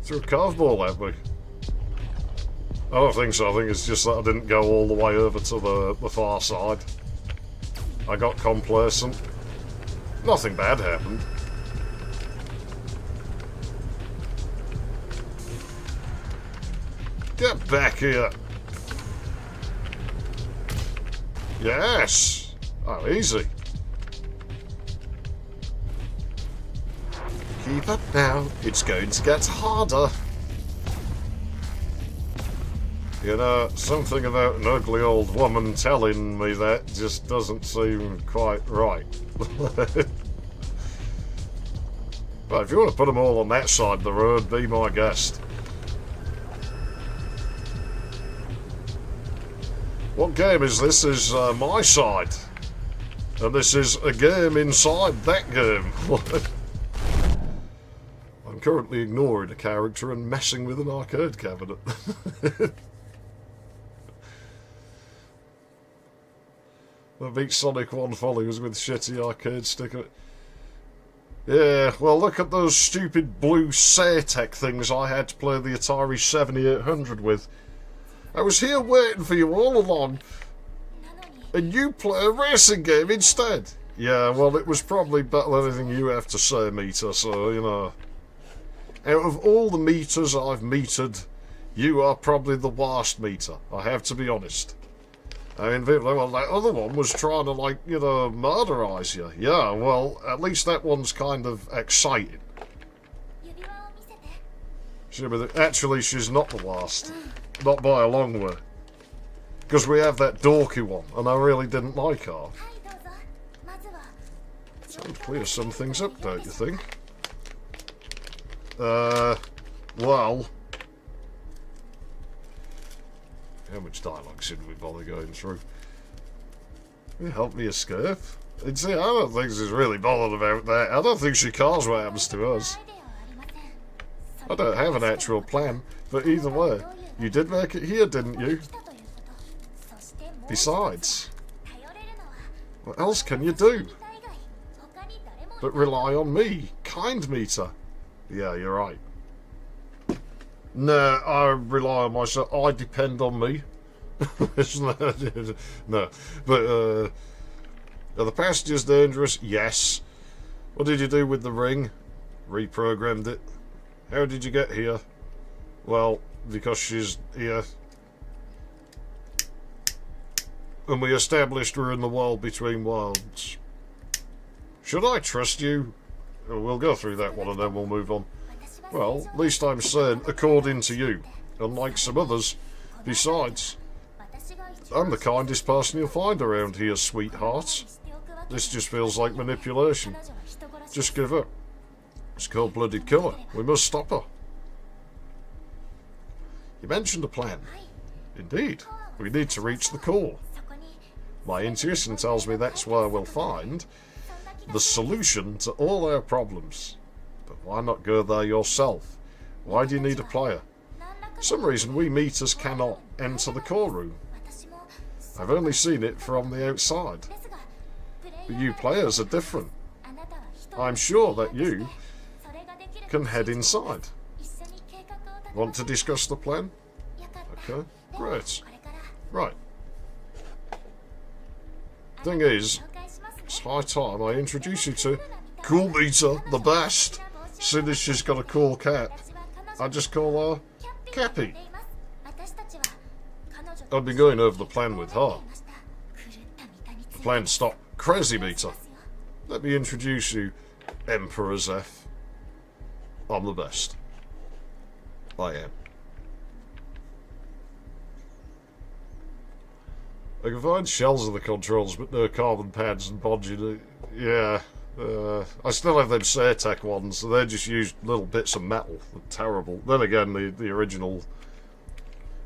Threw a curveball at me. I don't think so. I think it's just that I didn't go all the way over to the far side. I got complacent. Nothing bad happened. Get back here. Yes. Oh, easy. Keep up now. It's going to get harder. You know, something about an ugly old woman telling me that just doesn't seem quite right. But if you want to put them all on that side of the road, be my guest. What game is this? Is MiSide. And this is a game inside that game. I'm currently ignoring a character and messing with an arcade cabinet. I beat Sonic 1 Follies with shitty arcade sticker. Yeah, well, look at those stupid blue Satek things I had to play the Atari 7800 with. I was here waiting for you all along, and you play a racing game instead. Yeah, well, it was probably better than anything you have to say, Meter, so, you know. Out of all the meters I've metered, you are probably the worst meter, I have to be honest. I mean, well, that other one was trying to, like, you know, murderize you. Yeah, well, at least that one's kind of exciting. Actually, she's not the worst. Not by a long way. Because we have that dorky one, and I really didn't like her. So we clear some things up, don't you think? Well... How much dialogue should we bother going through? Will you help me escape? And see, I don't think she's really bothered about that. I don't think she cares what happens to us. I don't have an actual plan, but either way, you did make it here, didn't you? Besides, what else can you do? But rely on me, kind Meter. Yeah, you're right. No, I rely on myself. I depend on me. No, but are the passengers dangerous? Yes. What did you do with the ring? Reprogrammed it. How did you get here? Well, because she's here. And we established we're in the world between worlds. Should I trust you? We'll go through that one and then we'll move on. Well, at least I'm saying, according to you, unlike some others. Besides, I'm the kindest person you'll find around here, sweetheart. This just feels like manipulation. Just give up. It's a cold-blooded killer. We must stop her. You mentioned a plan. Indeed. We need to reach the core. My intuition tells me that's where we'll find the solution to all our problems. But why not go there yourself? Why do you need a player? For some reason, we meters cannot enter the core room. I've only seen it from the outside. But you players are different. I'm sure that you can head inside. Want to discuss the plan? Okay, great. Right. Thing is, it's high time I introduce you to Cool Meter, the best. Soon as she's got a cool cap, I just call her Cappy. I'll be going over the plan with her. The plan to stop Crazy Meter. Let me introduce you, Emperor Zeph. I'm the best. I am. I can find shells in the controls, but no carbon pads and bodging. Yeah. I still have them Sairtec ones, so they just use little bits of metal. They're terrible. Then again, the original...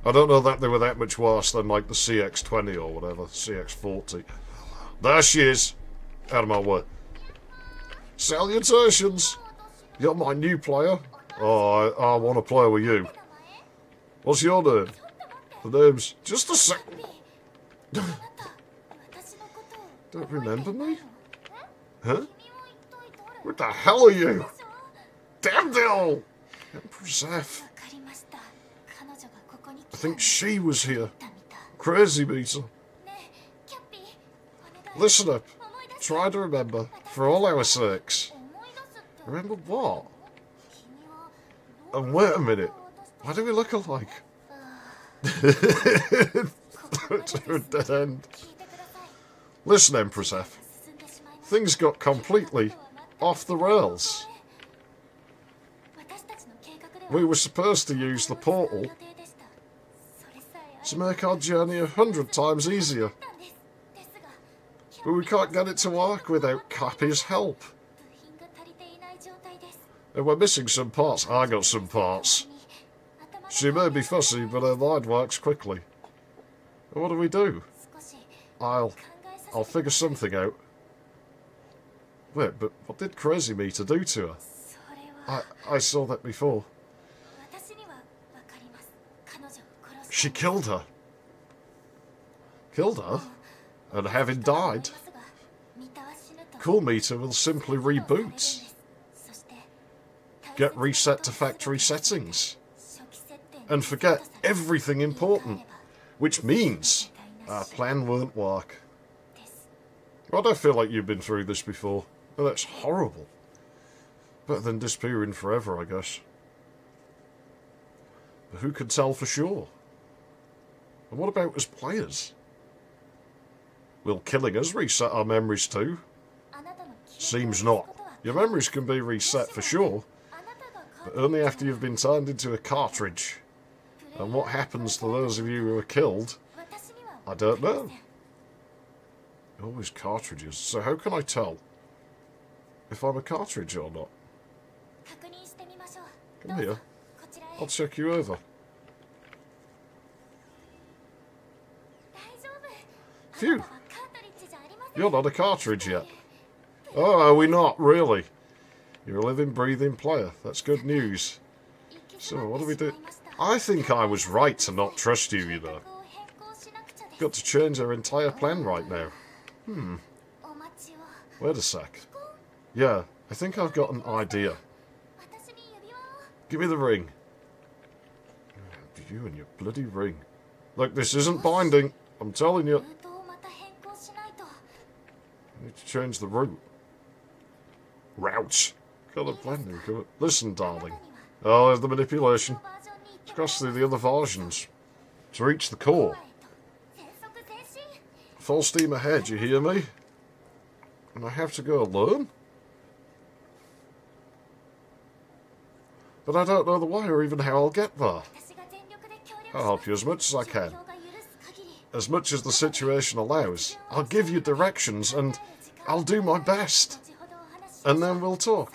I don't know that they were that much worse than like the CX-20 or whatever. CX-40. There she is! Out of my way. Salutations! You're my new player? Oh, I want to play with you. What's your name? The name's... Just a sec... Don't remember me? Huh? What the hell are you? Damn deal! Emperor Zeph. I think she was here. Crazy Meter. Listen up. Try to remember, for all our sakes. Remember what? And wait a minute. Why do we look alike? To a dead end. Listen, Emperor Zeph. Things got completely off the rails. We were supposed to use the portal to make our journey 100 times easier. But we can't get it to work without Cappy's help. And we're missing some parts. I got some parts. She may be fussy, but her mind works quickly. And what do we do? I'll figure something out. Wait, but what did Crazy Meter do to her? I saw that before. She killed her. Killed her? And having died, Cool Meter will simply reboot. Get reset to factory settings. And forget everything important. Which means our plan won't work. I don't feel like you've been through this before. Oh, that's horrible. Better than disappearing forever, I guess. But who can tell for sure? And what about as players? Will killing us reset our memories too? Seems not. Your memories can be reset for sure, but only after you've been turned into a cartridge. And what happens to those of you who are killed, I don't know. Always cartridges, so how can I tell if I'm a cartridge or not? Come here, I'll check you over. Phew, you're not a cartridge yet. Oh, are we not, really? You're a living, breathing player. That's good news. So, what do we do? I think I was right to not trust you, you know. Got to change our entire plan right now. Wait a sec. Yeah, I think I've got an idea. Give me the ring. You and your bloody ring. Look, this isn't binding. I'm telling you. I need to change the route. Routes. Got a blending. Listen, darling. Oh, there's the manipulation. It's crossed through the other versions. To reach the core. Full steam ahead, you hear me? And I have to go alone? But I don't know the way or even how I'll get there. I'll help you as much as I can. As much as the situation allows. I'll give you directions and I'll do my best. And then we'll talk.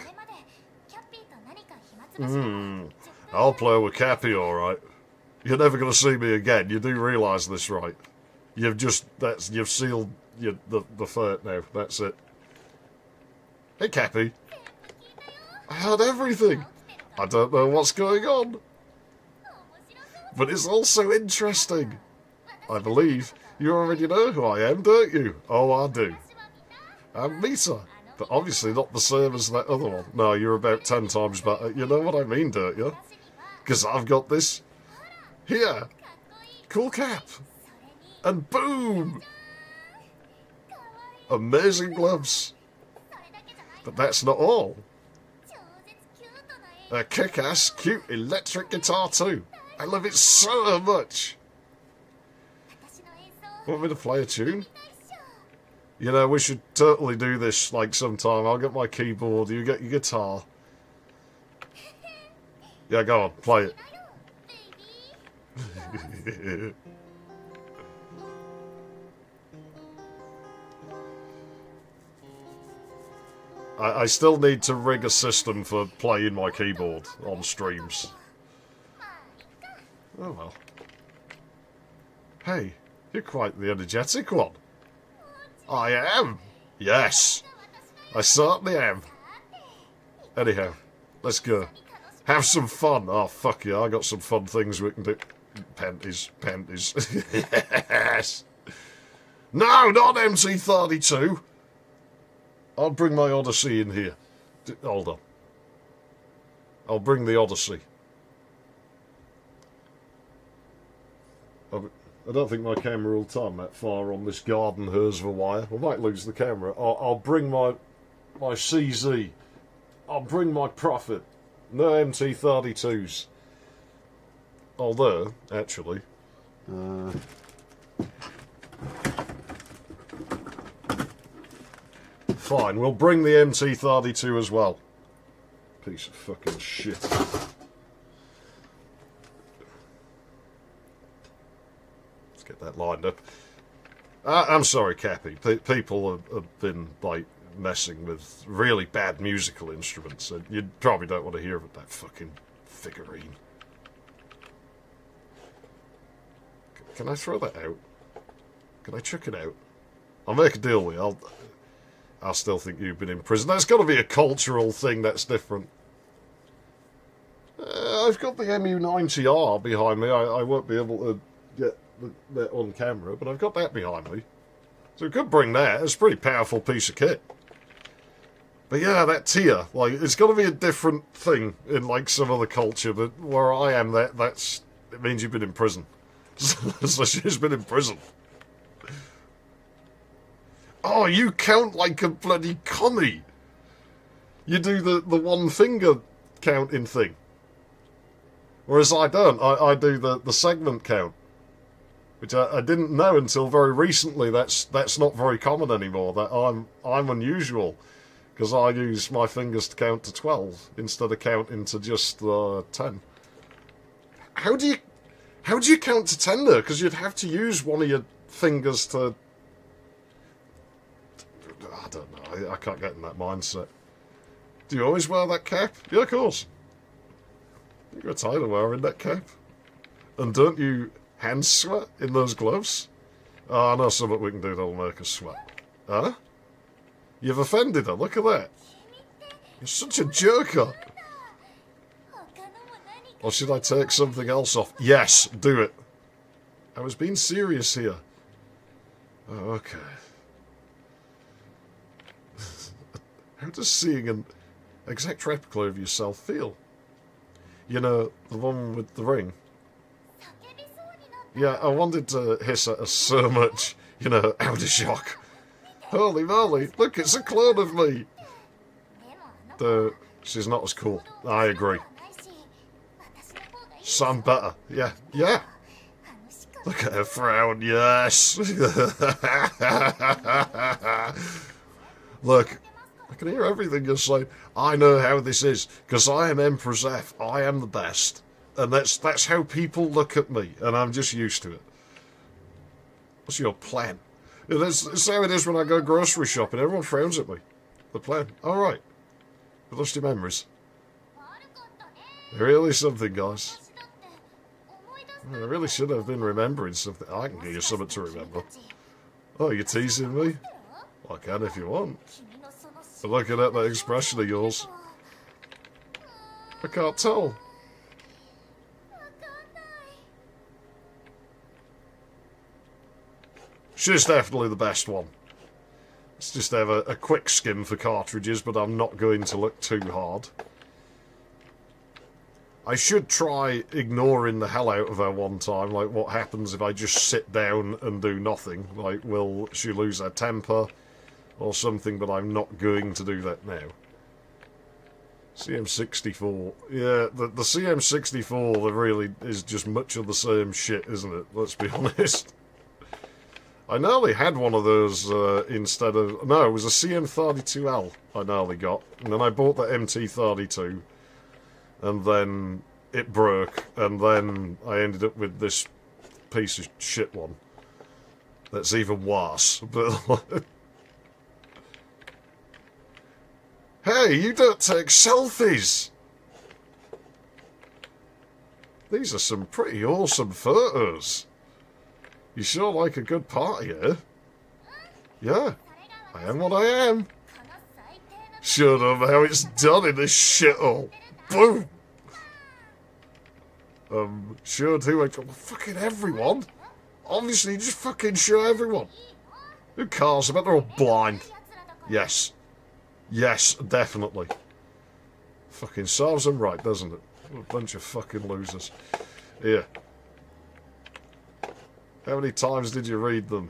I'll play with Cappy, alright. You're never going to see me again. You do realise this, right? You've sealed the fate now. That's it. Hey, Cappy. I heard everything. I don't know what's going on. But it's also interesting. I believe you already know who I am, don't you? Oh, I do. I'm MiSide. But obviously not the same as that other one. No, you're about 10 times better. You know what I mean, don't you? Because I've got this here. Cool cap. And boom! Amazing gloves. But that's not all. A kick-ass, cute electric guitar too. I love it so much. Want me to play a tune? You know, we should totally do this like sometime. I'll get my keyboard, you get your guitar. Yeah, go on, play it. I still need to rig a system for playing my keyboard on streams. Oh well. Hey, you're quite the energetic one. I am. Yes, I certainly am. Anyhow, let's go. Have some fun. Oh, fuck yeah, I got some fun things we can do. Panties. Yes. No, not MT32. I'll bring my Odyssey in here. Hold on. I'll bring the Odyssey. I don't think my camera will turn that far on this garden hose of a wire. I might lose the camera. I'll bring my CZ. I'll bring my Prophet. No MT32s. Although, actually... Fine, we'll bring the MT32 as well. Piece of fucking shit. Let's get that lined up. I'm sorry, Cappy. People have been, like, messing with really bad musical instruments, and you probably don't want to hear about that fucking figurine. Can I throw that out? Can I chuck it out? I'll make a deal with you. I still think you've been in prison. That's got to be a cultural thing that's different. I've got the MU90R behind me. I won't be able to get that on camera, but I've got that behind me. So we could bring that. It's a pretty powerful piece of kit. But yeah, that tier, like, it's got to be a different thing in, like, some other culture, but where I am, it means you've been in prison. So she's been in prison. Oh, you count like a bloody commie. You do the one finger counting thing. Whereas I don't. I do the segment count. Which I didn't know until very recently. That's not very common anymore. That I'm unusual. Because I use my fingers to count to 12 instead of counting to just 10. How do you count to 10 though? Because you'd have to use one of your fingers to... I don't know. I can't get in that mindset. Do you always wear that cap? Yeah, of course. You got tired of wearing that cap. And don't you hand sweat in those gloves? Oh, I know something we can do that'll make us sweat. Huh? You've offended her. Look at that. You're such a joker. Or should I take something else off? Yes, do it. I was being serious here. Oh, okay. How does seeing an exact replica of yourself feel? You know, the one with the ring? Yeah, I wanted to hiss at her so much, you know, out of shock. Holy moly, look, it's a clone of me! She's not as cool. I agree. Some better. Yeah, yeah. Look at her frown, yes! Look, I can hear everything you're saying. I know how this is, because I am Empress F. I am the best. And that's how people look at me, and I'm just used to it. What's your plan? Yeah, that's how it is when I go grocery shopping. Everyone frowns at me. The plan. All right. You lost your memories. Really something, guys. I really should have been remembering something. I can give you something to remember. Oh, you're teasing me? I can if you want. But looking at that expression of yours, I can't tell. She's definitely the best one. Let's just have a quick skim for cartridges, but I'm not going to look too hard. I should try ignoring the hell out of her one time, like what happens if I just sit down and do nothing? Like, will she lose her temper or something, but I'm not going to do that now. CM64. Yeah, the CM64 really is just much of the same shit, isn't it? Let's be honest. I nearly had one of those instead of... No, it was a CM32L I nearly got. And then I bought the MT32. And then it broke. And then I ended up with this piece of shit one. That's even worse. But... Hey, you don't take selfies! These are some pretty awesome photos. You sure like a good party, eh? Yeah, I am what I am. Showed them how it's done in this shithole. Boom! Showed who I got. Fucking everyone. Obviously, just fucking show everyone. Who cares? I bet they're all blind. Yes. Yes, definitely. Fucking serves them right, doesn't it? What a bunch of fucking losers. Here. How many times did you read them?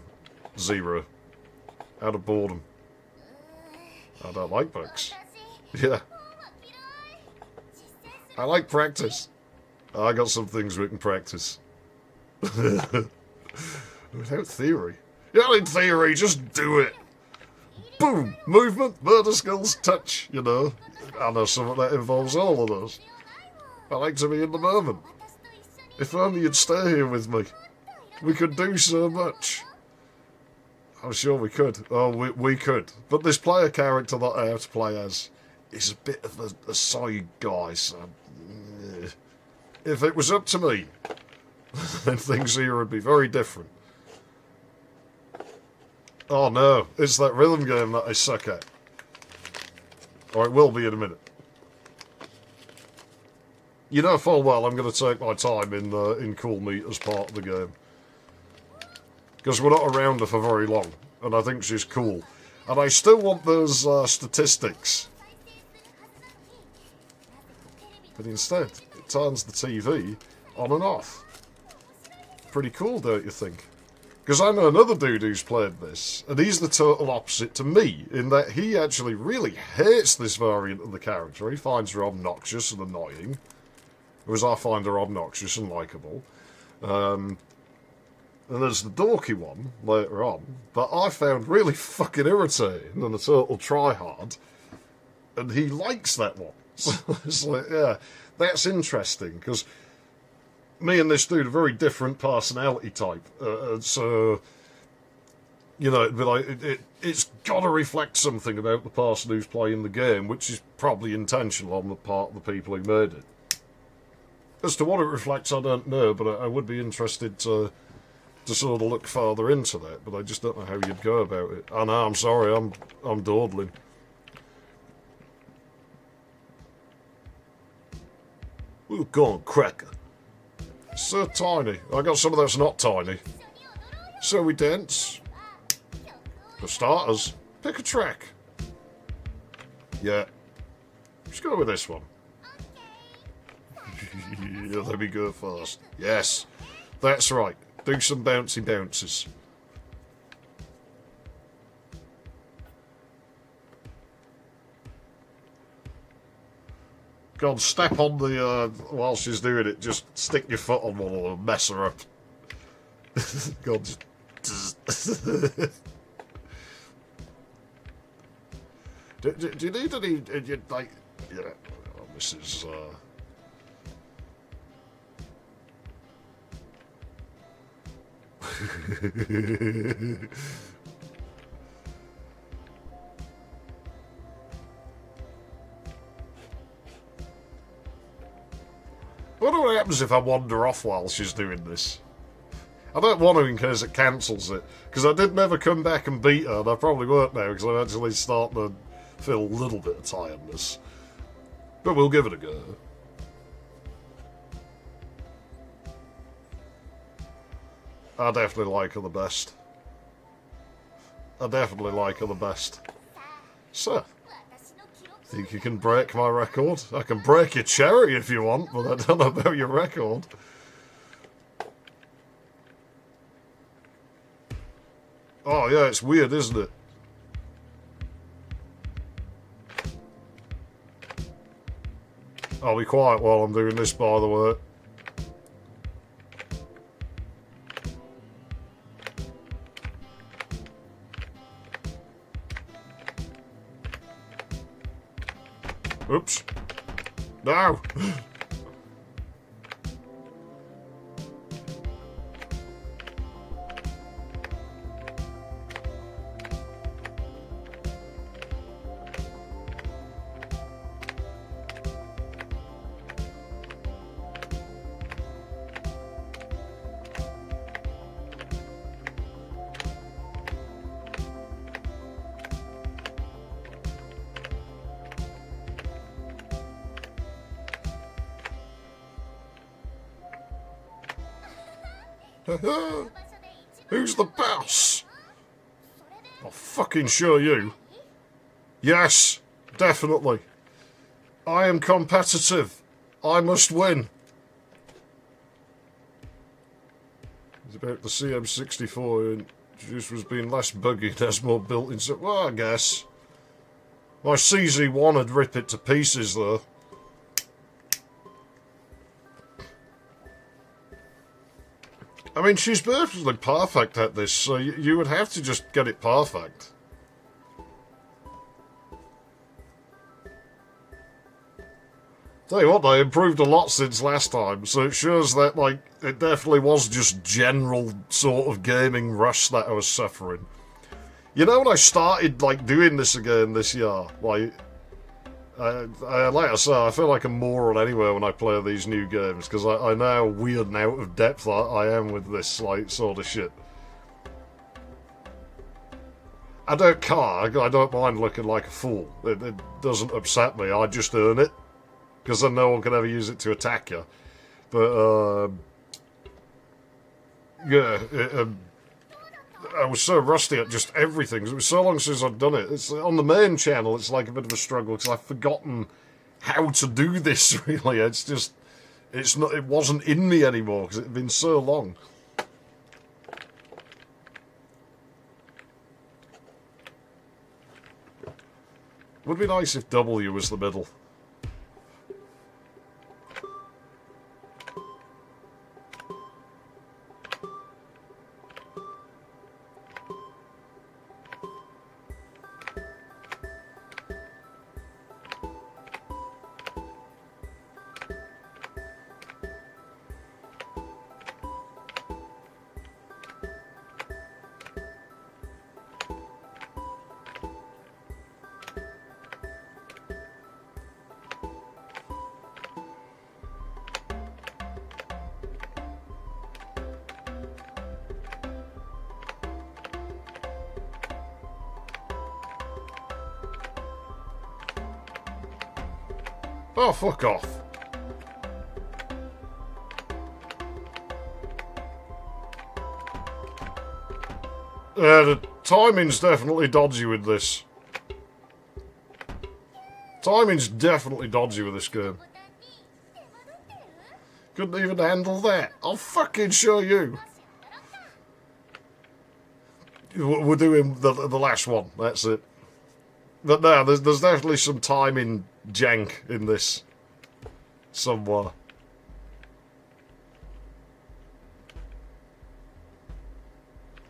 0. Out of boredom. I don't like books. Yeah. I like practice. I got some things we can practice. Without theory. You don't need theory, just do it. Boom! Movement, murder skills, touch, you know. I know some of that involves all of those. I like to be in the moment. If only you'd stay here with me. We could do so much. I'm sure we could. Oh, we could. But this player character that I have to play as is a bit of a side guy, so... If it was up to me, then things here would be very different. Oh no, it's that rhythm game that I suck at. Or it will be in a minute. You know full well I'm going to take my time in Cool Meat as part of the game. Because we're not around her for very long, and I think she's cool. And I still want those statistics. But instead, it turns the TV on and off. Pretty cool, don't you think? Because I know another dude who's played this, and he's the total opposite to me, in that he actually really hates this variant of the character. He finds her obnoxious and annoying, whereas I find her obnoxious and likeable. And there's the dorky one, later on, that I found really fucking irritating and a total tryhard, and he likes that one. So it's like, yeah, that's interesting, because... me and this dude are very different personality type, so, you know, it'd be like, it's got to reflect something about the person who's playing the game, which is probably intentional on the part of the people who made it. As to what it reflects, I don't know, but I would be interested to sort of look further into that, but I just don't know how you'd go about it. I know, I'm sorry, I'm dawdling. Ooh, go on, cracker. So tiny. I got some of that's not tiny. So we dance. For starters, pick a track. Yeah. Let's go with this one. Yeah, let me go first. Yes. That's right. Do some bouncy bounces. God, step on the, while she's doing it, just stick your foot on one of them, mess her up. God, just... do you need any, like, yeah, well, this is, I wonder what happens if I wander off while she's doing this. I don't want to in case it cancels it, because I did never come back and beat her, and I probably won't now, because I'm actually starting to feel a little bit of tiredness. But we'll give it a go. I definitely like her the best. I definitely like her the best. So, think you can break my record? I can break your cherry if you want, but I don't know about your record. Oh yeah, it's weird, isn't it? I'll be quiet while I'm doing this, by the way. Oops. No! Who's the boss? I'll fucking show you. Yes, definitely. I am competitive. I must win. It's about the CM64 introduced was being less buggy and has more built-in. Well, I guess. My CZ1 would rip it to pieces, though. I mean, she's perfectly perfect at this, so you would have to just get it perfect. Tell you what, they improved a lot since last time, so it shows that, like, it definitely was just general sort of gaming rush that I was suffering. You know, when I started, like, doing this again this year, like I say, I feel like a moron anyway when I play these new games, because I know how weird and out of depth I am with this, like, sort of shit. I don't care, I don't mind looking like a fool. It doesn't upset me, I just earn it, because then no one can ever use it to attack you. But, yeah, I was so rusty at just everything. It was so long since I'd done it. It's on the main channel. It's like a bit of a struggle because I've forgotten how to do this. Really, it's just not. It wasn't in me anymore because it had been so long. Would be nice if W was the middle. Oh, fuck off. The timing's definitely dodgy with this. Timing's definitely dodgy with this game. Couldn't even handle that. I'll fucking show you. We're doing the last one, that's it. But no, there's definitely some timing jank in this somewhere.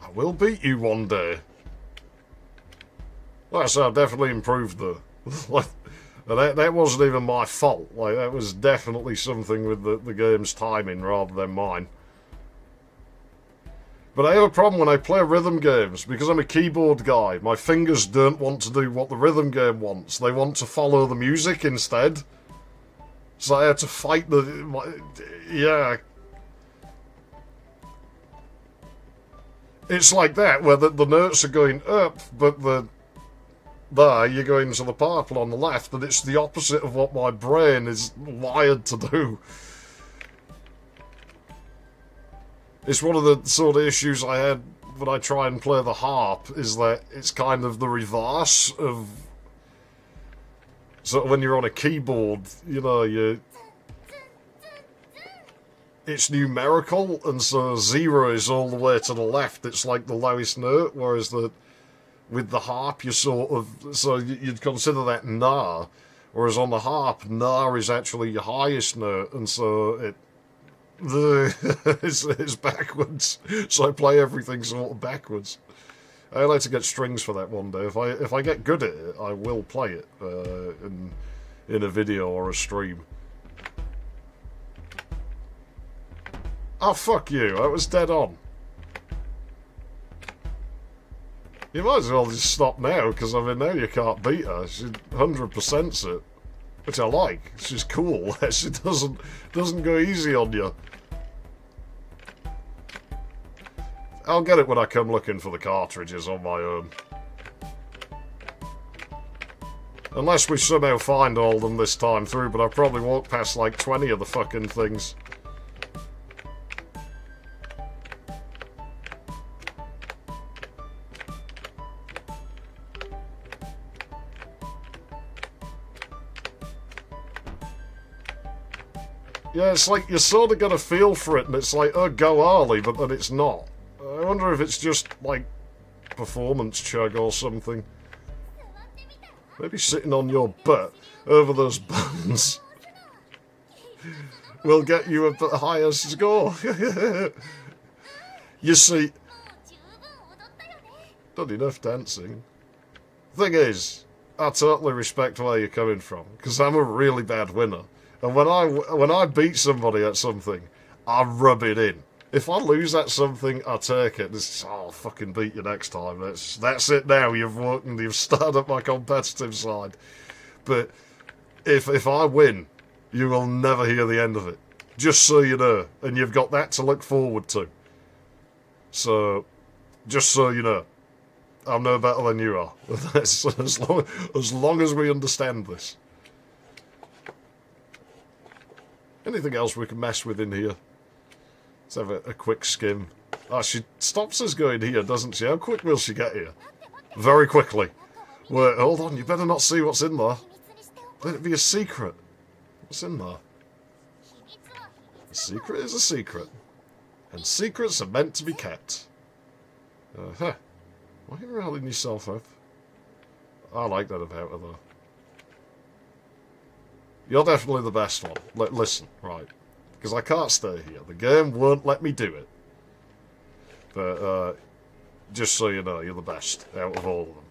I will beat you one day. Like I said, I've definitely improved though. Like, that wasn't even my fault. Like, that was definitely something with the game's timing rather than mine. But I have a problem when I play rhythm games, because I'm a keyboard guy. My fingers don't want to do what the rhythm game wants. They want to follow the music instead. So I have to fight yeah. It's like that, where the notes are going up, but there, you're going to the purple on the left, and it's the opposite of what my brain is wired to do. It's one of the sort of issues I had when I try and play the harp is that it's kind of the reverse of... So when you're on a keyboard, you know, it's numerical, and so 0 is all the way to the left. It's like the lowest note, whereas with the harp, you sort of... So you'd consider that Na, whereas on the harp, Na is actually your highest note, and so it's backwards. So I play everything sort of backwards. I'd like to get strings for that one day. If I get good at it, I will play it in a video or a stream. Oh, fuck you. That was dead on. You might as well just stop now, because I mean, now you can't beat her. She 100%'s it. Which I like. She's cool. She doesn't go easy on you. I'll get it when I come looking for the cartridges on my own. Unless we somehow find all of them this time through, but I've probably walked past like 20 of the fucking things. Yeah, it's like you sort of get a feel for it, and it's like, oh, go early, but then it's not. I wonder if it's just, like, performance chug or something. Maybe sitting on your butt over those buttons will get you a bit higher score. You see, not enough dancing. Thing is, I totally respect where you're coming from, because I'm a really bad winner. And when I beat somebody at something, I rub it in. If I lose at something, I take it. I'll fucking beat you next time. That's it now. You've started up my competitive side. But if I win, you will never hear the end of it. Just so you know. And you've got that to look forward to. So, just so you know. I'm no better than you are. as long as we understand this. Anything else we can mess with in here? Let's have a quick skim. Ah, she stops us going here, doesn't she? How quick will she get here? Very quickly. Wait, hold on. You better not see what's in there. Let it be a secret. What's in there? A secret is a secret. And secrets are meant to be kept. Why are you riling yourself up? I like that about her, though. You're definitely the best one. Listen, right. Because I can't stay here. The game won't let me do it. But, just so you know, you're the best out of all of them.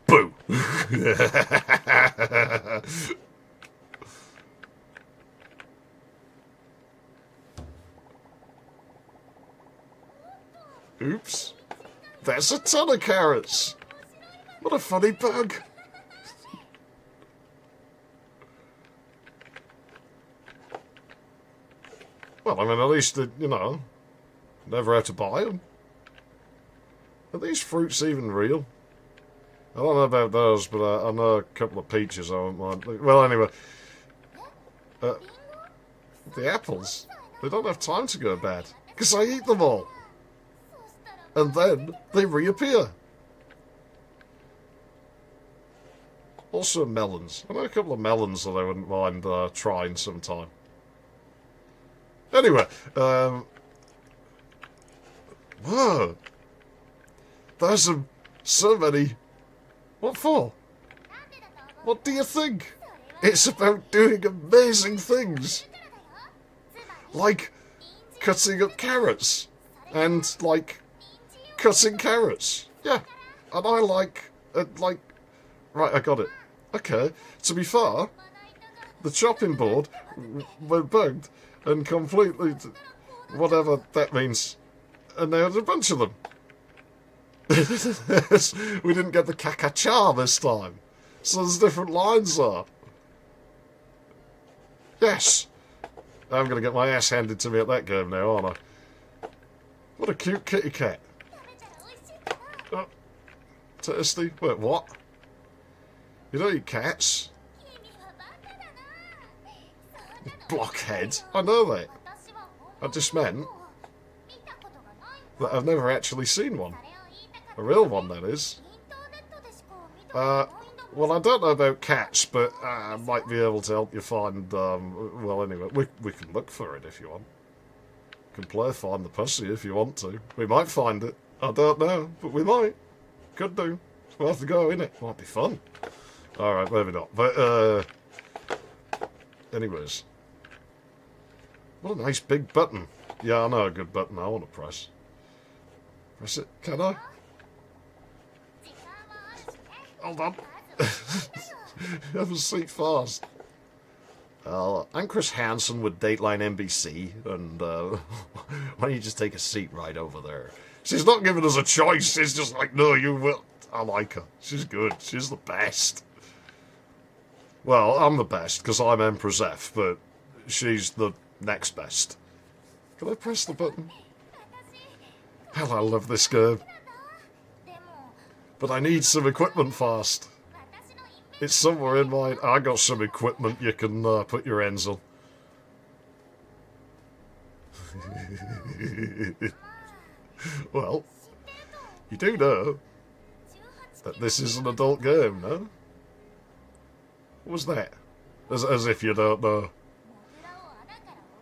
Boo! Oops. That's a ton of carrots. What a funny bug. Well, I mean, at least, you know, never had to buy them. Are these fruits even real? I don't know about those, but I know a couple of peaches I won't mind. Well, anyway. The apples, they don't have time to go bad, because I eat them all. And then they reappear. Also melons. I know a couple of melons that I wouldn't mind trying sometime. Anyway, whoa. There's so many. What for? What do you think? It's about doing amazing things. Like cutting up carrots. And, like, cutting carrots. Yeah. And I like... Right, I got it. Okay. To be fair, the chopping board went bugged and completely... whatever that means. And there's a bunch of them. We didn't get the caca-cha this time. So there's different lines there. Yes. I'm going to get my ass handed to me at that game now, aren't I? What a cute kitty cat. Oh, tasty. Wait, what? You don't eat cats? blockhead. I know that. I just meant that I've never actually seen one. A real one, that is. Well, I don't know about cats, but I might be able to help you find, well, anyway, we can look for it if you want. We can play Find the Pussy if you want to. We might find it. I don't know, but we might. Could do. We'll have to go, innit? Might be fun. Alright, maybe not. But, anyways. What a nice big button. Yeah, I know a good button I want to press. Press it, can I? Hold on. Have a seat fast. I'm Chris Hansen with Dateline NBC, and why don't you just take a seat right over there? She's not giving us a choice. She's just like, no, you will. I like her. She's good. She's the best. Well, I'm the best because I'm Empress F, but she's the next best. Can I press the button? Hell, I love this game. But I need some equipment fast. It's somewhere in mine. I got some equipment you can put your ends on. Well, you do know that this is an adult game, no? What was that? As if you don't know.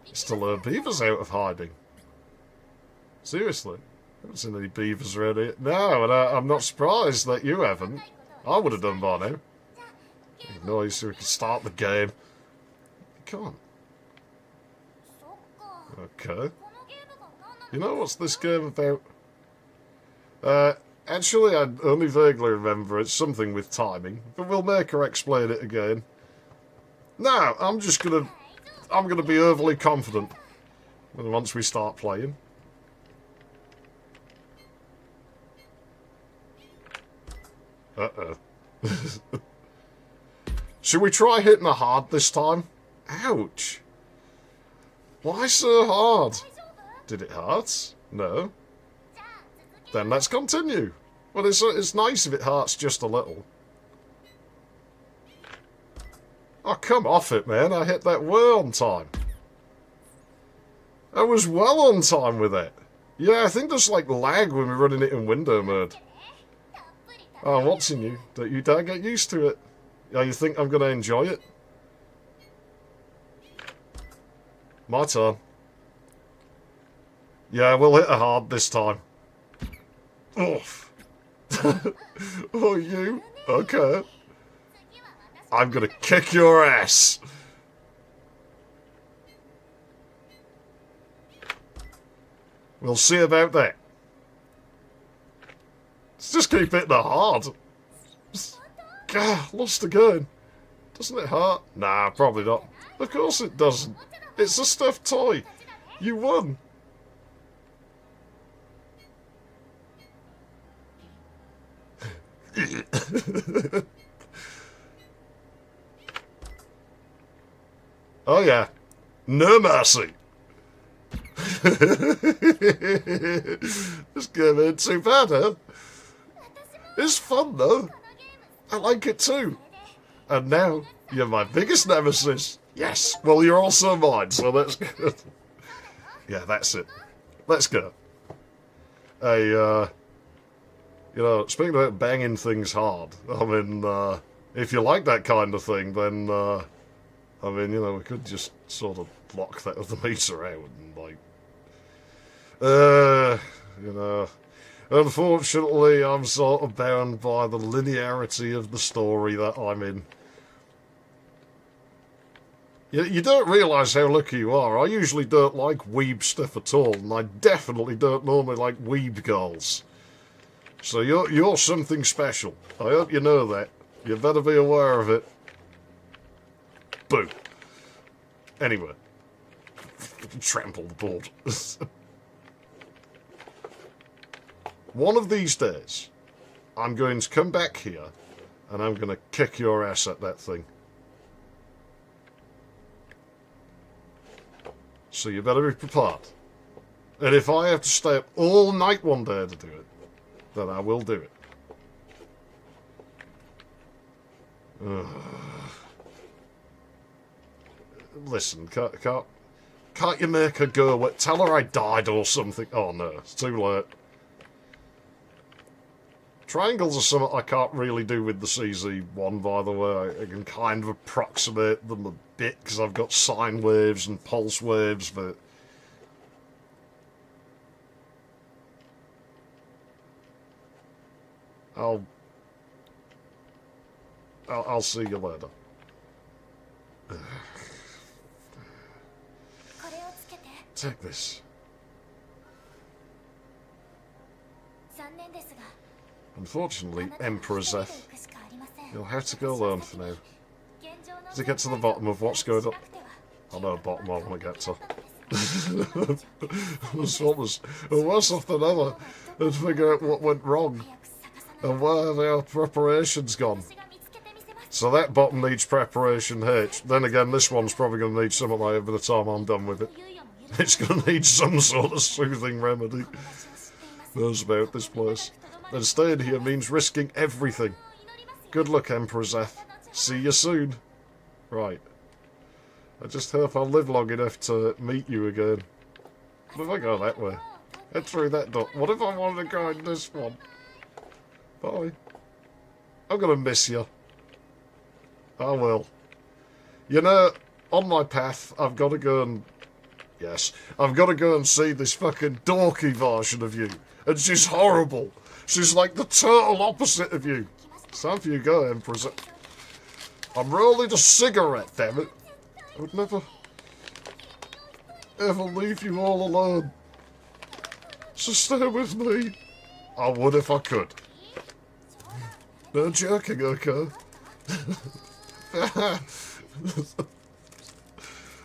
It's to lure beavers out of hiding. Seriously. I haven't seen any beavers around here. No, and I'm not surprised that you haven't. I would have done by now. Ignore you so we can start the game. Come on. Okay. You know what's this game about? Actually, I only vaguely remember it's something with timing, but we'll make her explain it again. No, I'm gonna be overly confident once we start playing. Uh-oh. Should we try hitting her hard this time? Ouch. Why so hard? Did it hurt? No. Then let's continue. Well, it's nice if it hurts just a little. Oh, come off it, man. I hit that well on time. I was well on time with it. Yeah, I think there's like lag when we're running it in window mode. Oh, I'm watching you. Don't you dare get used to it. Yeah, you think I'm going to enjoy it? My turn. Yeah, we'll hit her hard this time. Oof. Oh, you? Okay. I'm going to kick your ass. We'll see about that. Let's just keep hitting her hard. Gah, lost again. Doesn't it hurt? Nah, probably not. Of course it doesn't. It's a stuffed toy. You won. Oh yeah. No mercy. This game ain't too bad, huh? It's fun though. I like it too. And now, you're my biggest nemesis. Yes, well you're also mine, so that's good. Yeah, that's it. Let's go. Hey, you know, speaking about banging things hard, I mean, if you like that kind of thing, then, I mean, you know, we could just sort of block that other meter out and, like, you know... Unfortunately, I'm sort of bound by the linearity of the story that I'm in. You don't realise how lucky you are. I usually don't like weeb stuff at all, and I definitely don't normally like weeb girls. So you're something special. I hope you know that. You better be aware of it. Boo. Anyway. Trample the board. One of these days, I'm going to come back here, and I'm going to kick your ass at that thing. So you better be prepared. And if I have to stay up all night one day to do it, then I will do it. listen, can't you make her go? Tell her I died or something. Oh no, it's too late. Triangles are something I can't really do with the CZ1, by the way. I can kind of approximate them a bit because I've got sine waves and pulse waves, but I'll see you later. Take this. Unfortunately, Emperor Zeph, you'll have to go alone for now. To get to the bottom of what's going on. I know bottom I want to get to. This one was worse off than ever. And figure out what went wrong. And where our preparation's gone. So that bottom needs preparation H. Then again, this one's probably going to need something like it by the time I'm done with it. It's going to need some sort of soothing remedy. Knows about this place. And staying here means risking everything. Good luck, Emperor Zeph. See you soon. Right. I just hope I'll live long enough to meet you again. What if I go that way? Head through that door. What if I want to go in this one? Bye. I'm going to miss you. I will. You know, on my path, I've got to go and... Yes, I've got to go and see this fucking dorky version of you. And she's horrible. She's like the total opposite of you. It's time for you to go, Empress. I'm rolling a cigarette, damn it. I would never, ever leave you all alone. So stay with me. I would if I could. No joking, okay?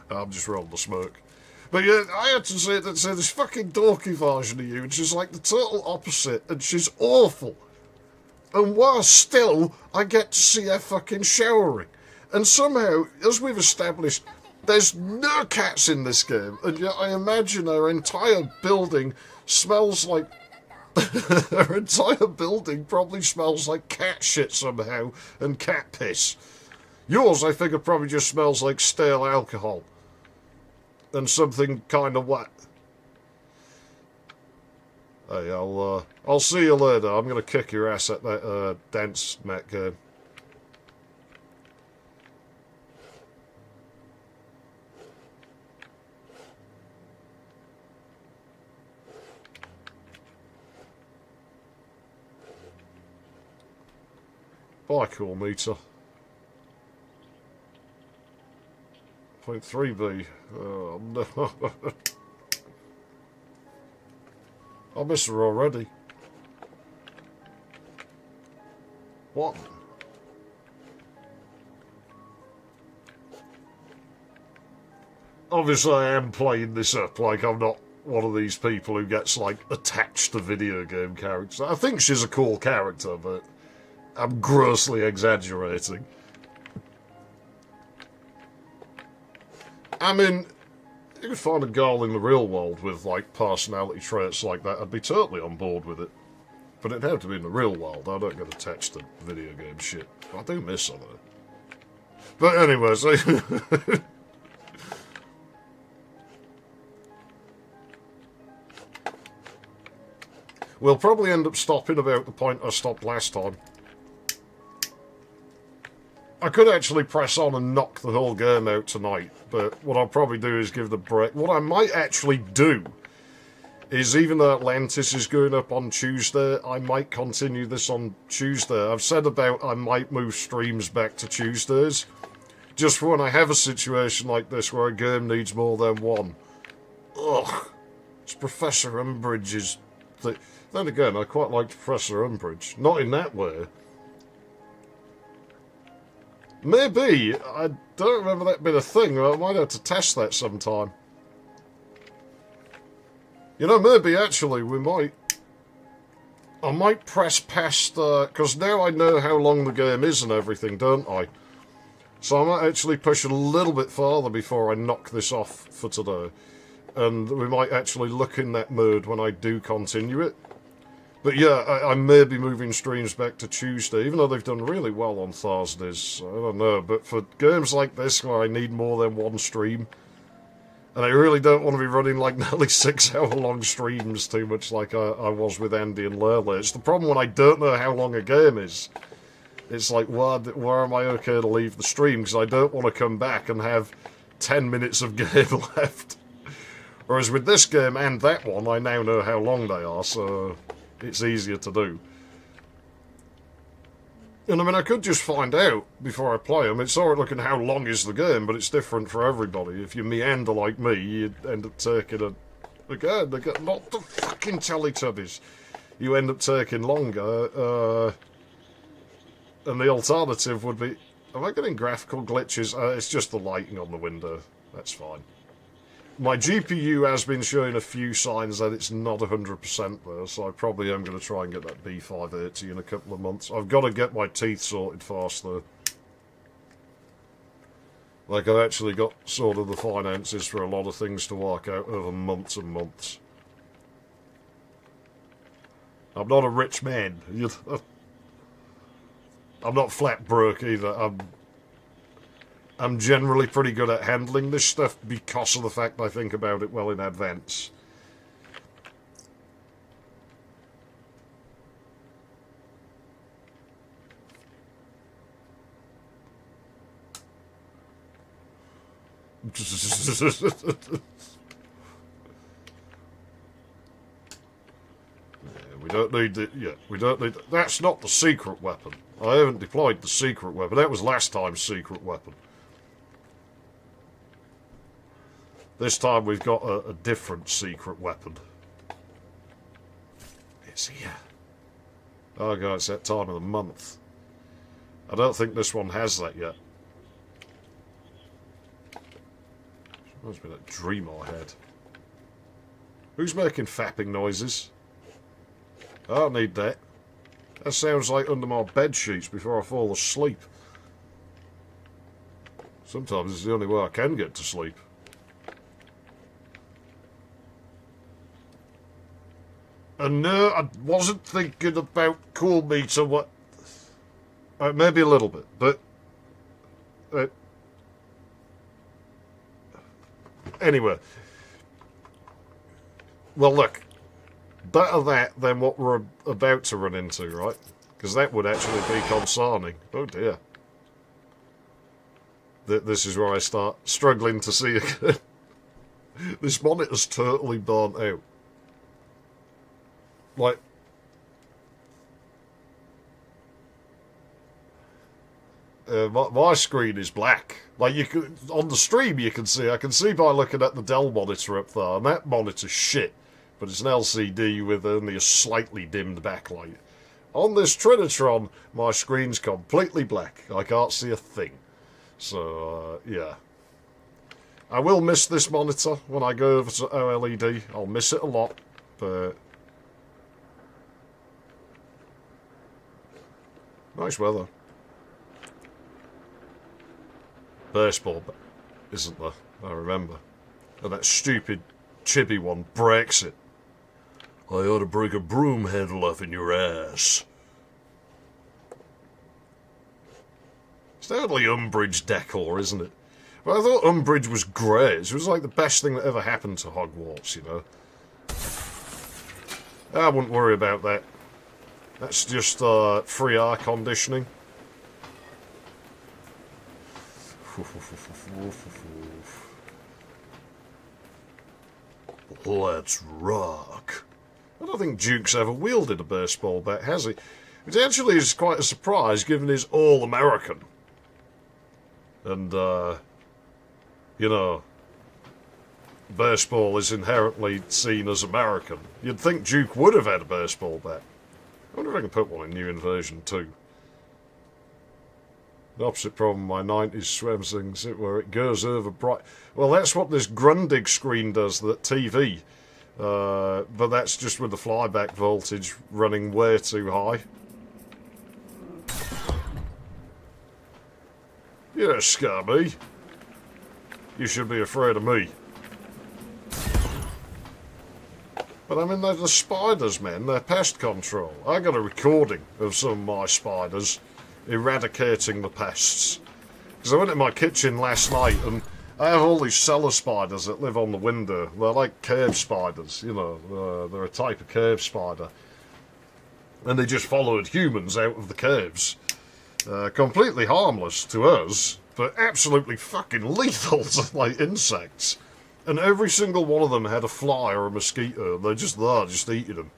I'm just rolling the smoke. But yeah, I had to say this fucking dorky version of you, and she's like the total opposite, and she's awful. And worse still, I get to see her fucking showering. And somehow, as we've established, there's no cats in this game, and yet I imagine her entire building smells like... her entire building probably smells like cat shit somehow, and cat piss. Yours, I figure, probably just smells like stale alcohol. And something kind of wet. Hey, I'll see you later. I'm gonna kick your ass at that dance mat game. Bye, cool meter. 0.3B. Oh no. I miss her already. What? Obviously I am playing this up like I'm not one of these people who gets like attached to video game characters. I think she's a cool character, but I'm grossly exaggerating. I mean, you could find a girl in the real world with, like, personality traits like that. I'd be totally on board with it. But it'd have to be in the real world. I don't get attached to video game shit. I do miss some of it. But anyways, we'll probably end up stopping about the point I stopped last time. I could actually press on and knock the whole game out tonight, but what I'll probably do is give the break. What I might actually do is, even though Atlantis is going up on Tuesday, I might continue this on Tuesday. I've said about I might move streams back to Tuesdays, just for when I have a situation like this where a game needs more than one. Ugh, it's Professor Umbridge's thing. Then again, I quite like Professor Umbridge. Not in that way. Maybe. I don't remember that being a thing. I might have to test that sometime. You know, maybe actually we might... I might press past... because now I know how long the game is and everything, don't I? So I might actually push a little bit farther before I knock this off for today. And we might actually look in that mode when I do continue it. But yeah, I may be moving streams back to Tuesday, even though they've done really well on Thursdays. I don't know, but for games like this where I need more than one stream, and I really don't want to be running like nearly 6-hour long streams too much like I was with Andy and Layla. It's the problem when I don't know how long a game is. It's like, where am I okay to leave the stream? Because I don't want to come back and have 10 minutes of game left. Whereas with this game and that one, I now know how long they are, so it's easier to do. And I mean, I could just find out before I play them. It's alright looking how long is the game, but it's different for everybody. If you meander like me, you'd end up taking again, not the fucking Teletubbies. You end up taking longer, and the alternative would be... Am I getting graphical glitches? It's just the lighting on the window. That's fine. My GPU has been showing a few signs that it's not 100% though, so I probably am going to try and get that B580 in a couple of months. I've got to get my teeth sorted fast though. Like, I've actually got sort of the finances for a lot of things to work out over months and months. I'm not a rich man. I'm not flat broke either. I'm generally pretty good at handling this stuff because of the fact I think about it well in advance. We don't need it. Yeah, we don't need. That's not the secret weapon. I haven't deployed the secret weapon. That was last time's secret weapon. This time we've got a different secret weapon. It's here. Oh god, it's that time of the month. I don't think this one has that yet. Must be that dream I had. Who's making fapping noises? I don't need that. That sounds like under my bed sheets before I fall asleep. Sometimes it's the only way I can get to sleep. And no, I wasn't thinking about cool meter. What? Maybe a little bit, but anyway. Well, look, better that than what we're about to run into, right? Because that would actually be concerning. Oh dear. This is where I start struggling to see again. This monitor's totally burnt out. Like, my screen is black. Like, you can, on the stream you can see, I can see by looking at the Dell monitor up there, and that monitor's shit. But it's an LCD with only a slightly dimmed backlight. On this Trinitron, my screen's completely black. I can't see a thing. So, yeah. I will miss this monitor when I go over to OLED. I'll miss it a lot, but... Nice weather. Baseball, isn't there? I remember. And that stupid chibi one breaks it. I ought to break a broom handle off in your ass. It's totally Umbridge decor, isn't it? Well, I thought Umbridge was great. It was like the best thing that ever happened to Hogwarts, you know. I wouldn't worry about that. That's just free air conditioning. Let's rock. I don't think Duke's ever wielded a baseball bat, has he? It actually is quite a surprise, given he's all-American. And, you know, baseball is inherently seen as American. You'd think Duke would have had a baseball bat. I wonder if I can put one in New Inversion 2. The opposite problem my 90s Swem things, where it goes over bright. Well, that's what this Grundig screen does, that TV. But that's just with the flyback voltage running way too high. You don't scare me. You should be afraid of me. But I mean, they're the spiders, man. They're pest control. I got a recording of some of my spiders eradicating the pests. Because I went in my kitchen last night and I have all these cellar spiders that live on the window. They're like cave spiders, you know. They're a type of cave spider. And they just followed humans out of the caves. Completely harmless to us, but absolutely fucking lethal to, like, insects. And every single one of them had a fly or a mosquito. They're just there, just eating them.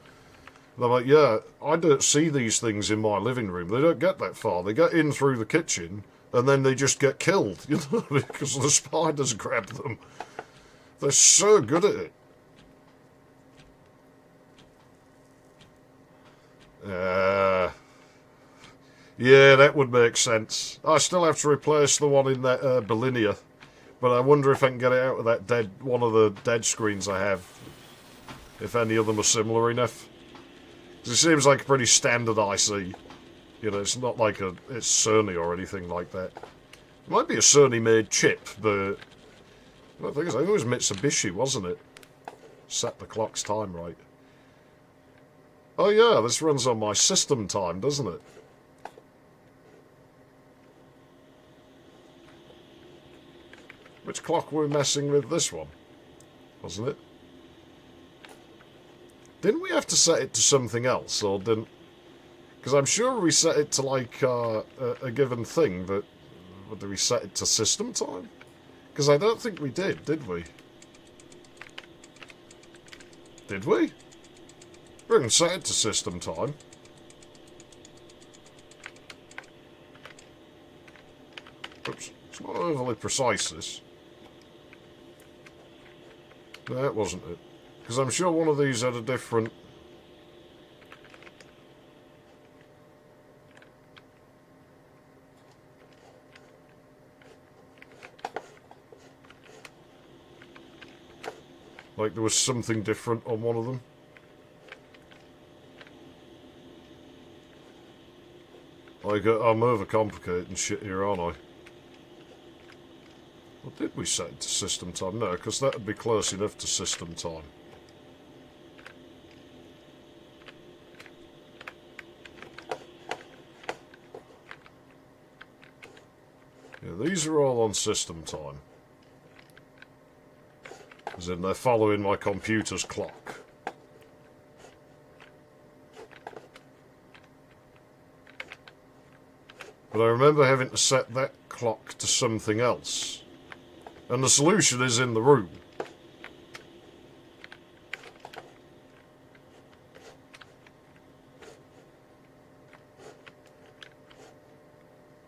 And I'm like, yeah, I don't see these things in my living room. They don't get that far. They get in through the kitchen, and then they just get killed, you know, because the spiders grab them. They're so good at it. Yeah, that would make sense. I still have to replace the one in that Bolinia, but I wonder if I can get it out of that one of the dead screens I have. If any of them are similar enough. Because it seems like a pretty standard IC. You know, it's not like it's Sony or anything like that. It might be a Sony-made chip, but I think it was Mitsubishi, wasn't it? Set the clock's time right. Oh yeah, this runs on my system time, doesn't it? Which clock were we messing with? This one, wasn't it? Didn't we have to set it to something else, or didn't... Because I'm sure we set it to, like, a given thing, but... Did we set it to system time? Because I don't think we did we? Did we? We can set it to system time. Oops, it's not overly precise, this. No, that wasn't it. Because I'm sure one of these had a different... Like there was something different on one of them. Like, I'm overcomplicating shit here, aren't I? Well, did we set it to system time? No, because that would be close enough to system time. Yeah, these are all on system time. As in, they're following my computer's clock. But I remember having to set that clock to something else. And the solution is in the room.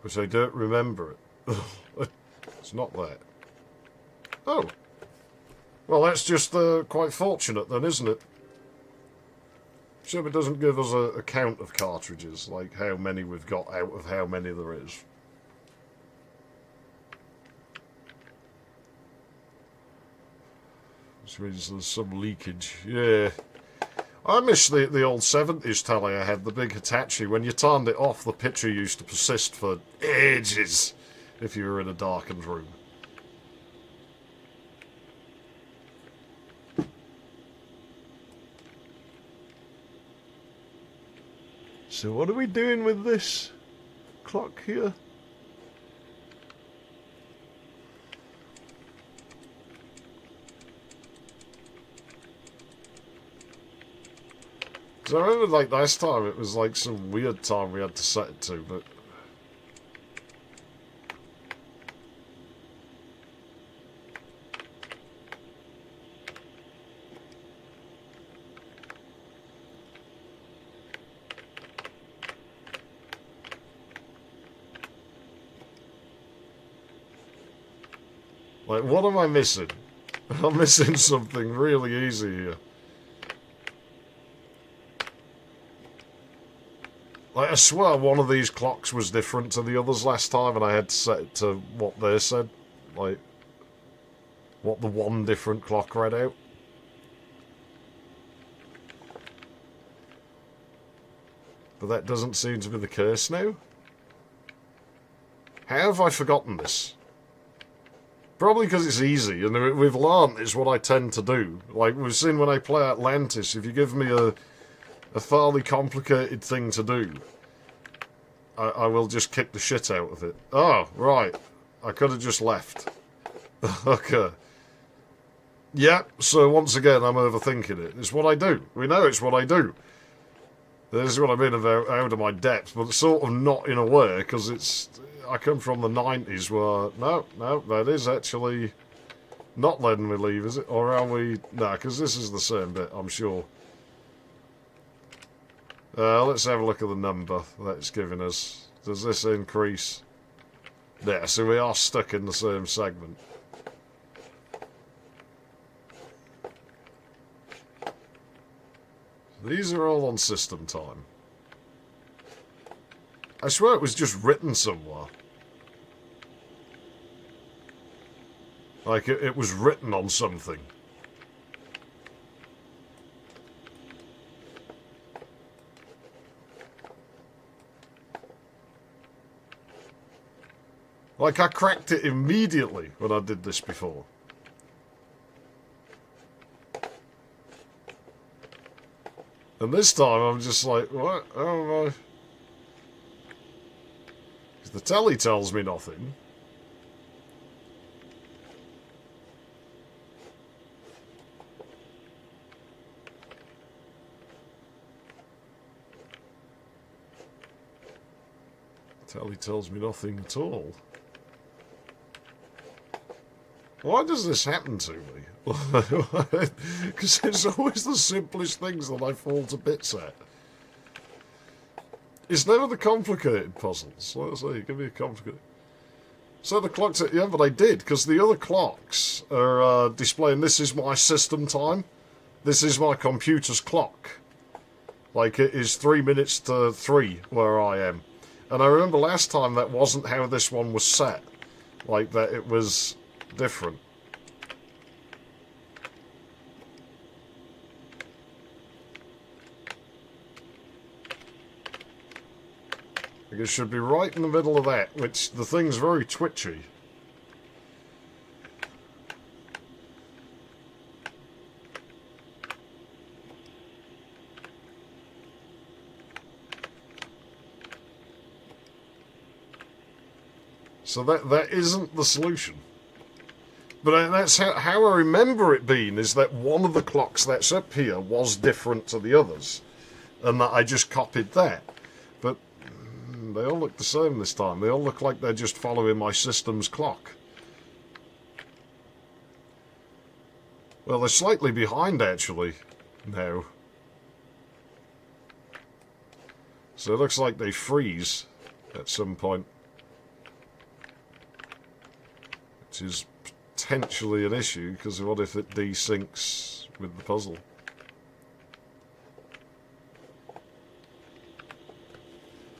But I don't remember it. It's not that. Oh. Well, that's just quite fortunate then, isn't it? Except it doesn't give us a count of cartridges, like how many we've got out of how many there is. Which means there's some leakage. Yeah. I miss the old 70s telly I had, the big Hitachi. When you turned it off, the picture used to persist for ages if you were in a darkened room. So what are we doing with this clock here? Because I remember, like, last time it was like some weird time we had to set it to, but... Like, what am I missing? I'm missing something really easy here. Like, I swear one of these clocks was different to the others last time, and I had to set it to what they said. Like, what the one different clock read out. But that doesn't seem to be the case now. How have I forgotten this? Probably because it's easy, and we've learned it's what I tend to do. Like, we've seen when I play Atlantis, if you give me a fairly complicated thing to do, I will just kick the shit out of it. Oh, right. I could have just left. Okay. Yeah, so once again, I'm overthinking it. It's what I do. We know it's what I do. This is what I mean about out of my depth, but sort of not in a way, because it's... I come from the 90s where... No, that is actually not letting me leave, is it? Or are we... No, because this is the same bit, I'm sure. Let's have a look at the number that it's giving us. Does this increase? Yeah, so we are stuck in the same segment. These are all on system time. I swear it was just written somewhere. Like, it was written on something. Like, I cracked it immediately when I did this before. And this time I'm just like, what? Oh my. The telly tells me nothing. The telly tells me nothing at all. Why does this happen to me? Because it's always the simplest things that I fall to bits at. It's never the complicated puzzles. Let's see, give me a complicated... So the clock's at... Yeah, but I did, because the other clocks are displaying this is my system time. This is my computer's clock. Like, it is 3 minutes to 3 where I am. And I remember last time that wasn't how this one was set. Like, that it was... different. It should be right in the middle of that, which the thing's very twitchy. So that isn't the solution. But that's how I remember it being, is that one of the clocks that's up here was different to the others. And that I just copied that. But they all look the same this time. They all look like they're just following my system's clock. Well, they're slightly behind, actually, now. So it looks like they freeze at some point. Which is... potentially an issue, because what if it desyncs with the puzzle?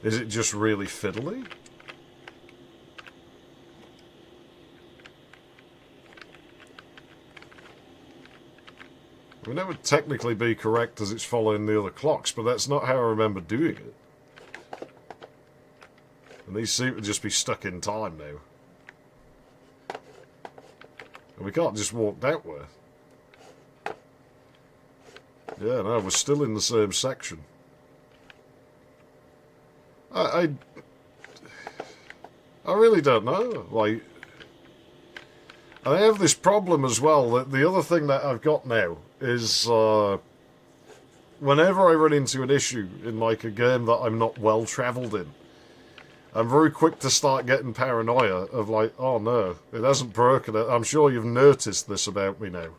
Is it just really fiddly? I mean, that would technically be correct as it's following the other clocks, but that's not how I remember doing it. And these seem to just be stuck in time now. We can't just walk that way. Yeah, no, we're still in the same section. I really don't know. Like, I have this problem as well. That the other thing that I've got now is whenever I run into an issue in like a game that I'm not well travelled in, I'm very quick to start getting paranoia of like, oh no, it hasn't broken. I'm sure you've noticed this about me now.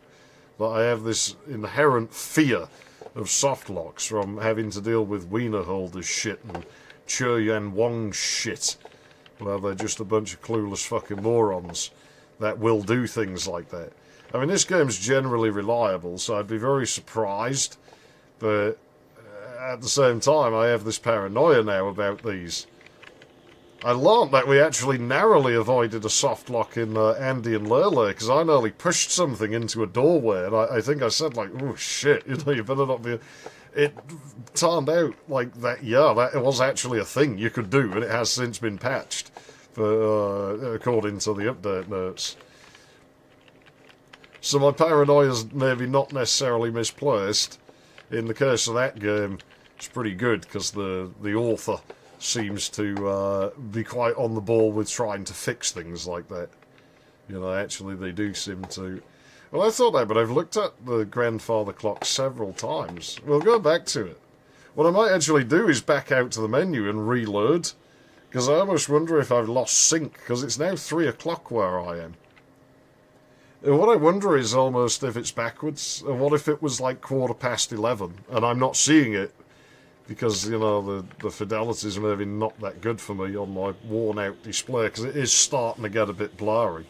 That I have this inherent fear of soft locks from having to deal with wiener holders shit and Cho Yan Wong shit. Well, they're just a bunch of clueless fucking morons that will do things like that. I mean, this game's generally reliable, so I'd be very surprised. But at the same time, I have this paranoia now about these. I learnt that we actually narrowly avoided a soft lock in Andy and Lele, because I nearly pushed something into a doorway, and I think I said, like, oh shit, you know, you better not be... It turned out like that, yeah, that was actually a thing you could do, and it has since been patched, for, according to the update notes. So my paranoia's maybe not necessarily misplaced. In the case of that game, it's pretty good because the author seems to be quite on the ball with trying to fix things like that. You know, actually they do seem to... Well, I thought that, but I've looked at the grandfather clock several times. We'll go back to it. What I might actually do is back out to the menu and reload, because I almost wonder if I've lost sync, because it's now 3 o'clock where I am. And what I wonder is almost if it's backwards, and what if it was like 11:15, and I'm not seeing it, because, you know, the fidelity's maybe not that good for me on my worn-out display, because it is starting to get a bit blurry.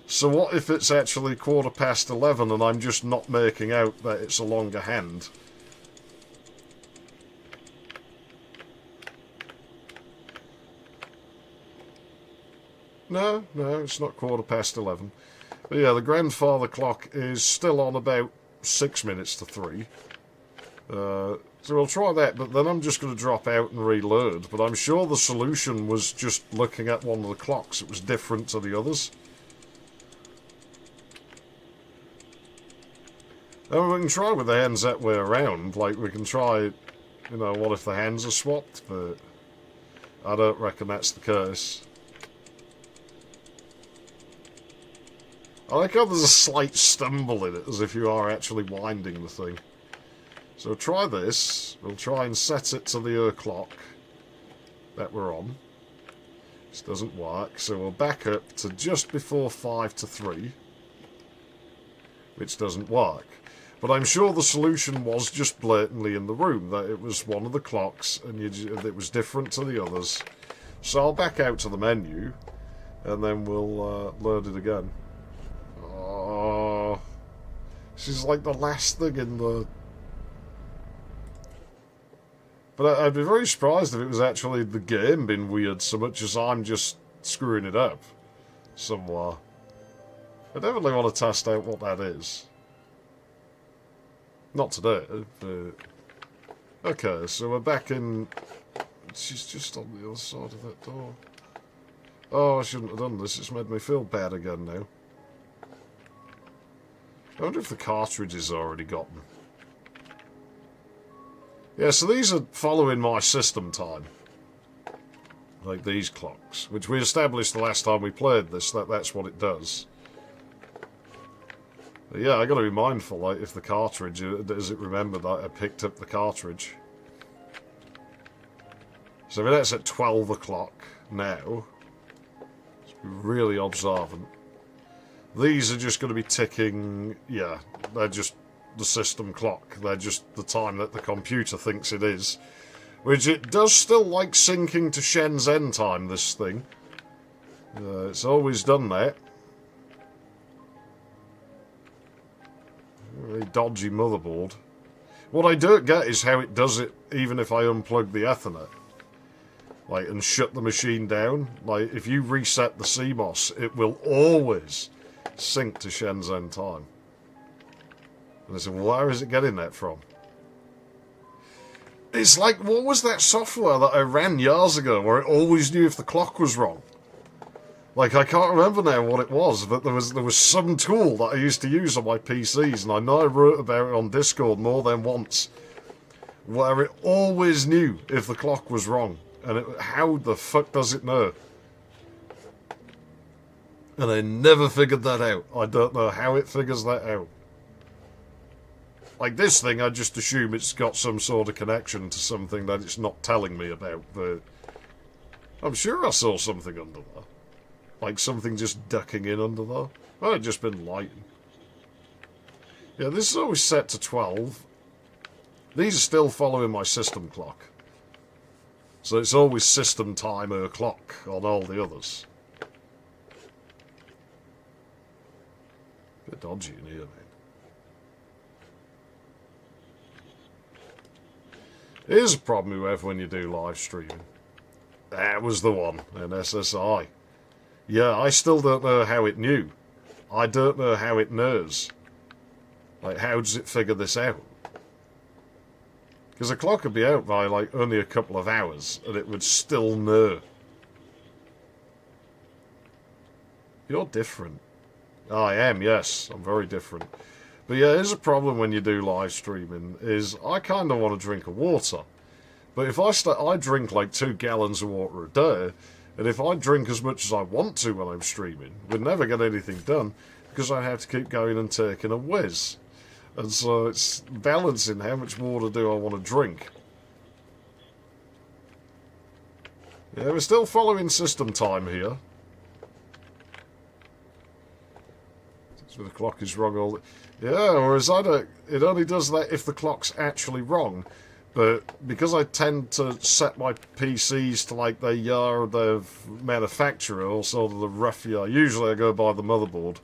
So what if it's actually 11:15 and I'm just not making out that it's a longer hand? No, it's not 11:15. But yeah, the grandfather clock is still on about 6 minutes to 3. So we'll try that, but then I'm just going to drop out and reload. But I'm sure the solution was just looking at one of the clocks. It was different to the others. And we can try with the hands that way around. Like, we can try, you know, what if the hands are swapped? But I don't reckon that's the case. I like how there's a slight stumble in it, as if you are actually winding the thing. So try this. We'll try and set it to the clock that we're on. This doesn't work, so we'll back up to just before 5 to 3, which doesn't work. But I'm sure the solution was just blatantly in the room, that it was one of the clocks and it was different to the others. So I'll back out to the menu, and then we'll load it again. Oh, this is like the last thing in the... But I'd be very surprised if it was actually the game being weird so much as I'm just screwing it up somewhere. I definitely want to test out what that is. Not today, but... Okay, so we're back in... She's just on the other side of that door. Oh, I shouldn't have done this. It's made me feel bad again now. I wonder if the cartridge is already gotten. Yeah, so these are following my system time. Like these clocks, which we established the last time we played this, that's what it does. But yeah, I got to be mindful, like, if the cartridge, does it remember that I picked up the cartridge? So if that's at 12 o'clock now, let's be really observant. These are just going to be ticking, yeah, they're just the system clock. They're just the time that the computer thinks it is. Which it does still like syncing to Shenzhen time, this thing. It's always done that. Really dodgy motherboard. What I don't get is how it does it even if I unplug the Ethernet. Like, and shut the machine down. Like, if you reset the CMOS, it will always sync to Shenzhen time. And I said, well, where is it getting that from? It's like, what was that software that I ran years ago where it always knew if the clock was wrong? Like, I can't remember now what it was, but there was some tool that I used to use on my PCs, and I know I wrote about it on Discord more than once, where it always knew if the clock was wrong. And how the fuck does it know? And I never figured that out. I don't know how it figures that out. Like this thing, I just assume it's got some sort of connection to something that it's not telling me about, but I'm sure I saw something under there. Like something just ducking in under there. Oh, it'd just been lighting. Yeah, this is always set to 12. These are still following my system clock. So it's always system timer clock on all the others. Bit dodgy in here, man. Here's a problem you have when you do live streaming. That was the one, an SSI. Yeah, I still don't know how it knew. I don't know how it knows. Like, how does it figure this out? Because the clock would be out by, like, only a couple of hours, and it would still know. You're different. I am, yes. I'm very different. But yeah, here's a problem when you do live streaming, is I kind of want to drink a water. But if I drink like 2 gallons of water a day, and if I drink as much as I want to when I'm streaming, we'd never get anything done, because I have to keep going and taking a whiz. And so it's balancing how much water do I want to drink. Yeah, we're still following system time here. So the clock is wrong all the... Yeah, whereas it only does that if the clock's actually wrong. But because I tend to set my PCs to like the year of the manufacturer, or sort of the rough year, usually I go by the motherboard.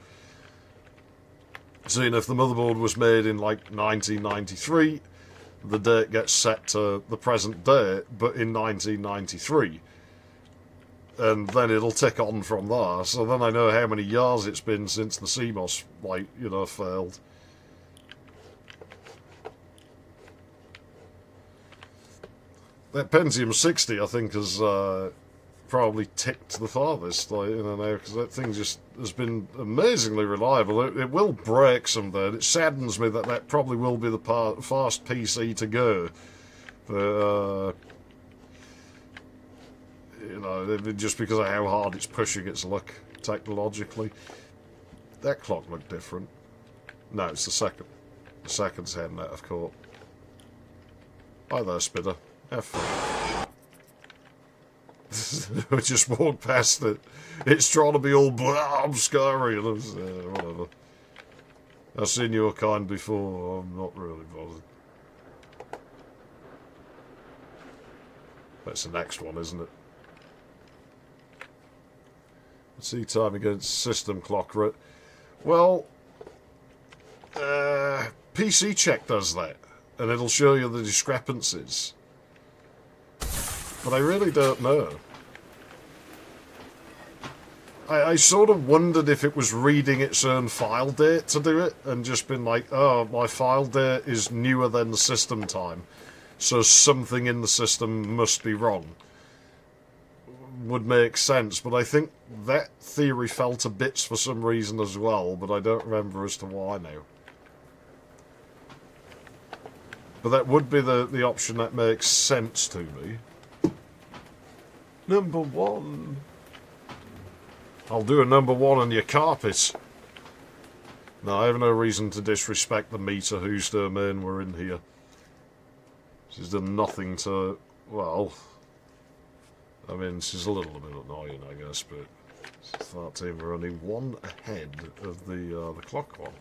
Seeing if the motherboard was made in like 1993, the date gets set to the present day, but in 1993. And then it'll tick on from there, so then I know how many years it's been since the CMOS, like, you know, failed. That Pentium 60, I think, has probably ticked the farthest, like, you know, now, because that thing just has been amazingly reliable. It will break someday. It saddens me that that probably will be the fast PC to go. But, you know, just because of how hard it's pushing its luck technologically. That clock looked different. No, it's the second. The second's heading out of court. Hi there, Spidder. Have fun. We just walked past it. It's trying to be all blah, scary, and whatever. I've seen your kind before. I'm not really bothered. That's the next one, isn't it? See time against system clock. Well, PC Check does that, and it'll show you the discrepancies. But I really don't know. I sort of wondered if it was reading its own file date to do it, and just been like, oh, my file date is newer than the system time, so something in the system must be wrong. Would make sense, but I think that theory fell to bits for some reason as well, but I don't remember as to why now. But that would be the option that makes sense to me. Number 1. I'll do a number 1 on your carpet. No, I have no reason to disrespect the meter whose domain we're in here. She's done nothing to... well... I mean, she's a little bit annoying, I guess, but 13, we're only 1 ahead of the clock one.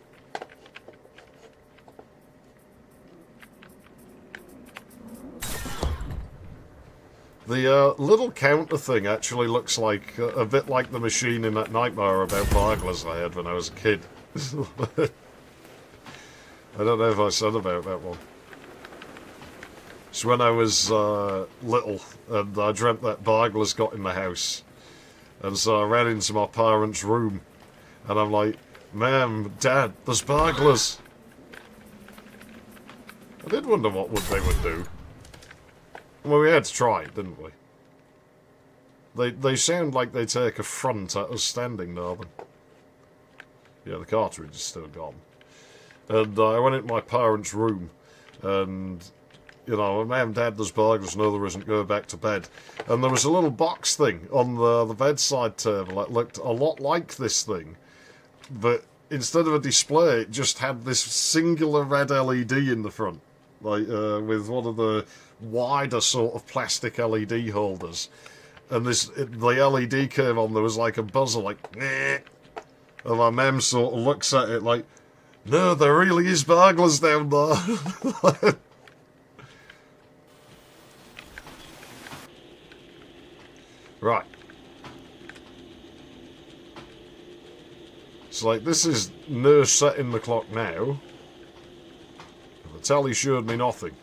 The little counter thing actually looks like a bit like the machine in that nightmare about burglars I had when I was a kid. I don't know if I said about that one. It's when I was little, and I dreamt that burglars got in the house. And so I ran into my parents' room, and I'm like, Ma'am, Dad, there's burglars. I did wonder what they would do. Well, we had to try it, didn't we? They sound like they take affront at us standing there, but... yeah, the cartridge is still gone. And I went into my parents' room, and... you know, Mum, Dad, there's burglars. No, there isn't. Go back to bed. And there was a little box thing on the bedside table that looked a lot like this thing. But instead of a display, it just had this singular red LED in the front. Like, with one of the wider sort of plastic LED holders. And the LED came on, there was like a buzzer, like, meh. And my mum sort of looks at it like, no, there really is burglars down there. Right. It's like, this is no setting the clock now. The tally showed me nothing.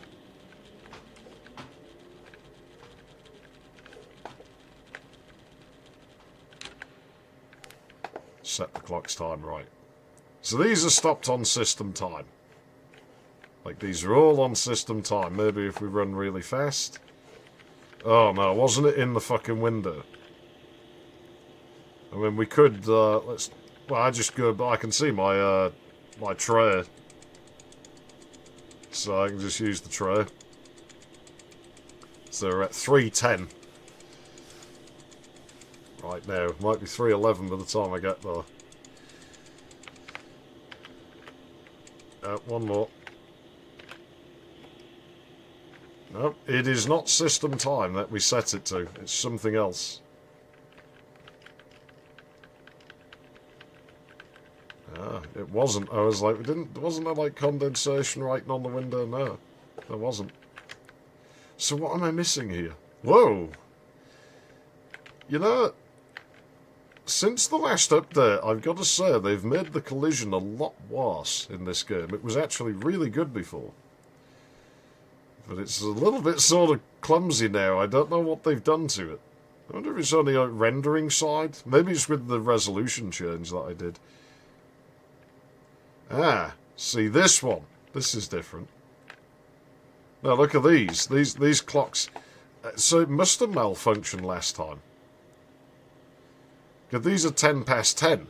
Set the clock's time right. So these are stopped on system time. Like, these are all on system time. Maybe if we run really fast. Oh no, wasn't it in the fucking window? I mean, we could, let's Well, I just go, but I can see my my tray, so I can just use the tray. So we're at 310 right now. Might be 311 by the time I get there. One more. No, it is not system time that we set it to. It's something else. Ah, it wasn't. I was like, wasn't there like condensation writing on the window? No, there wasn't. So what am I missing here? Whoa! You know, since the last update, I've got to say, they've made the collision a lot worse in this game. It was actually really good before. But it's a little bit sort of clumsy now. I don't know what they've done to it. I wonder if it's only a rendering side. Maybe it's with the resolution change that I did. Ah, see this one. This is different. Now look at these. These clocks. So it must have malfunctioned last time. Because these are 10 past 10.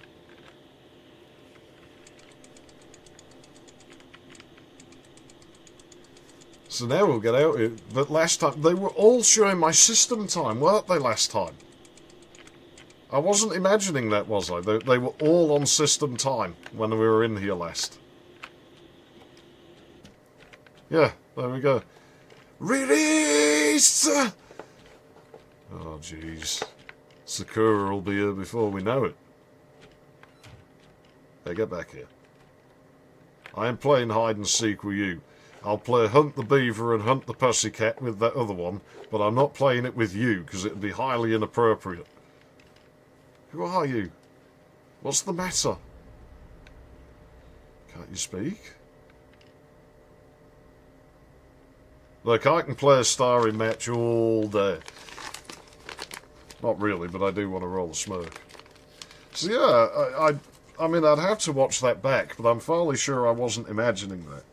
So now we'll get out here. But last time, they were all showing my system time, weren't they, last time? I wasn't imagining that, was I? They were all on system time when we were in here last. Yeah, there we go. Release! Oh, jeez. Sakura will be here before we know it. Hey, get back here. I am playing hide and seek with you. I'll play Hunt the Beaver and Hunt the Pussycat with that other one, but I'm not playing it with you, because it would be highly inappropriate. Who are you? What's the matter? Can't you speak? Look, I can play a starry match all day. Not really, but I do want to roll a smoke. So yeah, I mean, I'd have to watch that back, but I'm fairly sure I wasn't imagining that.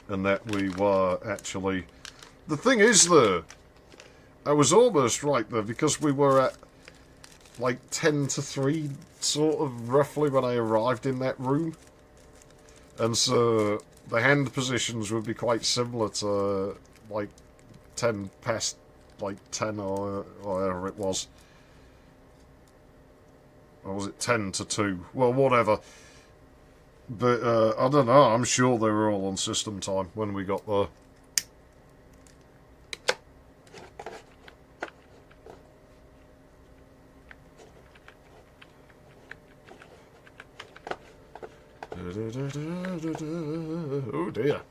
And that we were actually... The thing is, though, I was almost right, though, because we were at, like, 10 to 3, sort of, roughly, when I arrived in that room. And so, the hand positions would be quite similar to, like, 10 past, like, 10 or whatever it was. Or was it 10 to 2? Well, whatever. But, I don't know, I'm sure they were all on system time when we got there. Oh dear.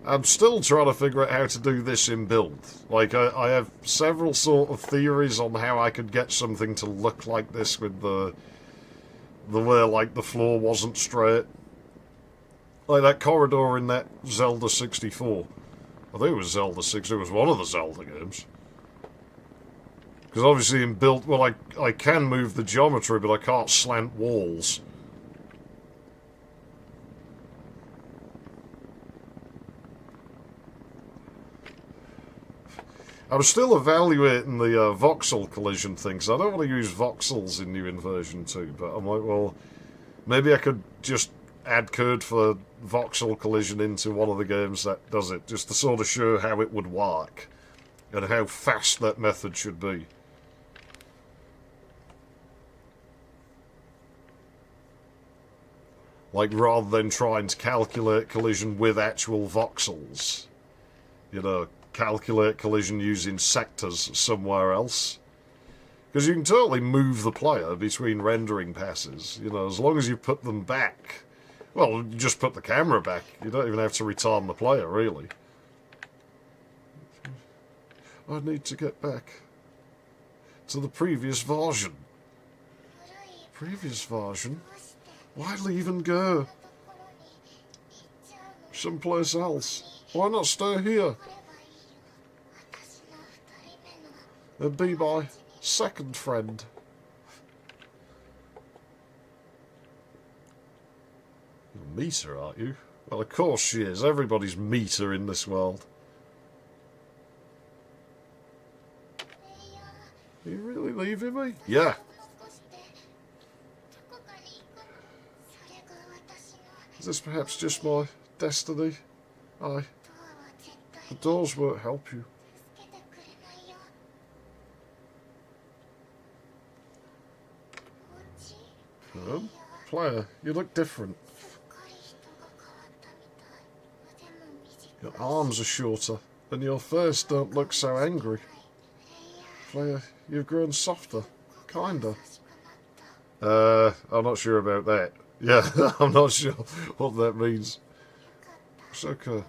I'm still trying to figure out how to do this in build. Like, I have several sort of theories on how I could get something to look like this with the way, like, the floor wasn't straight. Like that corridor in that Zelda 64. I think it was Zelda 6. It was one of the Zelda games. Because obviously in build... Well, I can move the geometry, but I can't slant walls. I'm still evaluating the voxel collision thing, because I don't want to use voxels in New Inversion 2, but I'm like, well, maybe I could just add code for voxel collision into one of the games that does it, just to sort of show how it would work, and how fast that method should be. Like, rather than trying to calculate collision with actual voxels. You know, calculate collision using sectors somewhere else. Because you can totally move the player between rendering passes, you know, as long as you put them back. Well, you just put the camera back. You don't even have to return the player, really. I need to get back to the previous version. Previous version? Why leave and go? Someplace else. Why not stay here? And be my second friend. You're a meter, aren't you? Well, of course she is. Everybody's meter in this world. Are you really leaving me? Yeah. Is this perhaps just my destiny? Aye. The doors won't help you. Player, you look different. Your arms are shorter, and your face don't look so angry. Player, you've grown softer. Kinda. I'm not sure about that. Yeah, I'm not sure what that means. It's okay.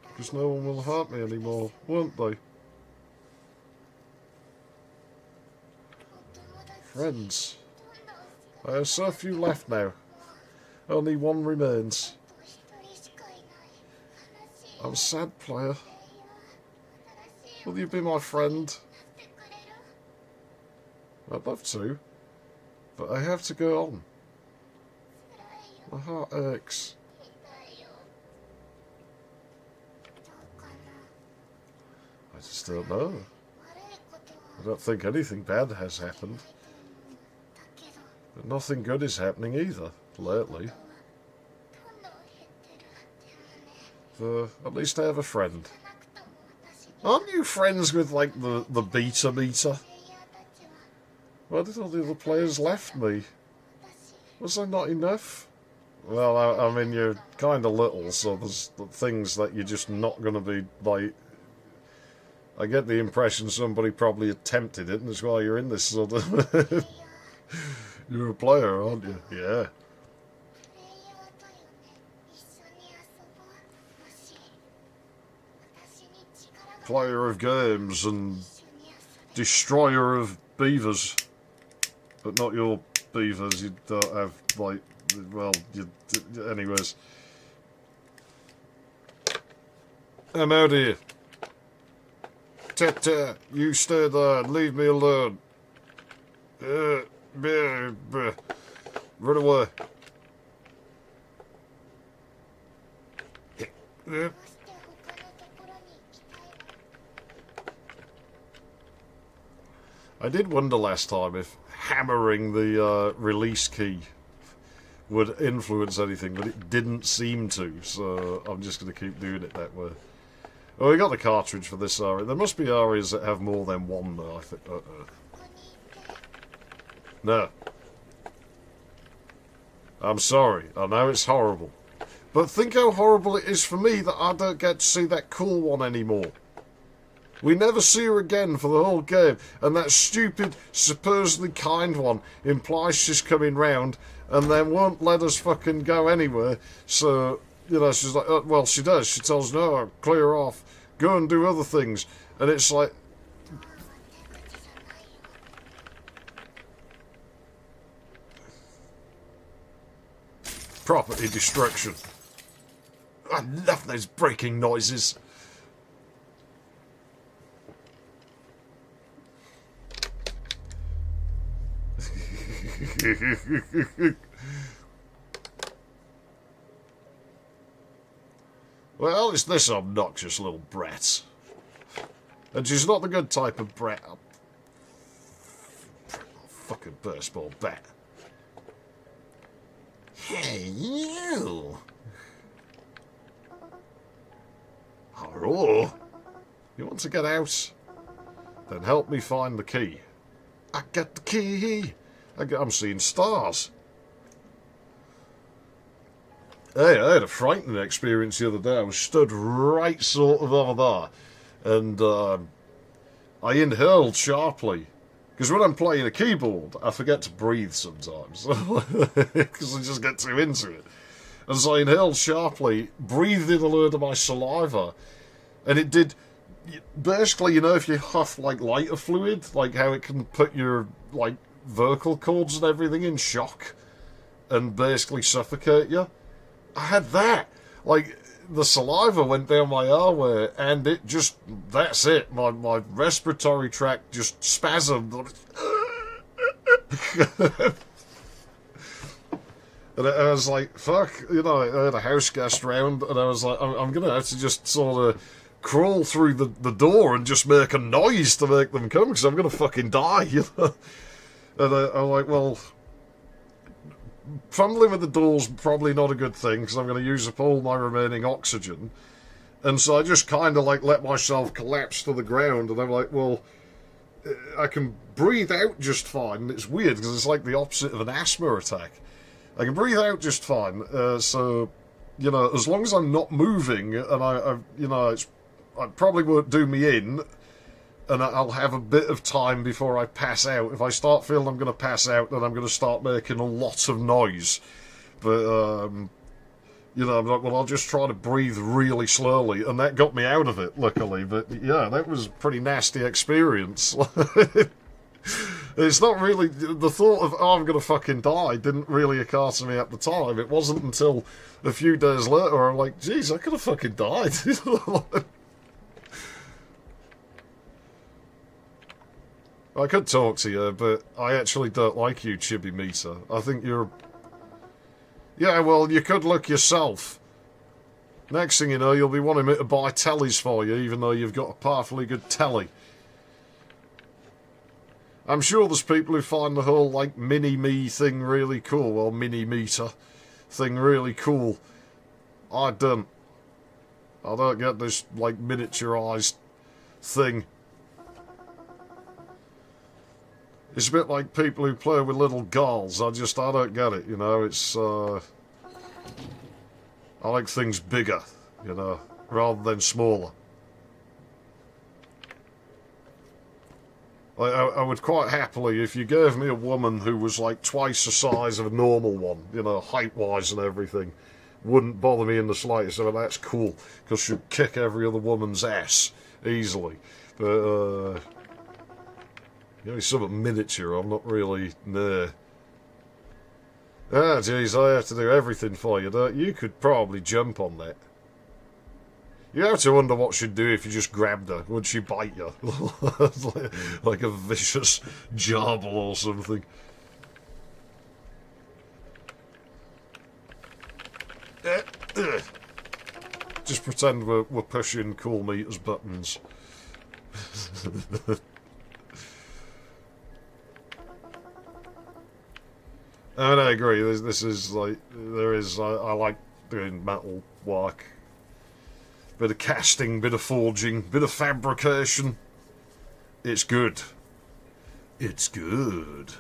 Because no one will hurt me anymore, won't they? Friends. I have so few left now. Only one remains. I'm sad, player. Will you be my friend? I'd love to, but I have to go on. My heart aches. I just don't know. I don't think anything bad has happened. But nothing good is happening either, lately. At least I have a friend. Aren't you friends with, like, the beta meter? Why did all the other players left me? Was there not enough? Well, I mean, you're kind of little, so there's things that you're just not going to be, like... I get the impression somebody probably attempted it, and that's why you're in this sort of... You're a player, aren't you? Yeah. Player of games and destroyer of beavers. But not your beavers, you don't have, like, well, anyways. I'm out here. Tete, you stay there and leave me alone. Run away. I did wonder last time if hammering the release key would influence anything, but it didn't seem to, so I'm just going to keep doing it that way. Oh, we got the cartridge for this area. There must be areas that have more than one, though, I think. No. I'm sorry. I know it's horrible. But think how horrible it is for me that I don't get to see that cool one anymore. We never see her again for the whole game, and that stupid, supposedly kind one implies she's coming round and then won't let us fucking go anywhere. So, you know, she's like, well, she does. She tells no, clear off, go and do other things. And it's like... Property destruction. I love those breaking noises. Well, it's this obnoxious little brat. And she's not the good type of brat. Fucking baseball bat. Hey, you! Hello? You want to get out? Then help me find the key. I got the key! I'm seeing stars. Hey, I had a frightening experience the other day. I was stood right sort of over there, and I inhaled sharply. Because when I'm playing a keyboard, I forget to breathe sometimes. Because I just get too into it. And so I inhaled sharply, breathed in a load of my saliva, and it did... Basically, you know, if you huff, like, lighter fluid, like how it can put your, like, vocal cords and everything in shock and basically suffocate you. I had that. Like, the saliva went down my airway and it just, that's it. My respiratory tract just spasmed. And I was like, fuck, you know, I had a house guest round and I was like, I'm going to have to just sort of crawl through the door and just make a noise to make them come because I'm going to fucking die, you know. And I'm like, well, fumbling with the door's probably not a good thing because I'm going to use up all my remaining oxygen. And so I just kind of like let myself collapse to the ground, and I'm like, well, I can breathe out just fine. It's weird because it's like the opposite of an asthma attack. I can breathe out just fine. So, you know, as long as I'm not moving, and it probably won't do me in, and I'll have a bit of time before I pass out. If I start feeling I'm going to pass out, then I'm going to start making a lot of noise. But, you know, I'm like, well, I'll just try to breathe really slowly, and that got me out of it, luckily. But, yeah, that was a pretty nasty experience. It's not really... The thought of, oh, I'm going to fucking die didn't really occur to me at the time. It wasn't until a few days later I'm like, geez, I could have fucking died. I could talk to you, but I actually don't like you, Chibi Meter. I think you're... Yeah, well, you could look yourself. Next thing you know, you'll be wanting me to buy tellies for you, even though you've got a powerfully good telly. I'm sure there's people who find the whole, like, mini-me thing really cool, or mini-meter thing really cool. I don't. I don't get this, like, miniaturized thing. It's a bit like people who play with little girls. I don't get it, you know. It's, I like things bigger, you know, rather than smaller. I would quite happily, if you gave me a woman who was like twice the size of a normal one, you know, height-wise and everything, wouldn't bother me in the slightest. I mean, that's cool, because she'd kick every other woman's ass easily. But, you know, something miniature, I'm not really, nah. Ah, geez, I have to do everything for you, don't you? You could probably jump on that. You have to wonder what she'd do if you just grabbed her. Would she bite you? like a vicious gerbil or something. Just pretend we're pushing Cool Meter's buttons. And I agree, this is like, I like doing metal work. Bit of casting, bit of forging, bit of fabrication. It's good. It's good.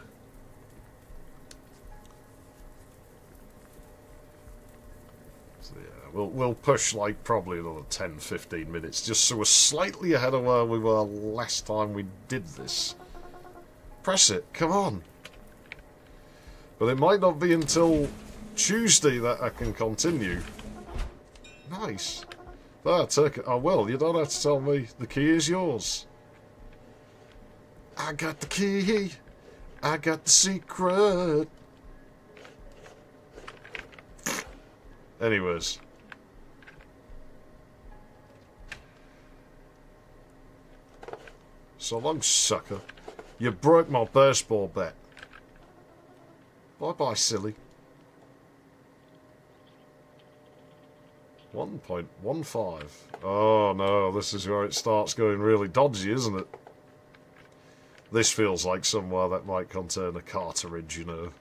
So yeah, we'll push like probably another 10-15 minutes, just so we're slightly ahead of where we were last time we did this. Press it, come on. But it might not be until Tuesday that I can continue. Nice. There, take it. I will. You don't have to tell me. The key is yours. I got the key. I got the secret. Anyways. So long, sucker. You broke my baseball bat. Bye-bye, silly. 1.15. Oh no, this is where it starts going really dodgy, isn't it? This feels like somewhere that might contain a cartridge, you know.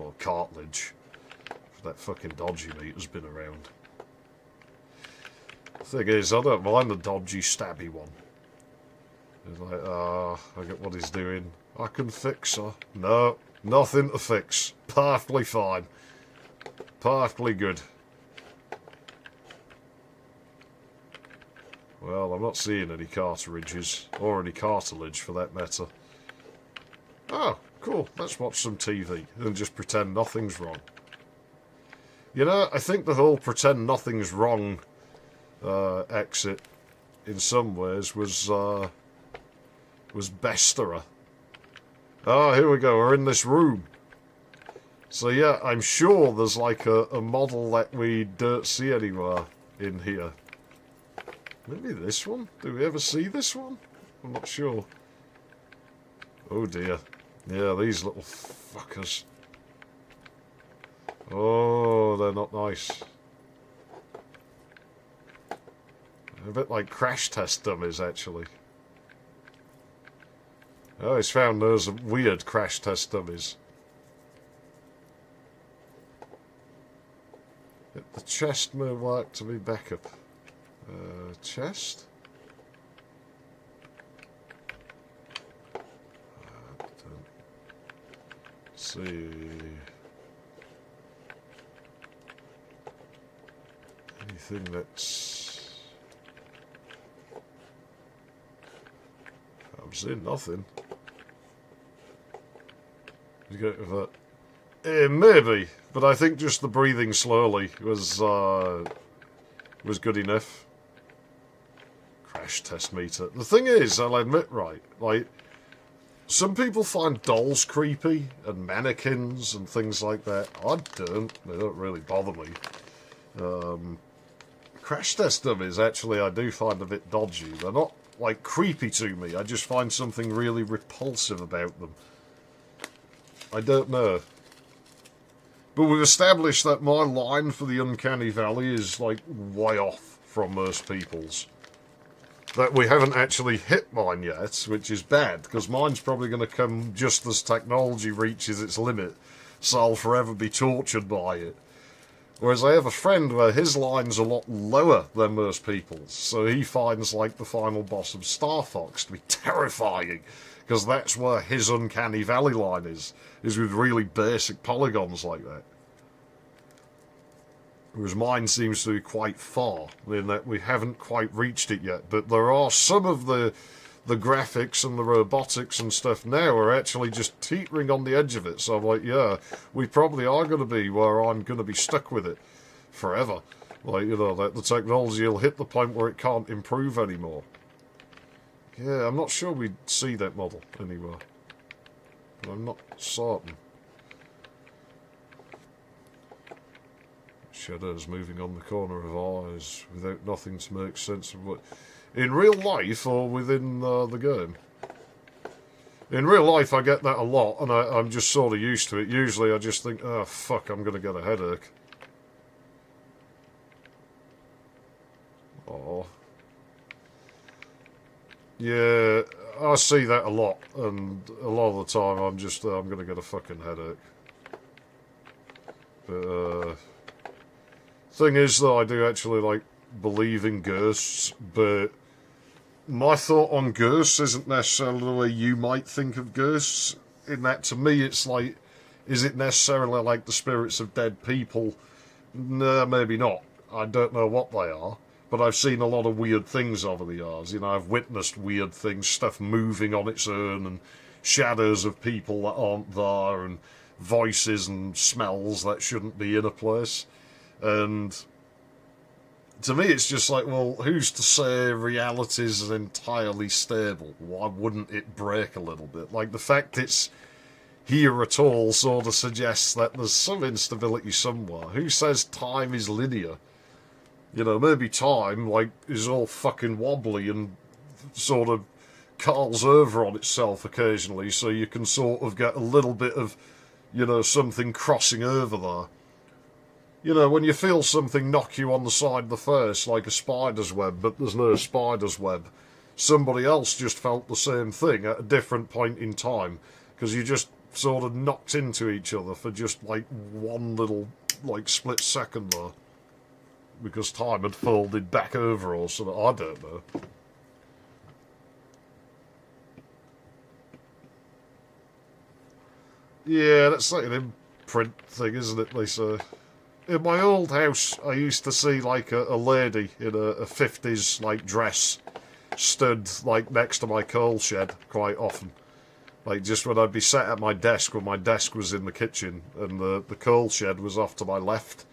Or cartilage. That fucking dodgy meter's been around. Thing is, I don't mind the dodgy, stabby one. It's like, I get what he's doing. I can fix her. No, nothing to fix. Perfectly fine. Perfectly good. Well, I'm not seeing any cartridges, or any cartilage for that matter. Oh, cool. Let's watch some TV and just pretend nothing's wrong. You know, I think the whole pretend nothing's wrong exit, in some ways, was besterer. Oh, here we go. We're in this room. So yeah, I'm sure there's like a model that we don't see anywhere in here. Maybe this one? Do we ever see this one? I'm not sure. Oh dear. Yeah, these little fuckers. Oh, they're not nice. They're a bit like crash test dummies, actually. I always found those weird crash test dummies. The chest may work to be backup. Chest? See. Anything that's... I'm seeing nothing. You go with that. Maybe, but I think just the breathing slowly was good enough. Crash test meter. The thing is, I'll admit, right, like, some people find dolls creepy and mannequins and things like that. I don't. They don't really bother me. Crash test dummies, actually, I do find a bit dodgy. They're not, like, creepy to me. I just find something really repulsive about them. I don't know. But we've established that my line for the Uncanny Valley is, like, way off from most people's. That we haven't actually hit mine yet, which is bad, because mine's probably going to come just as technology reaches its limit, so I'll forever be tortured by it. Whereas I have a friend where his line's a lot lower than most people's, so he finds, like, the final boss of Star Fox to be terrifying, because that's where his Uncanny Valley line is with really basic polygons like that. Whereas mine seems to be quite far, in that we haven't quite reached it yet. But there are some of the graphics and the robotics and stuff now are actually just teetering on the edge of it. So I'm like, yeah, we probably are going to be where I'm going to be stuck with it forever. Like, you know, that the technology will hit the point where it can't improve anymore. Yeah, I'm not sure we'd see that model anywhere. But I'm not certain. Shadows moving on the corner of eyes without nothing to make sense of what... In real life or within the game? In real life I get that a lot and I'm just sort of used to it. Usually I just think, oh fuck, I'm going to get a headache. Oh. Yeah, I see that a lot, and a lot of the time I'm just, I'm going to get a fucking headache. But, thing is that I do actually, like, believe in ghosts, but my thought on ghosts isn't necessarily the way you might think of ghosts, in that to me it's like, is it necessarily like the spirits of dead people? No, maybe not. I don't know what they are. But I've seen a lot of weird things over the years. You know, I've witnessed weird things, stuff moving on its own, and shadows of people that aren't there, and voices and smells that shouldn't be in a place. And to me, it's just like, well, who's to say reality is entirely stable? Why wouldn't it break a little bit? Like, the fact it's here at all sort of suggests that there's some instability somewhere. Who says time is linear? You know, maybe time, like, is all fucking wobbly and sort of curls over on itself occasionally, so you can sort of get a little bit of, you know, something crossing over there. You know, when you feel something knock you on the side of the face, like a spider's web, but there's no spider's web, somebody else just felt the same thing at a different point in time, because you just sort of knocked into each other for just, like, one little, like, split second there. Because time had folded back over or something. I don't know. Yeah, that's like an imprint thing, isn't it, Lisa? In my old house, I used to see, like, a lady in a 50s, like, dress stood, like, next to my coal shed quite often. Like, just when I'd be sat at my desk, when my desk was in the kitchen, and the coal shed was off to my left.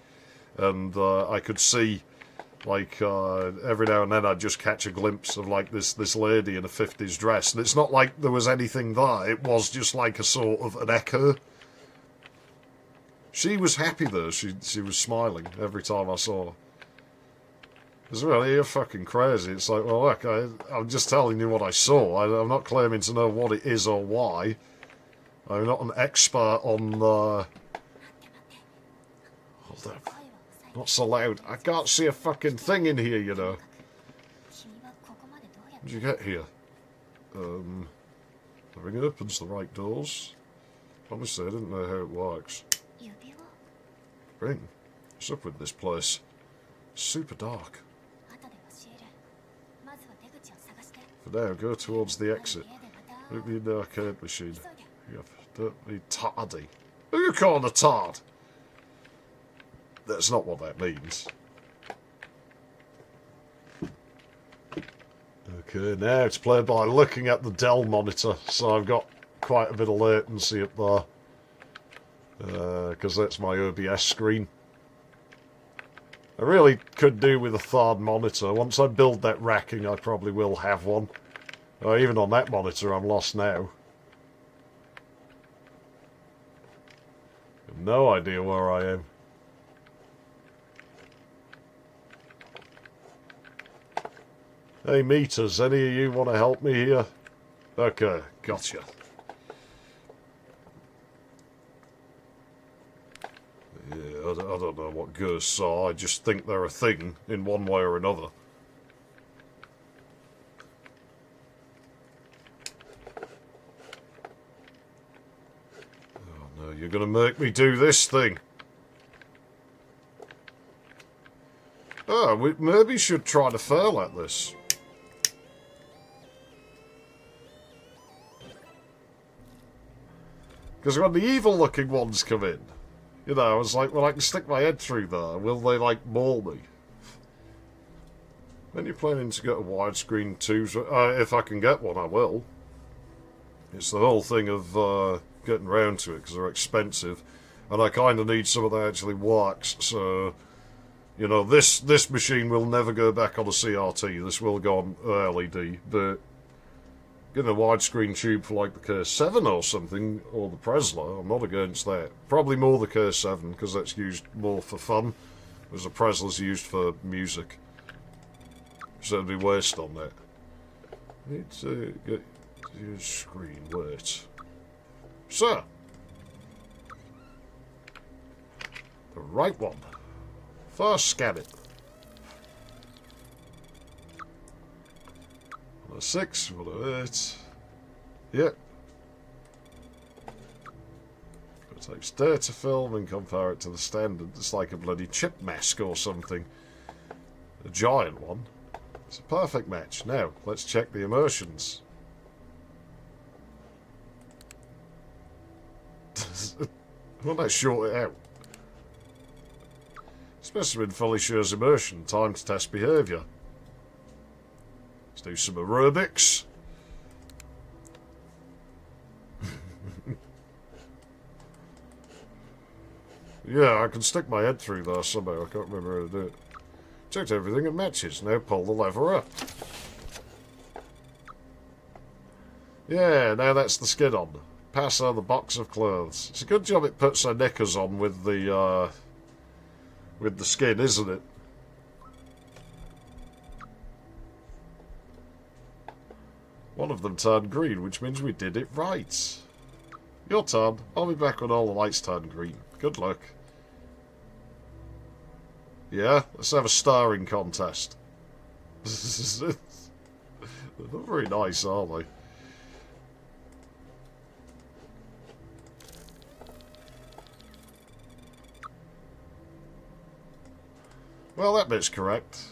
And I could see, like, every now and then I'd just catch a glimpse of, like, this lady in a 50s dress. And it's not like there was anything there. It was just like a sort of an echo. She was happy, though. She was smiling every time I saw her. It's really, you're fucking crazy. It's like, well, look, I'm just telling you what I saw. I'm not claiming to know what it is or why. I'm not an expert on... Hold up. Not so loud. I can't see a fucking thing in here, you know. How'd you get here? The ring opens the right doors. Honestly, I didn't know how it works. Ring. What's up with this place? Super dark. For now, go towards the exit. Don't be an arcade machine. Don't be tardy. Who are you calling a tard? That's not what that means. Okay, now it's played by looking at the Dell monitor, so I've got quite a bit of latency up there. Because that's my OBS screen. I really could do with a third monitor. Once I build that racking, I probably will have one. Even on that monitor, I'm lost now. I've no idea where I am. Hey meters, any of you want to help me here? Okay, gotcha. Yeah, I don't know what ghosts are, I just think they're a thing in one way or another. Oh no, you're gonna make me do this thing. Oh, we maybe should try to fail at this. Because when the evil-looking ones come in, you know, I was like, well, I can stick my head through there. Will they, like, maul me? When you're planning to get a widescreen too, if I can get one, I will. It's the whole thing of getting round to it, because they're expensive. And I kind of need something that actually works, so... You know, this machine will never go back on a CRT. This will go on LED, but getting a widescreen tube for like the K7 or something, or the Presler, I'm not against that. Probably more the K7, because that's used more for fun, whereas the Presler's used for music. So it'd be waste on that. Need to get your screen, wait. So, the right one. First scan it. 106, 108. Yep. It takes data film and compare it to the standard. It's like a bloody chip mask or something. A giant one. It's a perfect match. Now, let's check the immersions. Why don't I short it out? Specimen fully shows immersion. Time to test behaviour. Let's do some aerobics. Yeah, I can stick my head through there somehow. I can't remember how to do it. Checked everything and matches. Now pull the lever up. Yeah, now that's the skin on. Pass her the box of clothes. It's a good job it puts her knickers on with the skin, isn't it? One of them turned green, which means we did it right. Your turn. I'll be back when all the lights turn green. Good luck. Yeah, let's have a starring contest. They're not very nice, are they? Well, that bit's correct.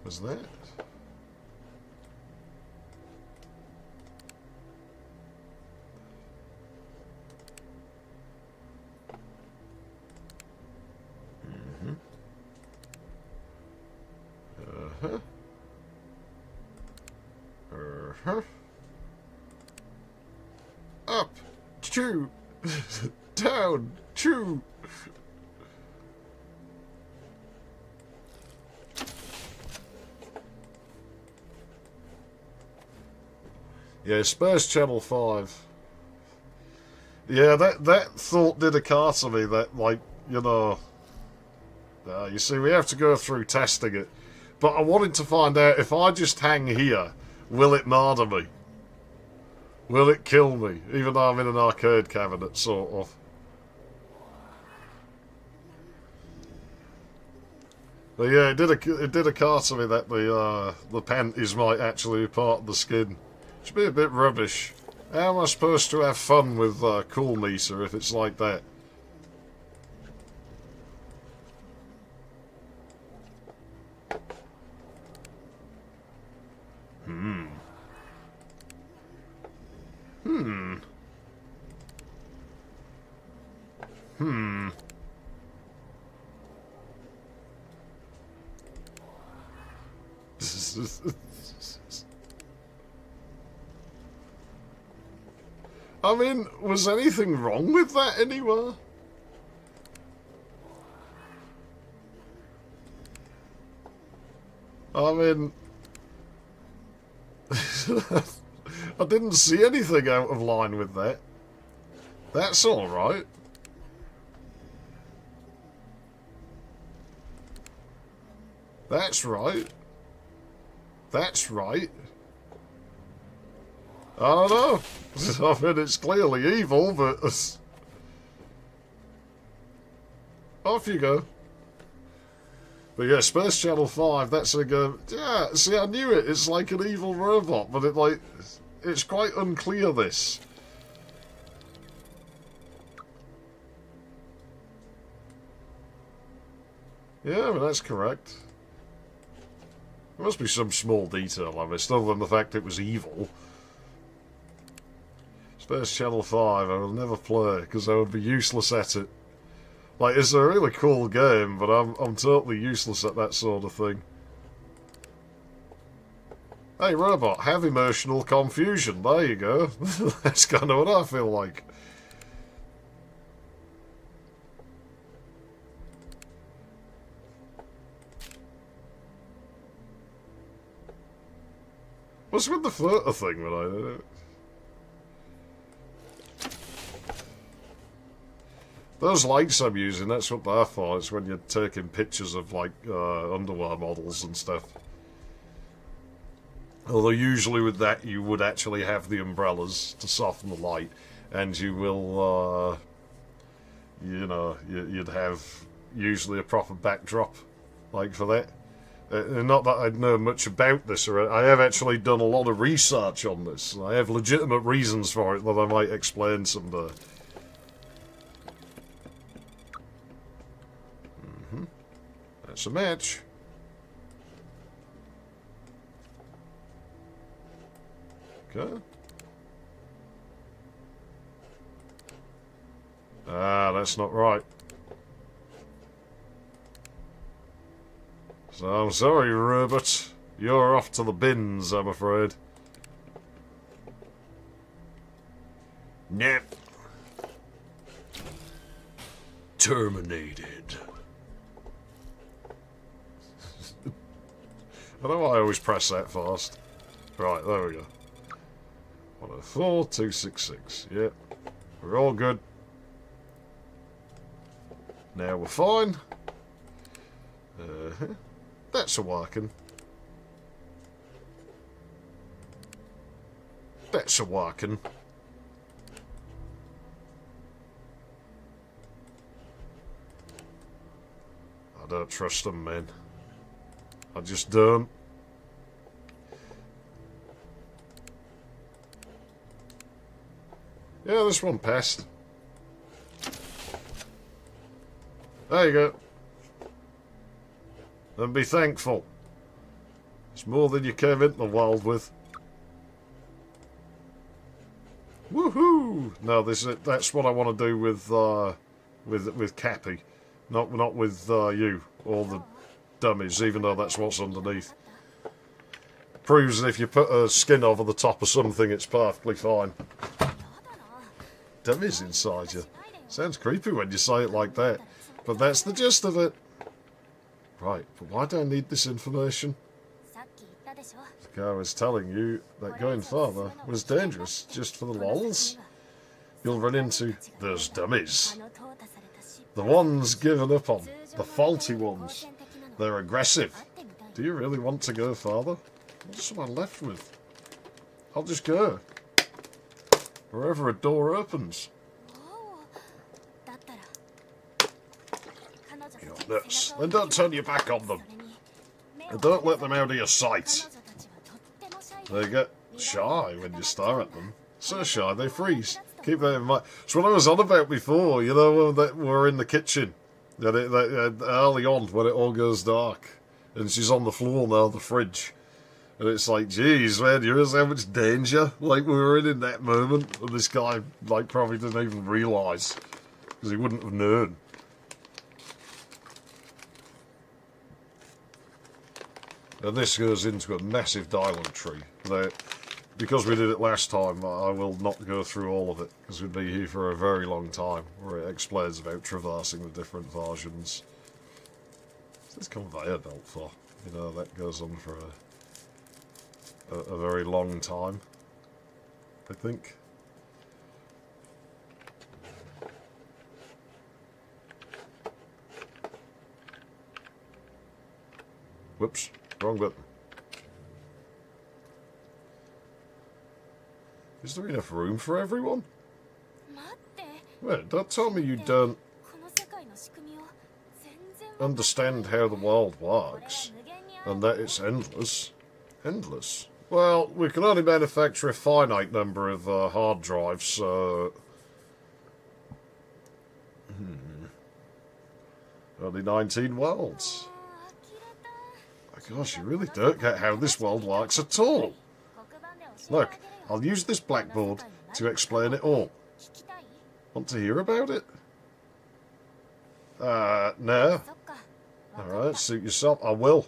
Was that? Mm-hmm. Uh-huh. Uh-huh. Up. Chew. Down. Chew. Yeah, Space Channel 5. Yeah, that thought did occur to me that, like, you know... you see, we have to go through testing it. But I wanted to find out, if I just hang here, will it murder me? Will it kill me? Even though I'm in an arcade cabinet, sort of. But yeah, it did occur to me that the panties might actually be part of the skin. Should be a bit rubbish. How am I supposed to have fun with Cool Meter if it's like that? Hmm. I mean, was anything wrong with that anywhere? I mean, I didn't see anything out of line with that. That's alright. That's right. That's right. I don't know. I mean, it's clearly evil, but... Off you go. But yeah, Space Channel 5, that's a go... Yeah, see, I knew it. It's like an evil robot, but it's quite unclear, this. Yeah, I mean, that's correct. There must be some small detail I missed, other than the fact it was evil. Space Channel 5, I will never play, because I would be useless at it. Like, it's a really cool game, but I'm totally useless at that sort of thing. Hey, robot, have emotional confusion. There you go. That's kind of what I feel like. What's with the photo thing when I... Those lights I'm using, that's what they're for. It's when you're taking pictures of, like, underwear models and stuff. Although usually with that you would actually have the umbrellas to soften the light. And you will, you know, you'd have usually a proper backdrop, like, for that. Not that I'd know much about this, or I have actually done a lot of research on this. I have legitimate reasons for it that I might explain someday. That's a match. Okay. Ah, that's not right. So I'm sorry, Robert. You're off to the bins, I'm afraid. Nope. Terminated. I don't know why I always press that fast. Right, there we go. 104, 266. Yep. We're all good. Now we're fine. That's a working. That's a working. I don't trust them, man. I just don't. Yeah, this one passed. There you go. And be thankful. It's more than you came into the world with. Woohoo! No, that's what I want to do with Cappy, not with you or the dummies, even though that's what's underneath. Proves that if you put a skin over the top of something, it's perfectly fine. Dummies inside you. Sounds creepy when you say it like that, but that's the gist of it. Right, but why do I need this information? The guy was telling you that going further was dangerous, just for the lols. You'll run into those dummies. The ones given up on. The faulty ones. They're aggressive. Do you really want to go further? What's am I left with? I'll just go. Wherever a door opens. You're nuts. Then don't turn your back on them. And don't let them out of your sight. They get shy when you stare at them. So shy, they freeze. Keep that in mind. It's what I was on about before, you know, that we're in the kitchen. Early on, when it all goes dark. And she's on the floor now, the fridge. And it's like, geez, man, you realize how much danger, like, we were in that moment. And this guy, like, probably didn't even realise. Because he wouldn't have known. And this goes into a massive dialogue tree. That, because we did it last time, I will not go through all of it. Because we'd be here for a very long time. Where it explains about traversing the different versions. What's this conveyor belt for? You know, that goes on for a very long time, I think. Whoops, wrong button. Is there enough room for everyone? Wait, don't tell me you don't understand how the world works, and that it's endless. Endless? Well, we can only manufacture a finite number of hard drives, so... Only 19 worlds. My gosh, you really don't get how this world works at all. Look, I'll use this blackboard to explain it all. Want to hear about it? No. Alright, suit yourself. I will.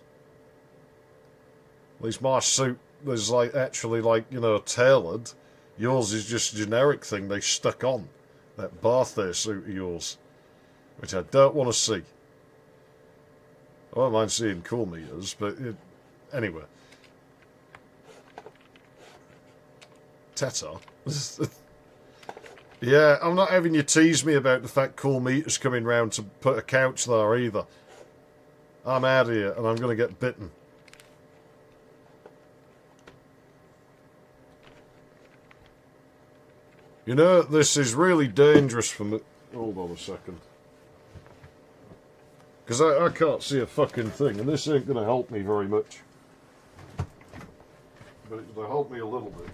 At least my suit is like actually like, you know, tailored. Yours is just a generic thing they stuck on. That birthday suit of yours. Which I don't want to see. I don't mind seeing cool meters, but anyway. Teta. Yeah, I'm not having you tease me about the fact cool meters coming round to put a couch there either. I'm out of here and I'm going to get bitten. You know, this is really dangerous for me. Hold on a second. Because I can't see a fucking thing, and this ain't going to help me very much. But it's going to help me a little bit.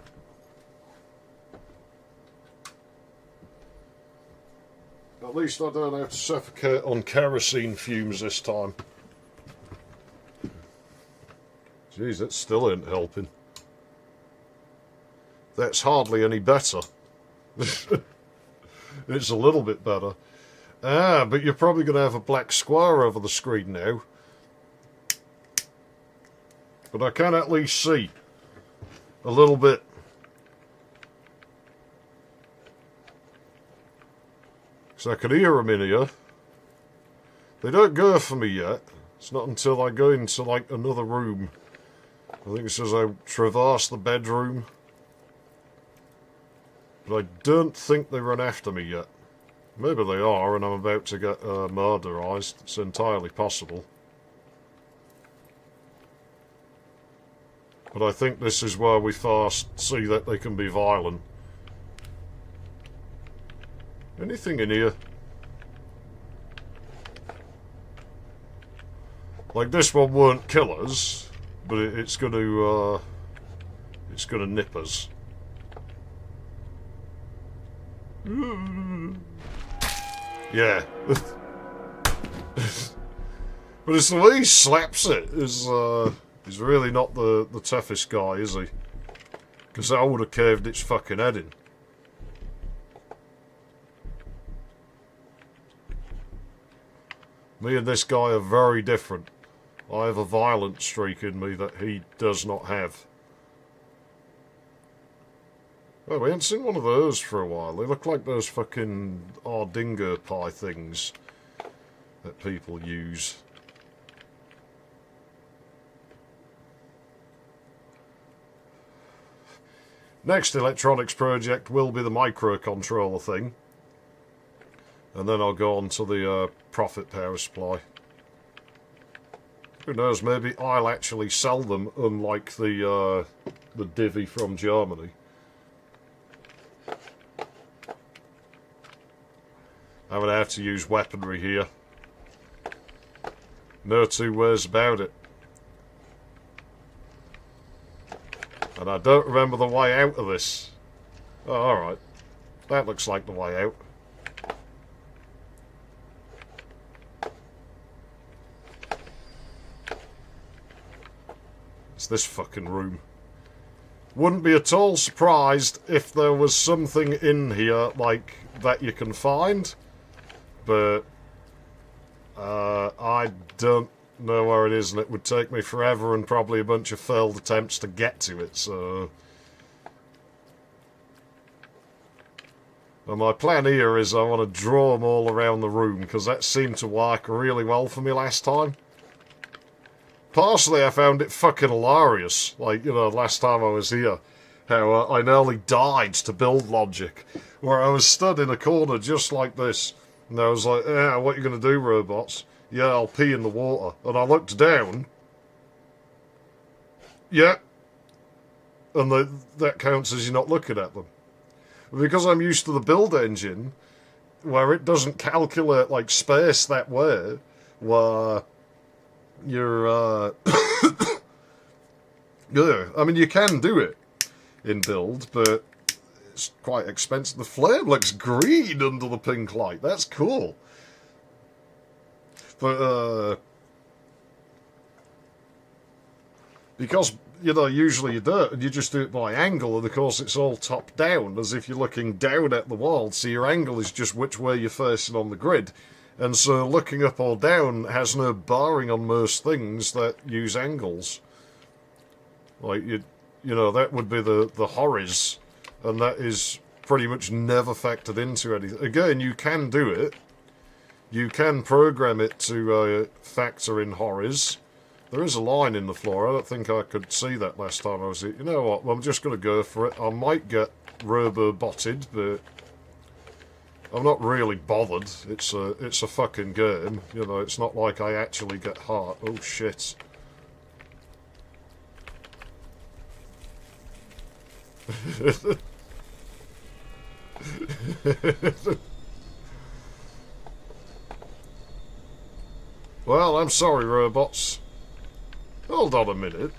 At least I don't have to suffocate on kerosene fumes this time. Jeez, that still ain't helping. That's hardly any better. It's a little bit better. Ah, but you're probably going to have a black square over the screen now. But I can at least see a little bit. So I can hear them in here. They don't go for me yet. It's not until I go into like another room. I think it says I traverse the bedroom. But I don't think they run after me yet. Maybe they are, and I'm about to get murderized. It's entirely possible. But I think this is where we first see that they can be violent. Anything in here? Like this one won't kill us, but it's going to nip us. Yeah. But it's the way he slaps it he's really not the toughest guy, is he? Because I would have caved its fucking head in. Me and this guy are very different. I have a violent streak in me that he does not have. Oh, we haven't seen one of those for a while. They look like those fucking dingo pie things that people use. Next electronics project will be the microcontroller thing. And then I'll go on to the profit power supply. Who knows, maybe I'll actually sell them, unlike the divvy from Germany. I'm going to have to use weaponry here. No two ways about it. And I don't remember the way out of this. Oh, alright. That looks like the way out. It's this fucking room. Wouldn't be at all surprised if there was something in here, like, that you can find. But I don't know where it is, and it would take me forever and probably a bunch of failed attempts to get to it, so... Well, my plan here is I want to draw them all around the room, because that seemed to work really well for me last time. Partially I found it fucking hilarious, like, you know, last time I was here, how I nearly died to build logic, where I was stood in a corner just like this, and I was like, yeah, what are you going to do, robots? Yeah, I'll pee in the water. And I looked down, yeah, and that counts as you're not looking at them. Because I'm used to the build engine, where it doesn't calculate, like, space that way, where you're, yeah, I mean, you can do it in build, but it's quite expensive. The flame looks green under the pink light. That's cool. But, because, you know, usually you don't, and you just do it by angle, and of course it's all top down, as if you're looking down at the wall, so your angle is just which way you're facing on the grid. And so looking up or down has no bearing on most things that use angles. Like, you know, that would be the horrors, and that is pretty much never factored into anything. Again, you can do it. You can program it to factor in horrors. There is a line in the floor. I don't think I could see that last time I was here. You know what? Well, I'm just going to go for it. I might get robo-botted, but I'm not really bothered. It's a fucking game. You know, it's not like I actually get hurt. Oh, shit. Well, I'm sorry, robots. Hold on a minute.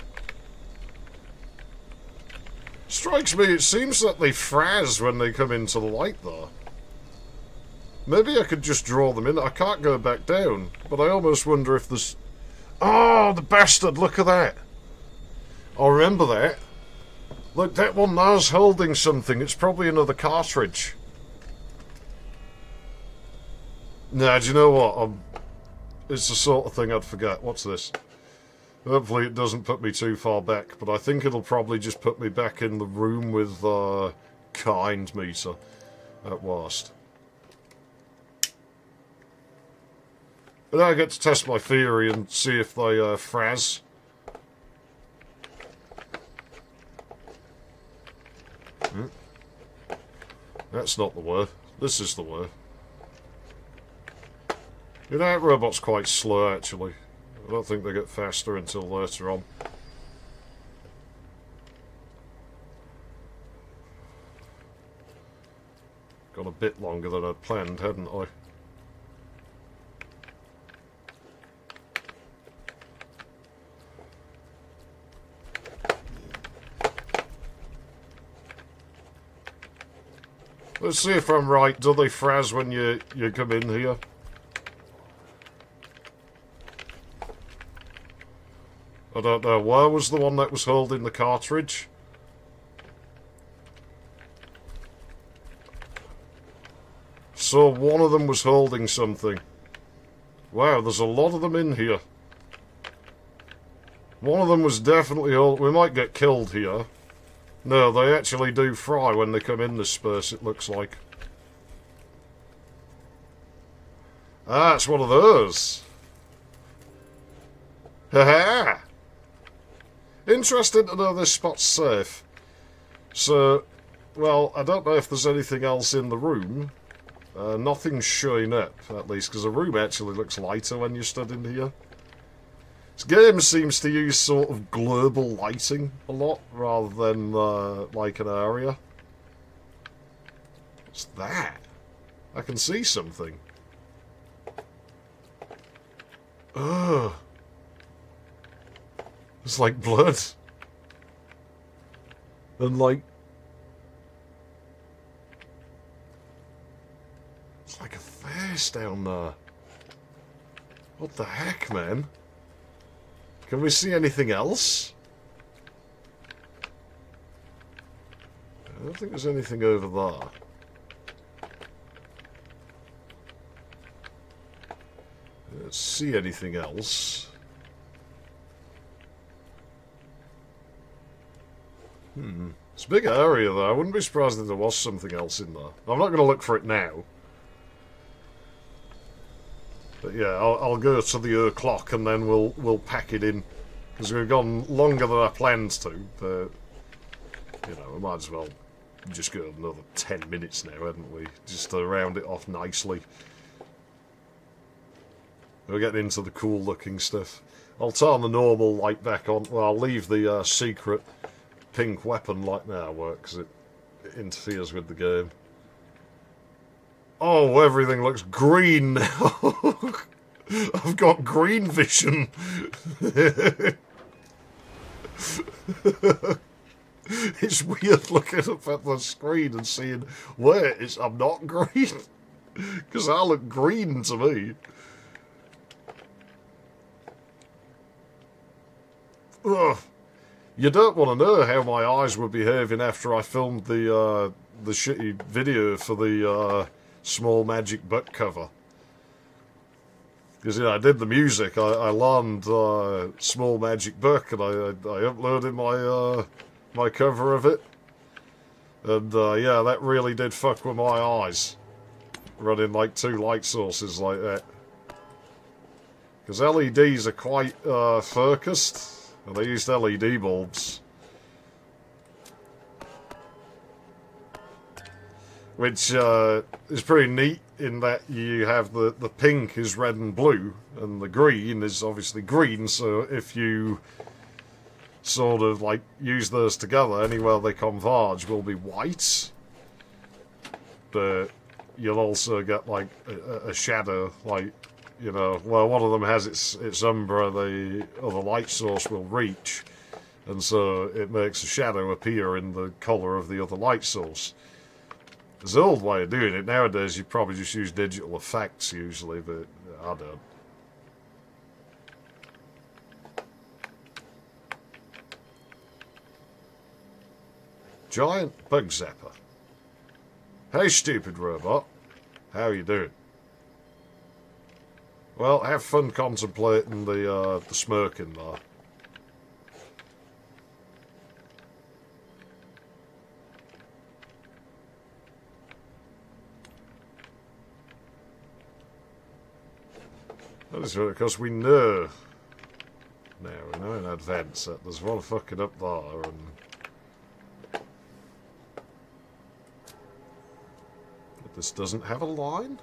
Strikes me, it seems that they frazz when they come into the light, though. Maybe I could just draw them in. I can't go back down, but I almost wonder if there's... Oh, the bastard, look at that. I remember that. Look, that one there's holding something. It's probably another cartridge. Nah, do you know what? It's the sort of thing I'd forget. What's this? Hopefully it doesn't put me too far back, but I think it'll probably just put me back in the room with kind meter at worst. But now I get to test my theory and see if they frazz. That's not the way. This is the way. You know, that robot's quite slow, actually. I don't think they get faster until later on. Got a bit longer than I'd planned, hadn't I? Let's see if I'm right. Do they frazz when you come in here? I don't know. Where was the one that was holding the cartridge? So one of them was holding something. Wow, there's a lot of them in here. One of them was definitely holding... We might get killed here. No, they actually do fry when they come in this space, it looks like. Ah, it's one of those. Haha! Interesting to know this spot's safe. So, well, I don't know if there's anything else in the room. Nothing's showing up, at least, because the room actually looks lighter when you're stood in here. This game seems to use sort of global lighting a lot, rather than, like, an area. What's that? I can see something. Ugh. It's like blood. And, like... It's like a face down there. What the heck, man? Can we see anything else? I don't think there's anything over there. Let's see anything else. It's a big area though. I wouldn't be surprised if there was something else in there. I'm not going to look for it now. But yeah, I'll go to the clock and then we'll pack it in. Because we've gone longer than I planned to. But, you know, we might as well just go another 10 minutes now, haven't we? Just to round it off nicely. We're getting into the cool looking stuff. I'll turn the normal light back on. Well, I'll leave the secret pink weapon light now work because it interferes with the game. Oh, everything looks green now. I've got green vision. It's weird looking up at the screen and seeing where I'm not green. Because I look green to me. Ugh. You don't want to know how my eyes were behaving after I filmed the shitty video for the Small Magic book cover. Because, you know, I did the music, I learned Small Magic book, and I uploaded my cover of it. And, yeah, that really did fuck with my eyes. Running, like, 2 light sources like that. Because LEDs are quite focused. And they used LED bulbs. Which is pretty neat in that you have the pink is red and blue, and the green is obviously green, so if you sort of like use those together, anywhere they converge will be white. But you'll also get like a shadow, like, you know, well, one of them has its umbra the other light source will reach, and so it makes a shadow appear in the colour of the other light source. There's an old way of doing it. Nowadays you probably just use digital effects usually, but I don't. Giant bug zapper. Hey, stupid robot. How are you doing? Well, have fun contemplating the smoke in there. That is because we know now, we know in advance that there's one fucking up there, and this doesn't have a line?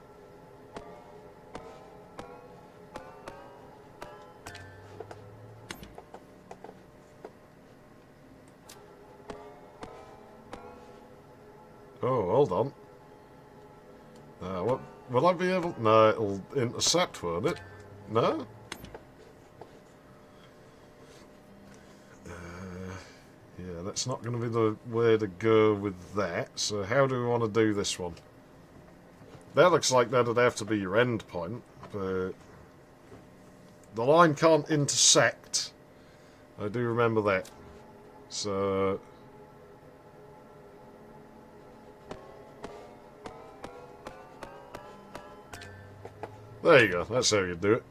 Oh, hold on. What will I be able? No, it'll intercept, won't it? No? Yeah, that's not going to be the way to go with that. So how do we want to do this one? That looks like that'd have to be your end point, but the line can't intersect. I do remember that. So there you go, that's how you do it.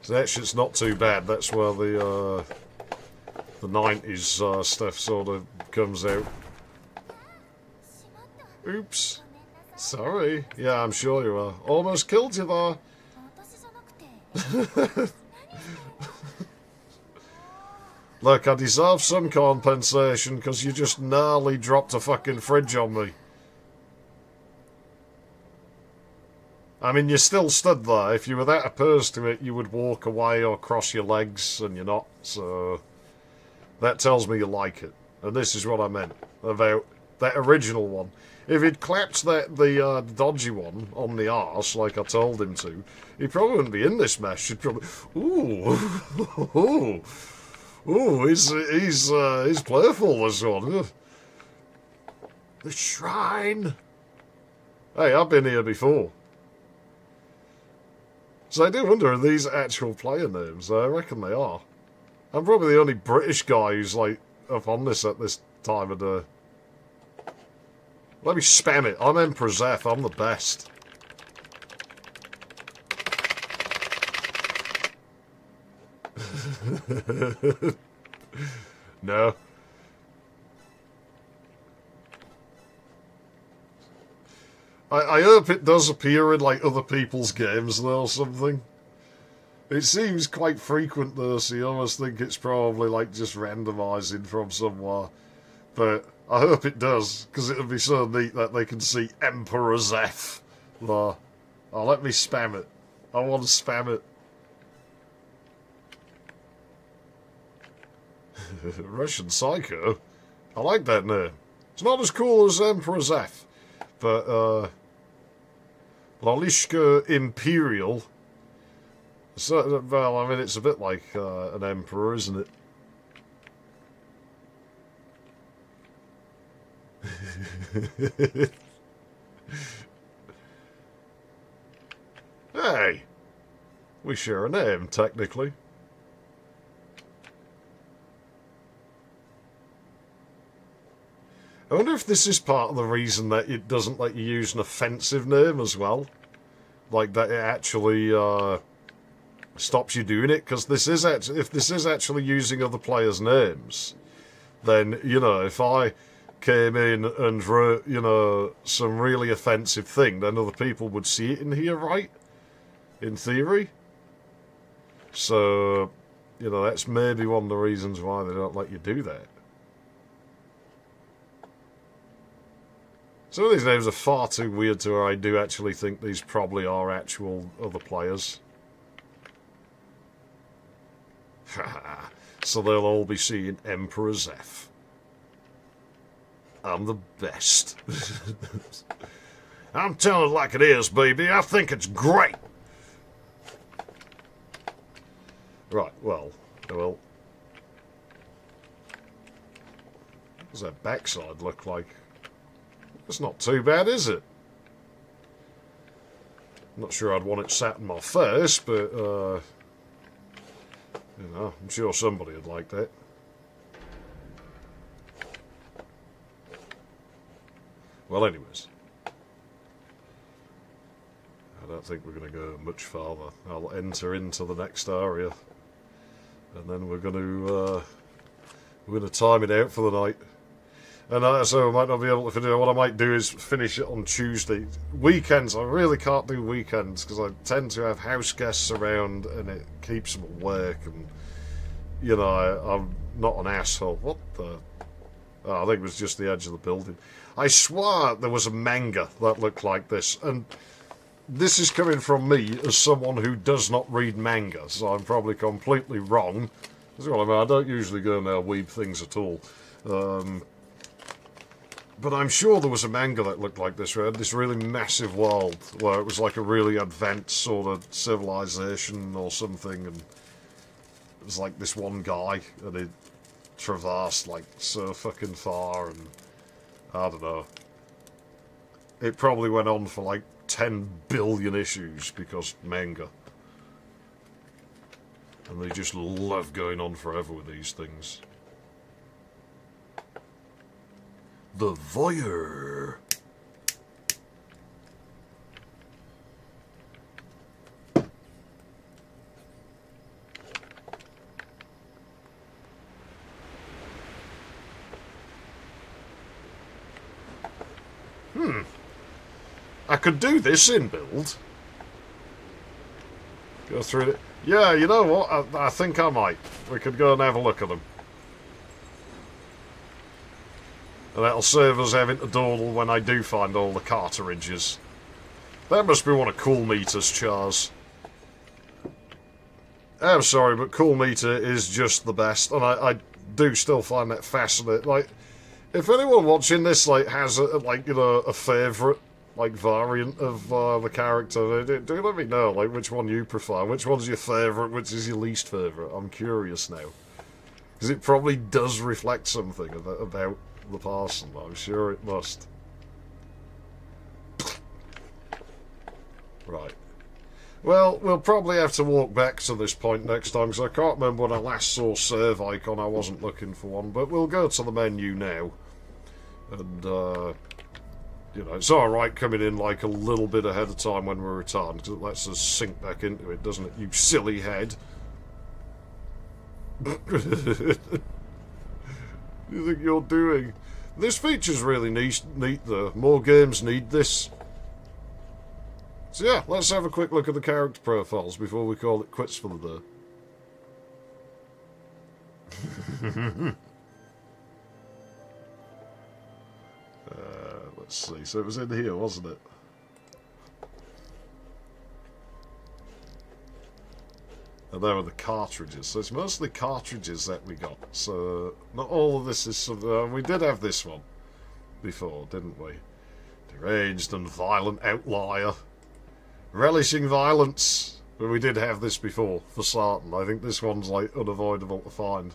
So that shit's not too bad, that's where the 90s stuff sort of comes out. Oops. Sorry. Yeah, I'm sure you are. Almost killed you there. Look, I deserve some compensation because you just gnarly dropped a fucking fridge on me. I mean, you still stood there. If you were that opposed to it, you would walk away or cross your legs, and you're not. So that tells me you like it. And this is what I meant about that original one. If he'd clapped the dodgy one on the arse like I told him to, he probably wouldn't be in this mess. He'd probably, ooh, he's playful, this one. The shrine! Hey, I've been here before. So I do wonder, are these actual player names? I reckon they are. I'm probably the only British guy who's, like, up on this at this time of day. Let me spam it. I'm Emperor Zeph. I'm the best. No. I hope it does appear in, like, other people's games, though, or something. It seems quite frequent, though, so you almost think it's probably, like, just randomising from somewhere. But I hope it does, because it would be so neat that they can see Emperor Zeph there. Oh, let me spam it. I want to spam it. Russian Psycho? I like that name. It's not as cool as Emperor Zeph, but, Lalishka Imperial. So, well, I mean, it's a bit like an emperor, isn't it? Hey! We share a name, technically. I wonder if this is part of the reason that it doesn't let you use an offensive name as well. Like, that it actually stops you doing it, because this is if this is actually using other players' names, then, you know, if I came in and wrote, you know, some really offensive thing, then other people would see it in here, right? In theory. So, you know, that's maybe one of the reasons why they don't let you do that. Some of these names are far too weird to where I do actually think these probably are actual other players. So they'll all be seeing Emperor Zeph. I'm the best. I'm telling it like it is, baby. I think it's great. Right, well. What does that backside look like? It's not too bad, is it? I'm not sure I'd want it sat in my face, but, you know, I'm sure somebody would like that. Well, anyways. I don't think we're going to go much farther. I'll enter into the next area. And then we're going to time it out for the night. And so I might not be able to finish. What I might do is finish it on Tuesday. Weekends, I really can't do weekends because I tend to have house guests around and it keeps them at work. And, you know, I'm not an asshole. What the? Oh, I think it was just the edge of the building. I swear there was a manga that looked like this. And this is coming from me as someone who does not read manga. So I'm probably completely wrong. Well, I mean, I don't usually go and weeb things at all. But I'm sure there was a manga that looked like this, where it had this really massive world, where it was like a really advanced sort of civilization or something, and it was like this one guy, and he traversed like so fucking far, and I don't know. It probably went on for like 10 billion issues, because manga. And they just love going on forever with these things. The Voyeur. I could do this in build. Go through it. Yeah, you know what? I think I might. We could go and have a look at them. And that'll serve us having to dawdle when I do find all the cartridges. That must be one of Cool Meter's chars. I'm sorry, but Cool Meter is just the best, and I do still find that fascinating. Like, if anyone watching this like has a, like, you know, a favourite like variant of the character, do let me know like which one you prefer, which one's your favourite, which is your least favourite. I'm curious now, because it probably does reflect something about the parson. I'm sure it must. Right. Well, we'll probably have to walk back to this point next time, because I can't remember when I last saw save icon. I wasn't looking for one, but we'll go to the menu now. And, you know, it's alright coming in like a little bit ahead of time when we're retarded, because it lets us sink back into it, doesn't it, you silly head? What do you think you're doing? This feature's really neat though. More games need this. So yeah, let's have a quick look at the character profiles before we call it quits for the day. Let's see, so it was in here, wasn't it? And there were the cartridges, so it's mostly cartridges that we got. So not all of this is... we did have this one before, didn't we? Deranged and violent outlier. Relishing violence. But we did have this before, for certain. I think this one's like unavoidable to find.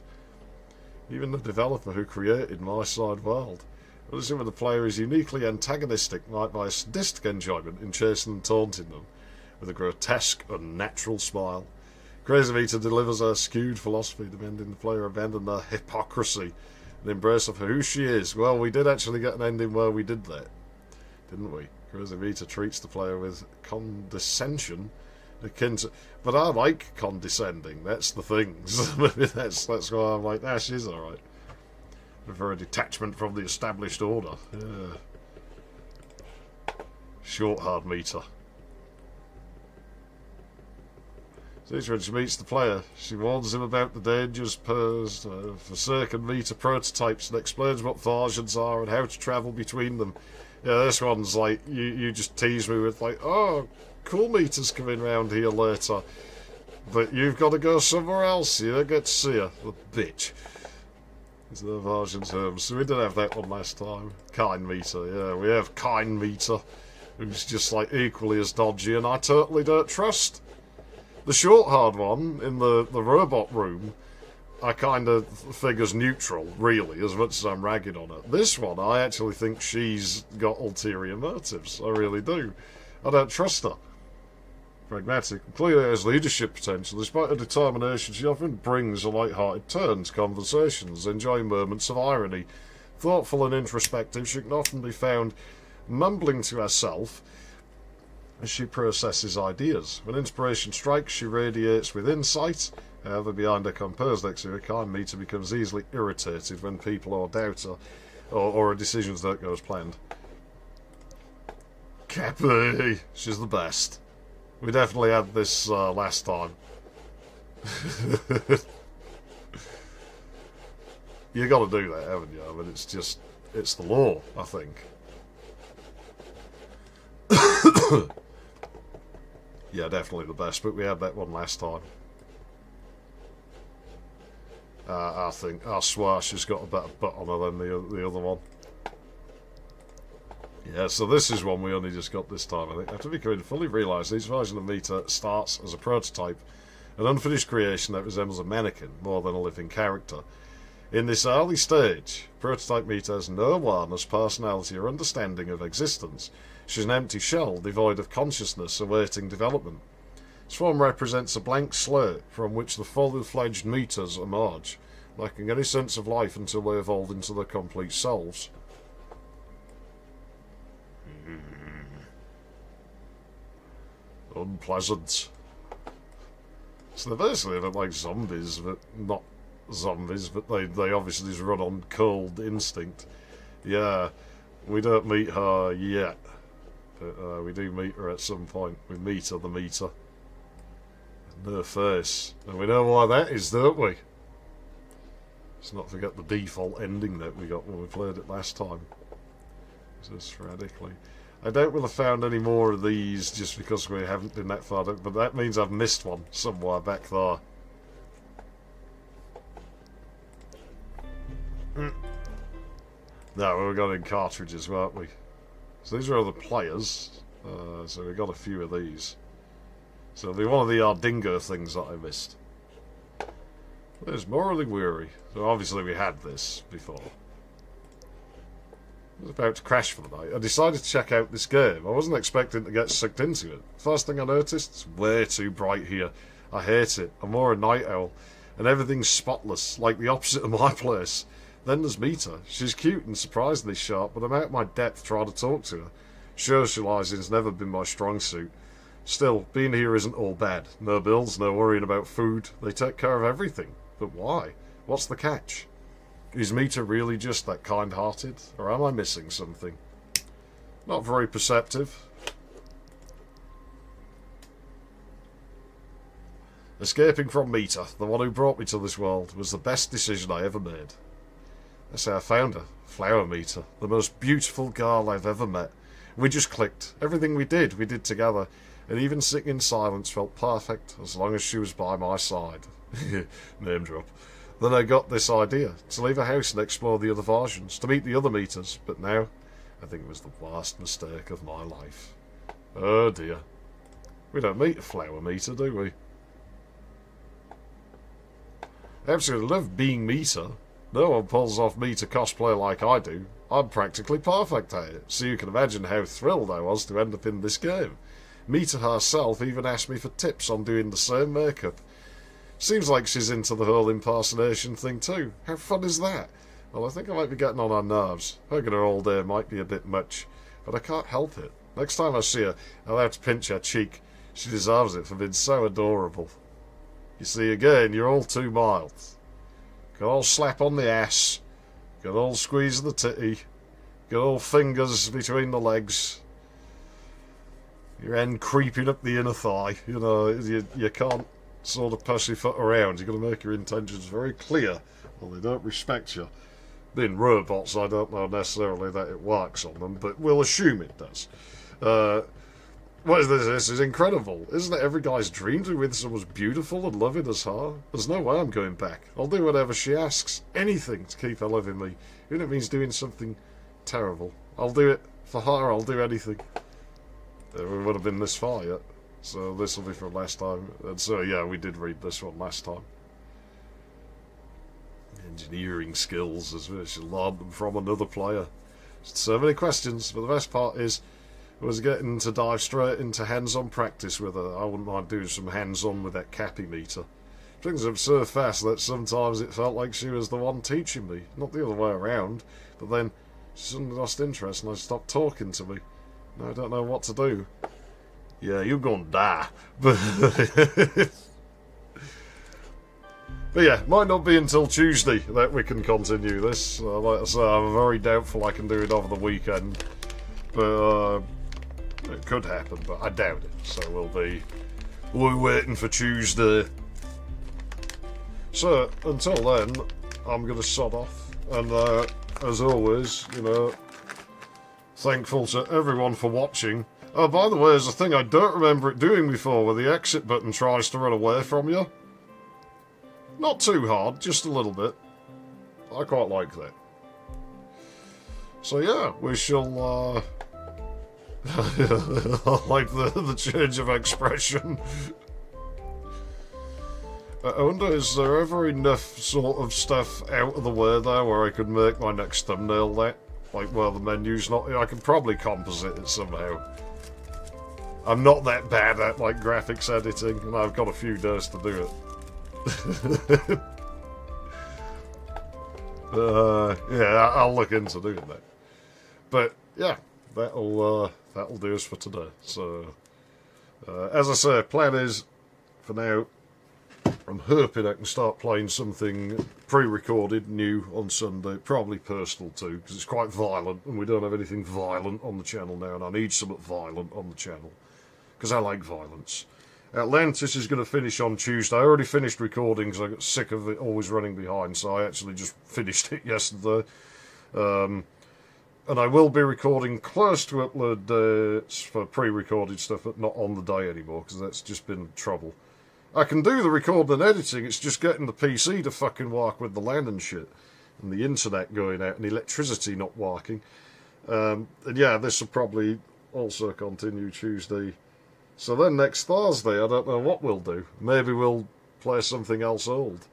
Even the developer who created MiSide World. Noticing when the player is uniquely antagonistic, might by a sadistic enjoyment in chasing and taunting them, with a grotesque, unnatural smile. Crazy Vita delivers her skewed philosophy, demanding the player abandon their hypocrisy and embrace of who she is. Well, we did actually get an ending where we did that, didn't we? Crazy Vita treats the player with condescension, akin to... But I like condescending, that's the things. Maybe that's why I'm like, ah, she's alright. For a detachment from the established order. Yeah. Short hard meter. So when she meets the player, she warns him about the dangers posed for circum meter prototypes and explains what versions are and how to travel between them. Yeah, this one's like, you just tease me with like, oh, cool meters coming round here later, but you've got to go somewhere else, you don't get to see her, the bitch. It's the version terms. So we did have that one last time. Kind meter, yeah, we have kind meter, who's just like equally as dodgy, and I totally don't trust. The short hard one in the robot room, I kind of figures neutral, really, as much as I'm ragging on her. This one, I actually think she's got ulterior motives. I really do. I don't trust her. Pragmatic, clearly has leadership potential. Despite her determination, she often brings a light-hearted turn to conversations, enjoying moments of irony. Thoughtful and introspective, she can often be found mumbling to herself as she processes ideas. When inspiration strikes, she radiates with insight. However, behind her composed exterior, kind meter becomes easily irritated when people or doubt her, or her decisions don't go as planned. Cappy! She's the best. We definitely had this last time. You got to do that, haven't you? I mean, it's the law, I think. Yeah, definitely the best, but we had that one last time. I think our Swash has got a better butt on her than the other one. Yeah, so this is one we only just got this time, I think. After becoming fully realised, each version of Meter starts as a prototype, an unfinished creation that resembles a mannequin more than a living character. In this early stage, prototype Meter has no awareness, personality or understanding of existence. She's an empty shell, devoid of consciousness, awaiting development. Its form represents a blank slate from which the fully-fledged Meters emerge, lacking any sense of life until they evolve into their complete selves. Unpleasant. So they're basically a bit like zombies, but not zombies, but they obviously just run on cold instinct. Yeah, we don't meet her yet, but we do meet her at some point. We meet her, the meter. No face. And we know why that is, don't we? Let's not forget the default ending that we got when we played it last time. So sporadically. I doubt we'll have found any more of these just because we haven't been that far, but that means I've missed one somewhere back there. No, we were going in cartridges, weren't we? So these are all the players. So we got a few of these. So it'll be one of the Ardingo things that I missed. There's Morally Weary. So obviously we had this before. was about to crash for the night. I decided to check out this game. I wasn't expecting to get sucked into it. First thing I noticed, it's way too bright here. I hate it. I'm more a night owl. And everything's spotless, like the opposite of my place. Then there's Mita. She's cute and surprisingly sharp, but I'm out of my depth trying to talk to her. Socialising's never been my strong suit. Still, being here isn't all bad. No bills, no worrying about food. They take care of everything. But why? What's the catch? Is Mita really just that kind-hearted? Or am I missing something? Not very perceptive. Escaping from Mita, the one who brought me to this world, was the best decision I ever made. That's how I found her. Flower Mita. The most beautiful girl I've ever met. We just clicked. Everything we did together. And even sitting in silence felt perfect, as long as she was by my side. Name drop. Then I got this idea, to leave a house and explore the other versions, to meet the other Mitas, but now, I think it was the worst mistake of my life. Oh dear. We don't meet a flower Mita, do we? I absolutely love being Mita. No one pulls off Mita cosplay like I do. I'm practically perfect at it, so you can imagine how thrilled I was to end up in this game. Mita herself even asked me for tips on doing the same makeup. Seems like she's into the whole impersonation thing too. How fun is that? Well, I think I might be getting on her nerves. Hugging her all day might be a bit much, but I can't help it. Next time I see her, I'll have to pinch her cheek. She deserves it for being so adorable. You see, again, you're all too mild. Good old slap on the ass. Good old squeeze of the titty. Good old fingers between the legs. Your end creeping up the inner thigh. You know, you can't sort of pussyfoot around. You've got to make your intentions very clear, or they don't respect you. Being robots, I don't know necessarily that it works on them, but we'll assume it does. What is this? This is incredible. Isn't it every guy's dream to be with someone as beautiful and loving as her? There's no way I'm going back. I'll do whatever she asks. Anything to keep her loving me. Even if it means doing something terrible. I'll do it. For her, I'll do anything. We would have been this far yet. So this will be from last time. And so, yeah, we did read this one last time. Engineering skills, as we should learn them from another player. So many questions, but the best part is was getting to dive straight into hands-on practice with her. I wouldn't mind doing some hands-on with that Cappy Mita. Things up so fast that sometimes it felt like she was the one teaching me, not the other way around. But then she suddenly lost interest and I stopped talking to me. Now I don't know what to do. Yeah, you're gonna die. But yeah, might not be until Tuesday that we can continue this. Like I say, I'm very doubtful I can do it over the weekend. But it could happen, but I doubt it. So we'll be waiting for Tuesday. So until then, I'm gonna sod off. And as always, you know, thankful to everyone for watching. Oh, by the way, there's a thing I don't remember it doing before, where the exit button tries to run away from you. Not too hard, just a little bit. I quite like that. So yeah, we shall, I like the change of expression. I wonder, is there ever enough sort of stuff out of the way there where I could make my next thumbnail that? Like, well, the menu's not... I could probably composite it somehow. I'm not that bad at, like, graphics editing, and I've got a few days to do it. Yeah, I'll look into doing that. But, yeah, that'll do us for today. So, as I say, plan is, for now, I'm hoping I can start playing something pre-recorded new on Sunday, probably personal too, because it's quite violent, and we don't have anything violent on the channel now, and I need something violent on the channel, because I like violence. Atlantis is going to finish on Tuesday. I already finished recording because I got sick of it always running behind, so I actually just finished it yesterday. And I will be recording close to upload dates for pre-recorded stuff, but not on the day anymore, because that's just been trouble. I can do the recording and editing, it's just getting the PC to fucking work with the LAN and shit, and the internet going out, and electricity not working. And yeah, this will probably also continue Tuesday. So then next Thursday, I don't know what we'll do. Maybe we'll play something else old.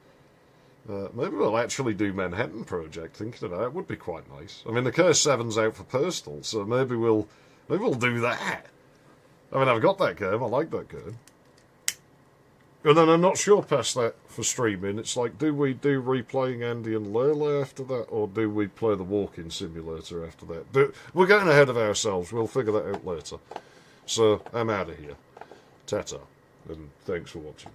Maybe we'll actually do Manhattan Project, thinking about it. Would be quite nice. I mean, the KS7's out for Postal, so maybe we'll do that. I mean, I've got that game. I like that game. And then I'm not sure past that for streaming. It's like, do we do replaying Andy and Layla after that, or do we play the walking simulator after that? We're getting ahead of ourselves. We'll figure that out later. So, I'm out of here. Ta-ta. And thanks for watching.